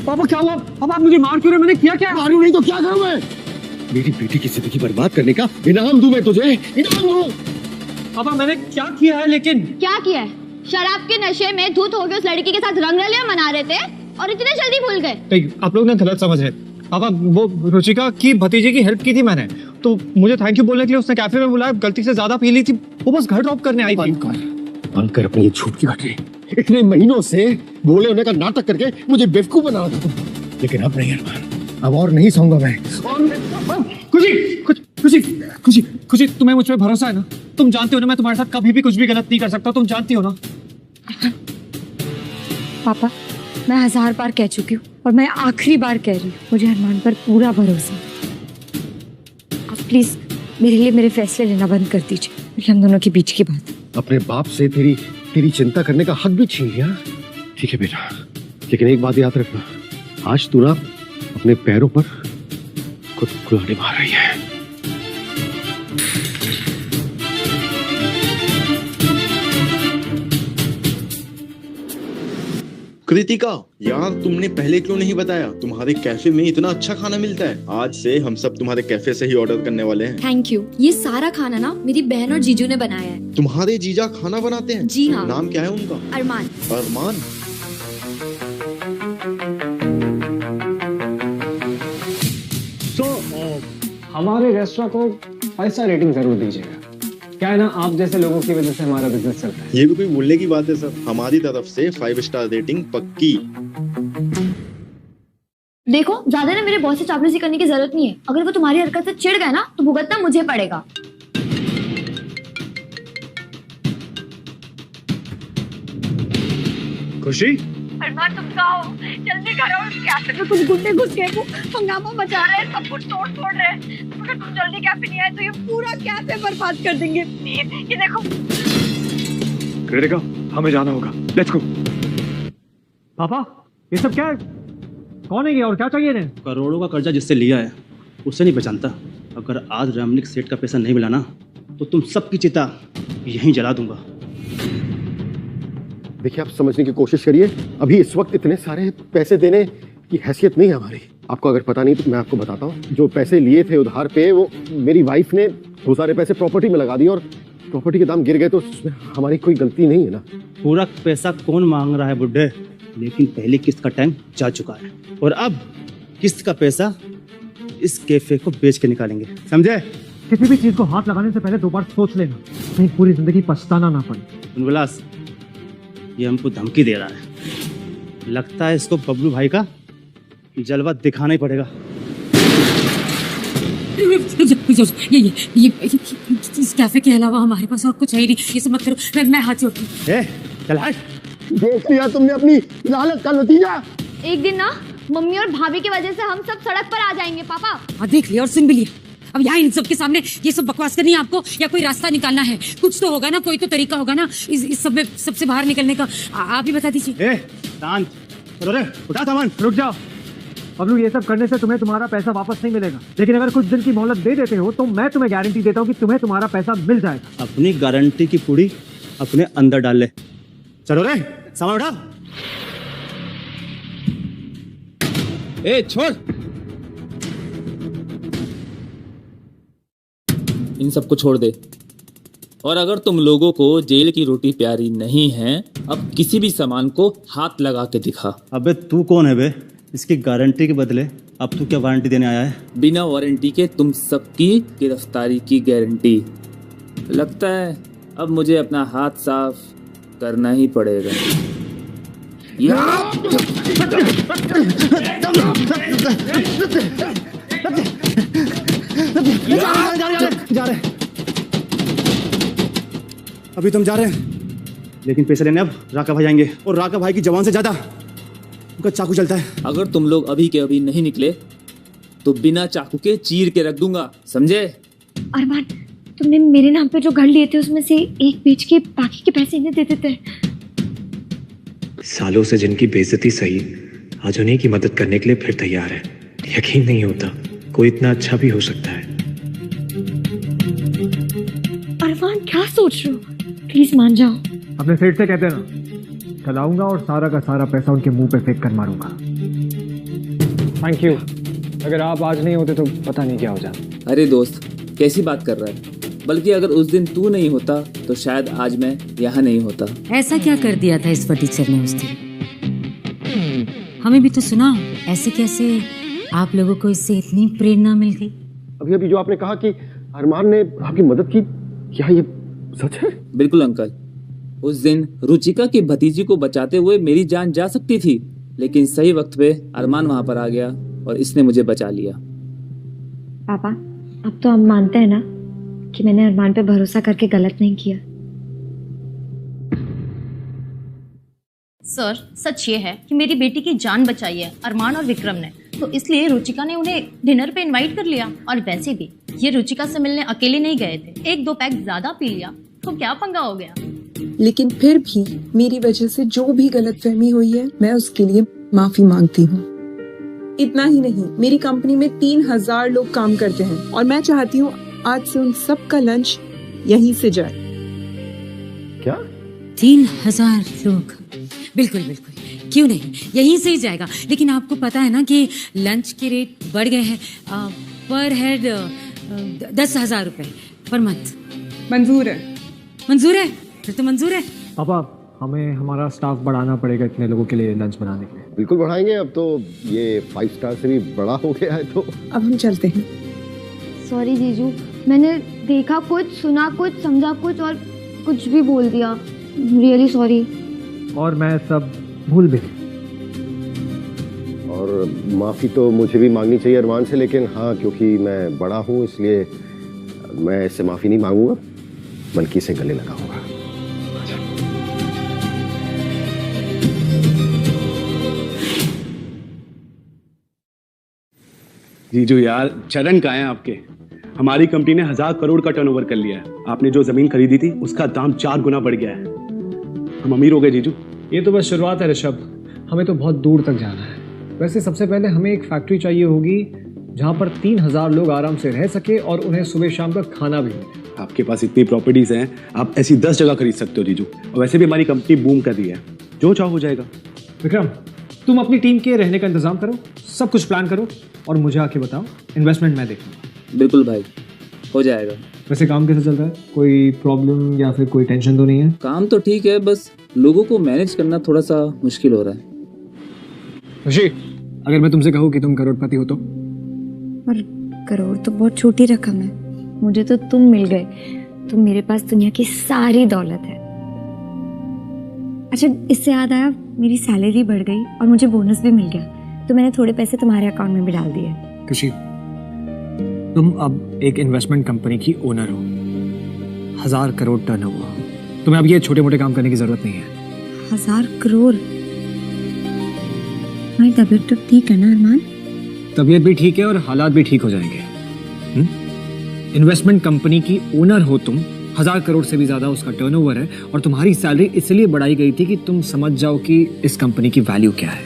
पापा क्या हुआ? पापा आप मुझे मार क्यों रहे? मैंने किया क्या? मारूं नहीं तो क्या करूं मैं? मेरी बेटी की जिंदगी बर्बाद करने का इनाम दूं मैं तुझे, इनाम दूं। पापा मैंने क्या किया है? लेकिन क्या किया है? शराब के नशे में धुत हो गए उस लड़की के साथ रंगरलियां मना रहे थे और इतने जल्दी भूल गए। नहीं, आप लोग ना गलत समझ रहे। पापा वो रुचिका की भतीजे की हेल्प की थी मैंने, तो मुझे थैंक यू बोलने के लिए उसने कैफे में बुलाया। गलती से ज्यादा पी ली थी, वो बस घर ड्रॉप करने आई थी। बंद कर अपनी ये झूठ की घटनी। इतने महीनों से भोले होने का नाटक करके मुझे बेवकूफ बना रहा था, लेकिन अब नहीं अरमान, अब और नहीं सहूंगा मैं। खुशी तुम्हें मुझ पर भरोसा है ना? तुम जानती हो ना मैं तुम्हारे साथ कभी भी कुछ भी गलत नहीं कर सकता, तुम जानती हो ना? पापा मैं 1000 बार कह चुकी हूँ और मैं आखिरी बार कह रही हूँ, मुझे अरमान पर पूरा भरोसा है। आप प्लीज मेरे लिए मेरे फैसले लेना बंद कर दीजिए। ये हम दोनों के बीच की बात है। अपने बाप से तेरी चिंता करने का हक भी छीन लिया। ठीक है बेटा, लेकिन एक बात याद रखना, आज तू ना अपने पैरों पर खुद कुल्हाड़ी मार रही है। कृतिका यार, तुमने पहले क्यों नहीं बताया? तुम्हारे कैफे में इतना अच्छा खाना मिलता है। आज से हम सब तुम्हारे कैफे से ही ऑर्डर करने वाले हैं। Thank you. ये सारा खाना ना मेरी बहन और जीजू ने बनाया है। तुम्हारे जीजा खाना बनाते हैं? जी हाँ। नाम क्या है उनका? अरमान। अरमान? हमारे रेस्टोरेंट को 5 स्टार रेटिंग जरूर दीजिएगा। क्या है ना, आप जैसे लोगों की वजह से हमारा बिजनेस चलता है। ये भी कोई बोलने की बात है सर? हमारी तरफ से 5 स्टार रेटिंग पक्की। देखो ज्यादा ना मेरे बॉस से चापलूसी करने की जरूरत नहीं है। अगर वो तुम्हारी हरकत से चिढ़ गए ना तो भुगतना मुझे पड़ेगा। खुशी, अरमान तुम जाओ, जल्दी करो। कैफे में कुछ गुंडे घुस गए, वो हंगामा मचा रहे हैं, सब कुछ तोड़ रहे हैं। अगर तुम जल्दी कैफे नहीं आए तो ये पूरा कैफे बर्बाद कर देंगे। प्लीज ये देखो। कृतिका हमें जाना होगा, लेट्स गो। पापा ये सब क्या है? कौन है ये और क्या चाहिए इन्हें? करोड़ों का कर्जा जिससे लिया है उससे नहीं पहचानता। अगर आज रामनिक सेठ का पैसा नहीं मिला ना तो तुम सबकी चिता यहीं जला दूंगा। देखिए, आप समझने की कोशिश करिए, अभी इस वक्त इतने सारे पैसे देने की हैसियत नहीं है हमारी। आपको अगर पता नहीं तो मैं आपको बताता हूँ। जो पैसे लिए थे उधार पे, वो मेरी वाइफ ने वो सारे पैसे प्रॉपर्टी में लगा दिए और प्रॉपर्टी के दाम गिर गए, तो उसमें हमारी कोई गलती नहीं है ना। पूरा पैसा कौन मांग रहा है बुड्ढे? लेकिन पहली किस्त का टाइम जा चुका है और अब किस्त का पैसा इस कैफे को बेच के निकालेंगे, समझे? किसी भी चीज को हाथ लगाने से पहले 2 बार सोच लेना, नहीं पूरी जिंदगी पछताना ना पड़े। उनविलास, ये हमको धमकी दे रहा है। लगता है इसको बबलू भाई का जलवा दिखाना ही पड़ेगा। ये इस कैफे के अलावा हमारे पास और कुछ है ही नहीं। ये सब मत करो, मैं हाथ जोड़ती हूँ। चल हट। देख लिया तुमने अपनी लालच का नतीजा। एक दिन ना मम्मी और भाभी की वजह से हम सब सड़क पर आ जाएंगे पापा। हाँ देख लिया और सुन भी लिया। अब यहाँ इन सब के सामने ये सब बकवास करनी है आपको, या कोई रास्ता निकालना है? कुछ तो होगा ना, कोई तो तरीका होगा ना इस सब में सबसे बाहर निकलने का। आप ही बता दीजिए। शांत चलो रे, उठा सामान। रुक जाओ बबलू, ये सब करने से तुम्हें तुम्हारा पैसा वापस नहीं मिलेगा, लेकिन अगर कुछ दिन की मोहलत दे देते हो तो मैं तुम्हें गारंटी देता हूँ कि तुम्हें तुम्हारा पैसा मिल जाएगा। अपनी गारंटी की पूरी अपने अंदर डाल ले। चलो रे, सामान उठा। ए छोड़। इन सबको छोड़ दे। और अगर तुम लोगों को जेल की रोटी प्यारी नहीं है, अब किसी भी सामान को हाथ लगा के दिखा। अबे तू कौन है बे? इसकी गारंटी के बदले अब तू क्या वारंटी देने आया है? बिना वारंटी के तुम सबकी गिरफ्तारी की गारंटी। लगता है अब मुझे अपना हाथ साफ करना ही पड़ेगा। जा रहे हैं। अभी तुम जा रहे हैं, लेकिन पैसे लेने अब राका भाई आएंगे, और राका भाई की जवान से ज्यादा उनका चाकू चलता है। अगर तुम लोग अभी के अभी नहीं निकले तो बिना चाकू के चीर के रख दूंगा, समझे? अरमान, तुमने मेरे नाम पे जो घर लिए थे उसमें से एक बेच के बाकी के पैसे इन्हें दे देते हैं। सालों से जिनकी बेइज्जती सही, आज उन्हीं की मदद करने के लिए फिर तैयार है। यकीन नहीं होता कोई इतना अच्छा भी हो सकता है। अरमान, क्या सोच रहे हो? प्लीज मान जाओ। अपने सेठ से कहते ना, कल आऊंगा और सारा का सारा पैसा उनके मुंह पे फेंक कर मारूंगा। Thank you. अगर आप आज नहीं होते तो पता नहीं क्या हो जाता। अरे दोस्त, कैसी बात कर रहा है? बल्कि अगर उस दिन तू नहीं होता तो शायद आज मैं यहाँ नहीं होता। ऐसा क्या कर दिया था इस फटीचर ने उस दिन? हमें भी तो सुना। ऐसे कैसे आप लोगों को इससे इतनी प्रेरणा मिल गई? अभी अभी जो आपने कहा कि अरमान ने आपकी मदद की, क्या ये सच है? बिल्कुल अंकल। उस दिन रुचिका की भतीजी को बचाते हुए मेरी जान जा सकती थी, लेकिन सही वक्त पे अरमान वहां पर आ गया और इसने मुझे बचा लिया। पापा, अब तो हम मानते हैं ना कि मैंने अरमान पे भरोसा करके गलत नहीं किया। सर, सच ये है कि मेरी बेटी की जान बचाई है अरमान और विक्रम ने, तो इसलिए रुचिका ने उन्हें डिनर पे इनवाइट कर लिया। और वैसे भी ये रुचिका से मिलने अकेले नहीं गए थे, 1-2 पैक ज्यादा पी लिया तो क्या पंगा हो गया। लेकिन फिर भी मेरी वजह से जो भी गलतफहमी हुई है, मैं उसके लिए माफी मांगती हूँ। इतना ही नहीं, मेरी कंपनी में 3000 लोग काम करते हैं और मैं चाहती हूँ आज से उन सब का लंच यहीं से जाए। क्या? 3000 लोग? बिल्कुल बिल्कुल, क्यों नहीं, यहीं से ही जाएगा। लेकिन आपको पता है ना कि लंच के रेट बढ़ गए हैं। पर हेड 10,000 रुपए पर मंथ। मंजूर है? मंजूर है, फिर तो मंजूर है। पापा, हमें हमारा स्टाफ बढ़ाना पड़ेगा इतने लोगों के लिए लंच बनाने के लिए। बिल्कुल बढ़ाएंगे। अब तो ये 5 स्टार से भी बड़ा हो गया है। तो अब हम चलते हैं। सॉरी जीजू, मैंने देखा कुछ, सुना कुछ, समझा कुछ और कुछ भी बोल दिया। Really sorry. और मैं सब भूल भी। और माफी तो मुझे भी मांगनी चाहिए अरमान से, लेकिन हाँ, क्योंकि मैं बड़ा हूँ इसलिए मैं इससे माफी नहीं मांगूंगा, बल्कि इसे गले लगाऊंगा। जीजू यार, चरण कहाँ हैं आपके? हमारी कंपनी ने 1000 करोड़ का टर्नओवर कर लिया है। आपने जो जमीन खरीदी थी उसका दाम 4 गुना बढ़ गया है। हम अमीर हो गए जीजू। ये तो बस शुरुआत है ऋषभ, हमें तो बहुत दूर तक जाना है। वैसे सबसे पहले हमें एक फैक्ट्री चाहिए होगी जहाँ पर 3000 लोग आराम से रह सके और उन्हें सुबह शाम तक खाना भी मिले। आपके पास इतनी प्रॉपर्टीज हैं, आप ऐसी 10 जगह खरीद सकते हो जीजू। और वैसे भी हमारी कंपनी बूम कर रही है, जो चाहो हो जाएगा। विक्रम, तुम अपनी टीम के रहने का इंतजाम करो, सब कुछ प्लान करो और मुझे आके बताओ। इन्वेस्टमेंट मैं देखूंगा। बिल्कुल भाई, हो जाएगा। वैसे काम कैसे चल रहा है? कोई प्रॉब्लम या फिर कोई टेंशन तो नहीं है? काम तो ठीक है, बस लोगों को मैनेज करना थोड़ा सा मुश्किल हो रहा है। खुशी, अगर मैं तुमसे कहूँ कि तुम करोड़पति हो तो? पर करोड़ तो बहुत छोटी रकम है। मुझे तो तुम मिल गए, तो मेरे पास दुनिया की सारी दौलत है। अच्छा, इससे याद आया, मेरी सैलरी बढ़ गई और मुझे बोनस भी मिल गया, तो मैंने थोड़े पैसे तुम्हारे अकाउंट में भी डाल दिए। खुशी, तुम अब एक इन्वेस्टमेंट कंपनी की ओनर हो, 1000 करोड़ टर्नओवर। तुम्हें अब ये छोटे मोटे काम करने की जरूरत नहीं है। 1000 करोड़? मेरी तबीयत तो ठीक है ना अरमान? तबीयत भी ठीक है और हालात भी ठीक हो जाएंगे। इन्वेस्टमेंट कंपनी की ओनर हो तुम, 1000 करोड़ से भी ज्यादा उसका टर्नओवर है, और तुम्हारी सैलरी इसलिए बढ़ाई गई थी कि तुम समझ जाओ कि इस कंपनी की वैल्यू क्या है।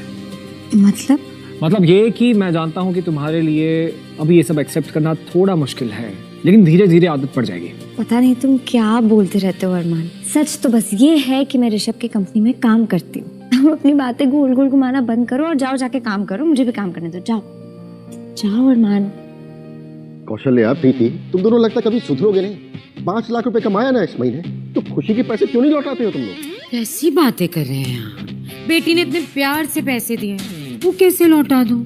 मतलब ये कि मैं जानता हूँ कि तुम्हारे लिए अभी ये सब एक्सेप्ट करना थोड़ा मुश्किल है, लेकिन धीरे धीरे आदत पड़ जाएगी। पता नहीं तुम क्या बोलते रहते हो अरमान। सच तो बस ये है कि मैं ऋषभ की कंपनी में काम करती हूँ, तुम अपनी बातें गोल गोल घुमाना बंद करो और जाओ जाके काम करो, मुझे भी काम करने दो। जाओ जाओ अरमान। कौशल्या, प्रीति, तुम दोनों लगता कभी सुधरोगे नहीं। 5 लाख रुपए कमाया ना इस महीने, तो खुशी के पैसे क्यों नहीं लौटाते हो तुम लोग? कैसी बातें कर रहे हैं आप? बेटी ने इतने प्यार से पैसे दिए, वो कैसे लौटा दूं?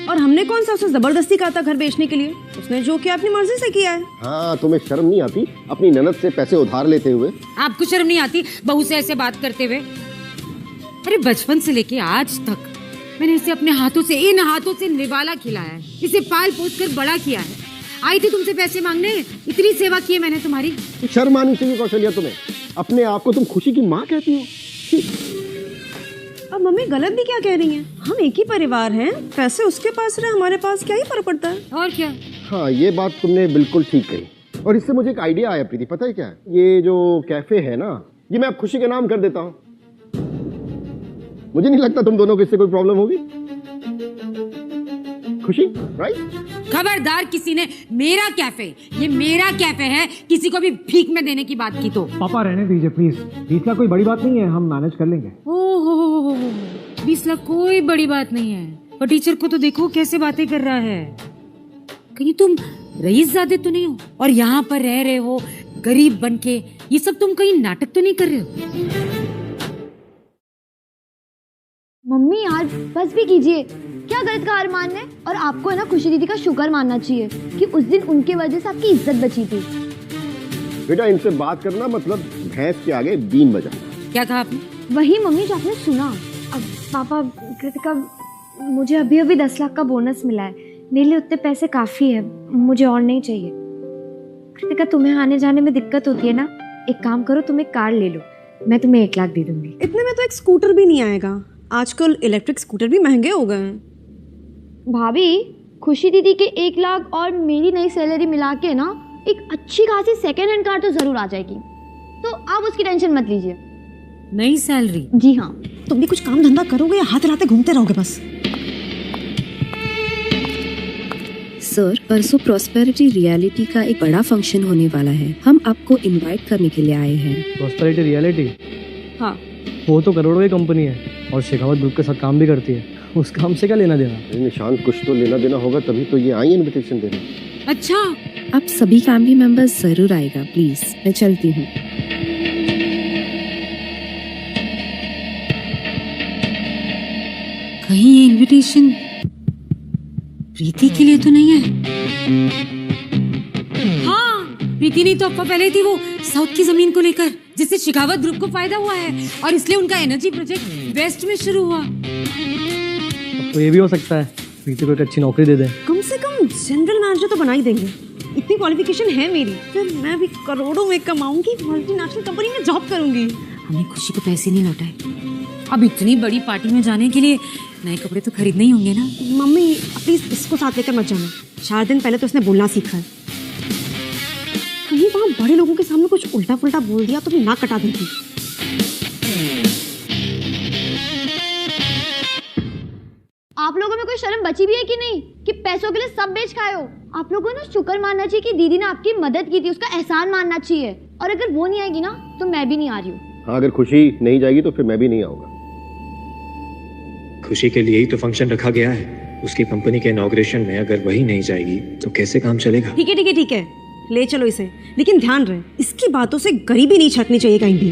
और हमने कौन सा उसे जबरदस्ती कहा था घर बेचने के लिए? उसने जो किया अपनी मर्जी से किया है। हाँ, तुम्हें शर्म नहीं आती अपनी ननद से पैसे उधार लेते हुए? आपको शर्म नहीं आती बहू से ऐसे बात करते हुए? अरे बचपन से लेके आज तक मैंने इसे अपने हाथों से, इन हाथों से निवाला खिलाया है, इसे पाल पोस कर बड़ा किया है। आई थी तुमसे पैसे मांगने, इतनी सेवा की है मैंने तुम्हारी। शर्म आनी चाहिए कौशल्या तुम्हें। अपने आप को तुम खुशी की माँ कहती हो। अब मम्मी गलत भी क्या कह रही हैं? हम एक ही परिवार हैं, पैसे उसके पास रहे हमारे पास, क्या ही फर्क पड़ता है? और क्या? हाँ, ये बात तुमने बिल्कुल ठीक कही। और इससे मुझे एक आइडिया आया प्रीति, पता है क्या है? ये जो कैफे है ना, ये मैं अब खुशी के नाम कर देता हूँ। मुझे नहीं लगता तुम दोनों को इससे कोई प्रॉब्लम होगी। खुशी, राइट? खबरदार किसी ने मेरा कैफे, ये मेरा कैफे है, किसी को भी भीख में देने की बात की तो। पापा रहने दीजिए प्लीज, 20 लाख कोई बड़ी बात नहीं है, हम मैनेज कर लेंगे। ओहो, 20 लाख कोई बड़ी बात नहीं है। और टीचर को तो देखो कैसे बातें कर रहा है। कहीं तुम रईसजादे तो नहीं हो और यहाँ पर रह रहे हो गरीब बन के? ये सब तुम कहीं नाटक तो नहीं कर रहे हो? मम्मी यार बस भी कीजिए, क्या गलत कहा अरमान ने? और आपको है ना खुशी दीदी का शुक्र मानना चाहिए कि उस दिन उनके वजह से आपकी इज्जत बची थी। बेटा, इनसे बात करना मतलब भैंस के आगे बीन बजाना। क्या कहा आपने? वही मम्मी जो आपने सुना। अब पापा, कृतिका, मुझे अभी अभी 10 लाख का बोनस मिला है, मेरे लिए उतने पैसे काफी है, मुझे और नहीं चाहिए। कृतिका, तुम्हें आने जाने में दिक्कत होती है ना, एक काम करो, तुम एक कार ले लो, मैं तुम्हें 1 लाख दे दूंगी। इतने में तो एक स्कूटर भी नहीं आएगा, आजकल इलेक्ट्रिक स्कूटर भी महंगे हो गए हैं। भाभी, खुशी दीदी के 1 लाख और मेरी नई सैलरी मिला के ना एक अच्छी खासी सेकेंड हैंड कार तो जरूर आ जाएगी, तो आप उसकी टेंशन मत लीजिए। नई सैलरी? जी हाँ। तुम भी कुछ काम धंधा करोगे या हाथ हिलाते घूमते रहोगे बस? सर, परसों प्रॉस्पेरिटी रियलिटी का एक बड़ा फंक्शन होने वाला है, हम आपको इनवाइट करने के लिए आए हैं। Prosperity reality? हाँ। वो तो करोड़ों की कंपनी है और शेखावत ग्रुप के साथ काम भी करती है, उस काम से क्या लेना देना? निशांत, कुछ तो लेना देना होगा, तभी तो ये आई इनविटेशन देने। अच्छा, आप सभी फैमिली मेंबर्स जरूर आएगा प्लीज, मैं चलती हूँ। कहीं ये इनविटेशन प्रीति के लिए तो नहीं है? हाँ, प्रीति नहीं तो अप्पा पहले थी वो साउथ की जमीन को लेकर, जिससे शेखावत ग्रुप को फायदा हुआ है और इसलिए उनका एनर्जी प्रोजेक्ट वेस्ट में शुरू हुआ। तो ये भी हो सकता है प्रीति को एक अच्छी नौकरी दे दे। कम से कम जनरल मैनेजर तो बना ही देंगे, इतनी क्वालिफिकेशन है मेरी, फिर मैं भी करोड़ों में कमाऊंगी, मल्टीनेशनल कंपनी में जॉब करूंगी। हमने खुशी को पैसे नहीं लौटाए, अब इतनी बड़ी पार्टी में जाने के लिए नए कपड़े तो खरीदने ही होंगे ना। मम्मी प्लीज इसको साथ लेकर मत जाना, 4 दिन पहले तो उसने बोलना सीखा है, कहीं वहाँ बड़े लोगों के सामने कुछ उल्टा पुल्टा बोल दिया तो मैं नाक कटा देती। आप लोगों में कोई शर्म बची भी है कि नहीं कि पैसों के लिए सब बेच खाए हो? आप लोगों को ना शुक्र मानना चाहिए कि दीदी ने आपकी मदद की थी, उसका एहसान मानना चाहिए। और अगर वो नहीं आएगी ना तो मैं भी नहीं आ रही हूँ। हाँ, अगर खुशी नहीं जाएगी तो फिर मैं भी नहीं आऊंगा। खुशी के लिए ही तो फंक्शन रखा गया है, उसकी कंपनी के इनॉग्रेशन में अगर वही नहीं जाएगी तो कैसे काम चलेगा? ठीक है ठीक है ठीक है, ले चलो इसे, लेकिन ध्यान रहे इसकी बातों से गरीबी नहीं छटनी चाहिए कहीं भी।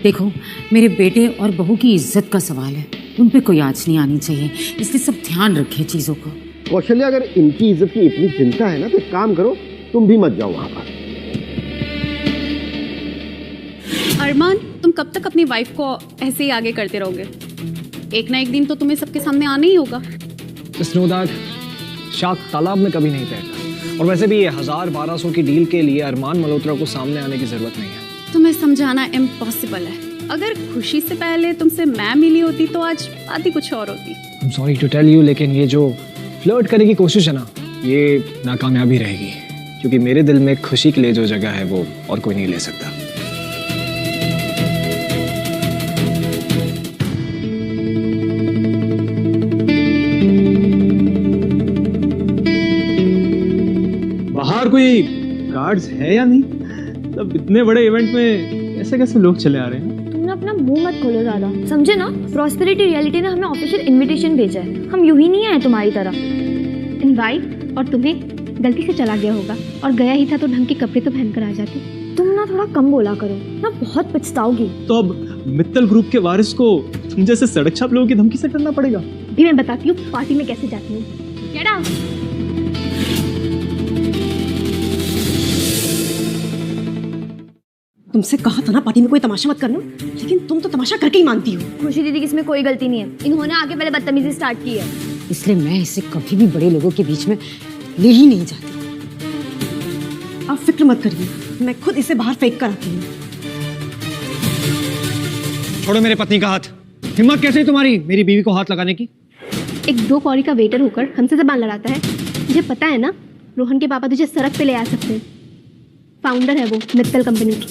देखो, मेरे बेटे और बहू की इज्जत का सवाल है, उन पे कोई आँच नहीं आनी चाहिए, इसलिए सब ध्यान रखें चीजों का। कौशल्या, अगर इनकी इज्जत की इतनी चिंता है ना तो एक काम करो, तुम भी मत जाओ वहां पर। अरमान, तुम कब तक अपनी वाइफ को ऐसे ही आगे करते रहोगे? एक ना एक दिन तो तुम्हें सबके सामने आना ही होगा। Just know that शार्क तालाब में कभी नहीं तैरता, और वैसे भी ये 1000-1200 की डील के लिए अरमान मल्होत्रा को सामने आने की जरूरत नहीं है। तुम्हें समझाना इम्पॉसिबल है, अगर खुशी से पहले तुमसे मैं मिली होती तो आज बात ही कुछ और होती। I'm sorry to tell you, लेकिन ये जो फ्लर्ट करने की कोशिश है ना, ये नाकामयाबी रहेगी, क्योंकि मेरे दिल में खुशी के लिए जो जगह है वो और कोई नहीं ले सकता। बाहर कोई गार्ड्स है या नहीं? मतलब इतने बड़े इवेंट में कैसे कैसे लोग चले आ रहे हैं? तुम ना अपना मुंह मत खोलो ज्यादा, समझे ना? प्रॉस्पेरिटी रियलिटी ने हमें ऑफिशियल इनविटेशन भेजा है, हम यूं ही नहीं आए तुम्हारी तरह। इनवाइट, और तुम्हें गलती से चला गया होगा, और गया ही था तो ढंग के कपड़े तो पहन कर आ जाती। तुम ना थोड़ा कम बोला करो ना, बहुत पछताओगी। तो अब मित्तल ग्रुप के वारिस को तुम जैसे सड़क छाप लोगों की धमकी से करना पड़ेगा। भी मैं बताती हूँ पार्टी में कैसे जाती हूँ। Get out! तुमसे कहा था ना पार्टी में कोई तमाशा मत करना, लेकिन तुम तो तमाशा करके ही मानती हो। खुशी दीदी की इसमें कोई गलती नहीं है, इन्होंने आगे पहले बदतमीजी स्टार्ट की है। इसलिए मैं इसे कभी भी बड़े लोगों के बीच में ले ही नहीं जाती। आप फिक्र मत करिए, मैं खुद इसे बाहर फेंक कर आती हूँ। छोड़ो मेरे पत्नी का हाथ। हिम्मत कैसे है तुम्हारी मेरी बीवी को हाथ लगाने की? एक 2 कौड़ी का वेटर होकर हमसे जबान लड़ाता है। मुझे पता है ना, रोहन के पापा तुझे सड़क पे ले आ सकते हैं। फाउंडर है वो मित्तल कंपनी की।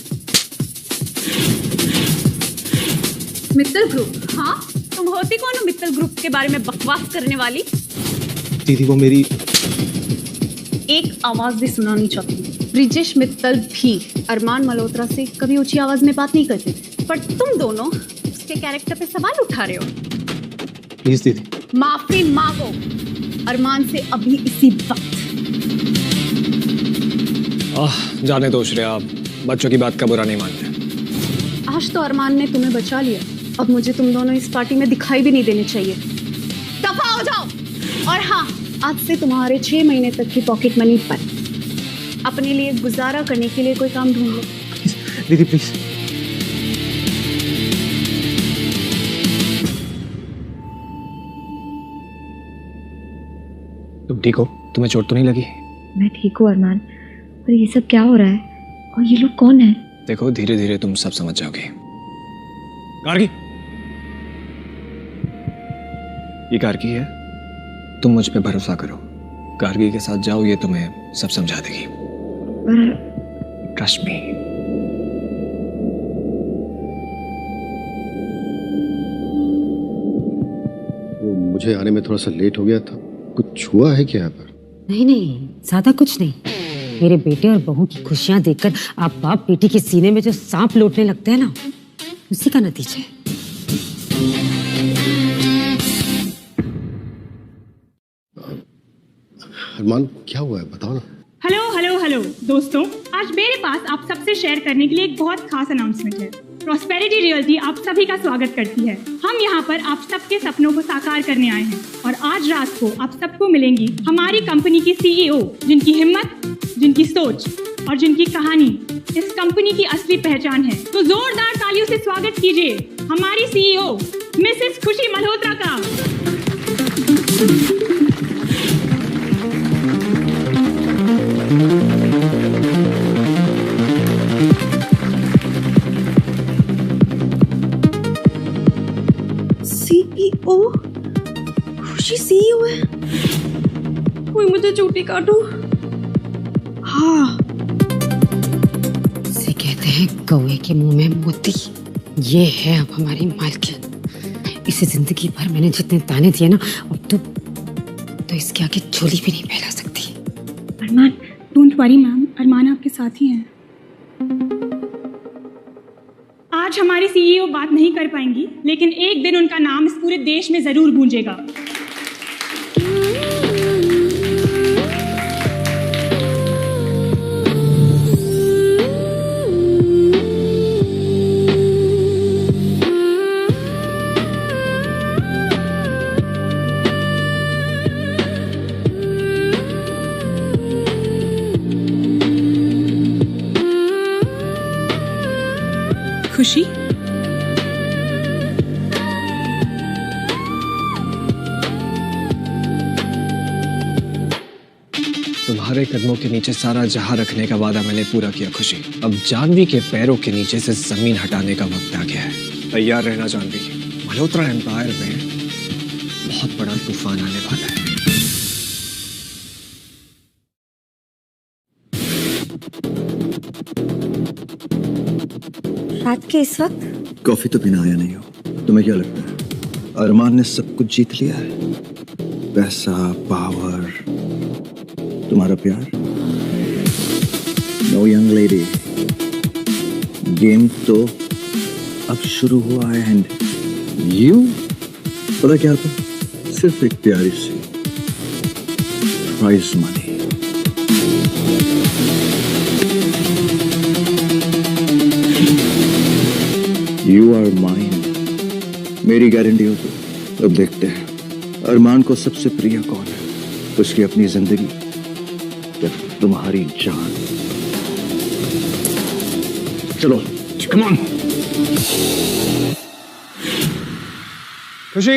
मित्तल ग्रुप? हाँ, तुम होती कौन हो मित्तल ग्रुप के बारे में बकवास करने वाली? दीदी वो मेरी एक आवाज भी सुनानी चाहती हूँ। ब्रिजेश मित्तल भी अरमान मल्होत्रा से कभी ऊंची आवाज में बात नहीं करते, पर तुम दोनों उसके कैरेक्टर पे सवाल उठा रहे हो। प्लीज दीदी। माफी मांगो अरमान से अभी इसी वक्त। जाने दो श्रेया, आप बच्चों की बात का बुरा नहीं मानते। आज तो अरमान ने तुम्हें बचा लिया, अब मुझे तुम दोनों इस पार्टी में दिखाई भी नहीं देने चाहिए। दफा हो जाओ। और हाँ, आज से तुम्हारे 6 महीने तक की पॉकेट मनी पर अपने लिए गुजारा करने के लिए कोई काम ढूंढ लो। दीदी प्लीज। तुम ठीक हो? तुम्हें चोट तो नहीं लगी? मैं ठीक हूँ अरमान, पर ये सब क्या हो रहा है और ये लोग कौन है? देखो धीरे धीरे तुम सब समझ जाओगे। गार्गी, ये गार्गी है, तुम मुझ पे भरोसा करो। गार्गी के साथ जाओ, ये तुम्हें सब समझा देगी। Trust me. मुझे आने में थोड़ा सा लेट हो गया था, कुछ हुआ है क्या यहाँ पर? नहीं नहीं, ज्यादा कुछ नहीं। मेरे बेटे और बहू की खुशियां देखकर आप बाप बेटी के सीने में जो सांप लौटने लगते हैं ना, उसी का नतीजा है। अरमान क्या हुआ है, बताओ ना। हेलो हेलो हेलो दोस्तों, आज मेरे पास आप सबसे शेयर करने के लिए एक बहुत खास अनाउंसमेंट है। प्रॉस्पेरिटी रियल्टी आप सभी का स्वागत करती है। हम यहाँ पर आप सबके सपनों को साकार करने आए हैं और आज रात को आप सबको मिलेंगी हमारी कंपनी की सीईओ, जिनकी हिम्मत, जिनकी सोच और जिनकी कहानी इस कंपनी की असली पहचान है। तो जोरदार तालियों से स्वागत कीजिए हमारी सीईओ मिसेस खुशी मल्होत्रा का। सीईओ? खुशी सीईओ है? कोई मुझे चूटी काटो। हाँ, इसे कहते हैं कौवे के मुंह में मोती। ये है अब हमारी मालकिन। इसे जिंदगी भर मैंने जितने ताने दिए ना, अब तो इसके आगे झोली भी नहीं फैला सकती। अरमान, डोंट वरी मैम, अरमान आपके साथ ही हैं। आज हमारी सीईओ बात नहीं कर पाएंगी, लेकिन एक दिन उनका नाम इस पूरे देश में जरूर गूंजेगा। खुशी, तुम्हारे कदमों के नीचे सारा जहां रखने का वादा मैंने पूरा किया खुशी। अब जानवी के पैरों के नीचे से जमीन हटाने का वक्त आ गया है। तैयार रहना जानवी, मल्होत्रा एम्पायर में बहुत बड़ा तूफान आने वाला है। रात के इस वक्त कॉफी तो पीना आया नहीं हो? तुम्हें क्या लगता है अरमान ने सब कुछ जीत लिया है? पैसा, पावर, तुम्हारा प्यार? नो यंग लेडी, गेम तो अब शुरू हुआ है एंड यू पता क्या था, सिर्फ एक प्यारी सी prize money. You are mine, मेरी गारंटी हो तो अब देखते हैं अरमान को सबसे प्रिय कौन है, उसकी अपनी जिंदगी या तुम्हारी जान। चलो कम ऑन। खुशी,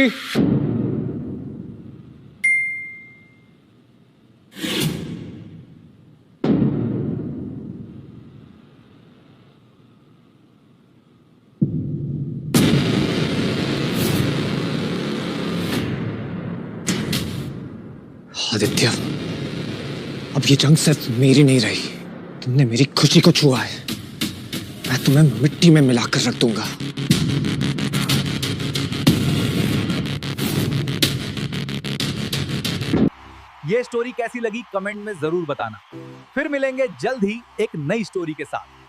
आदित्य, अब ये जंग सिर्फ मेरी नहीं रही, तुमने मेरी खुशी को छुआ है, मैं तुम्हें मिट्टी में मिलाकर रख दूंगा। ये स्टोरी कैसी लगी कमेंट में जरूर बताना। फिर मिलेंगे जल्द ही एक नई स्टोरी के साथ।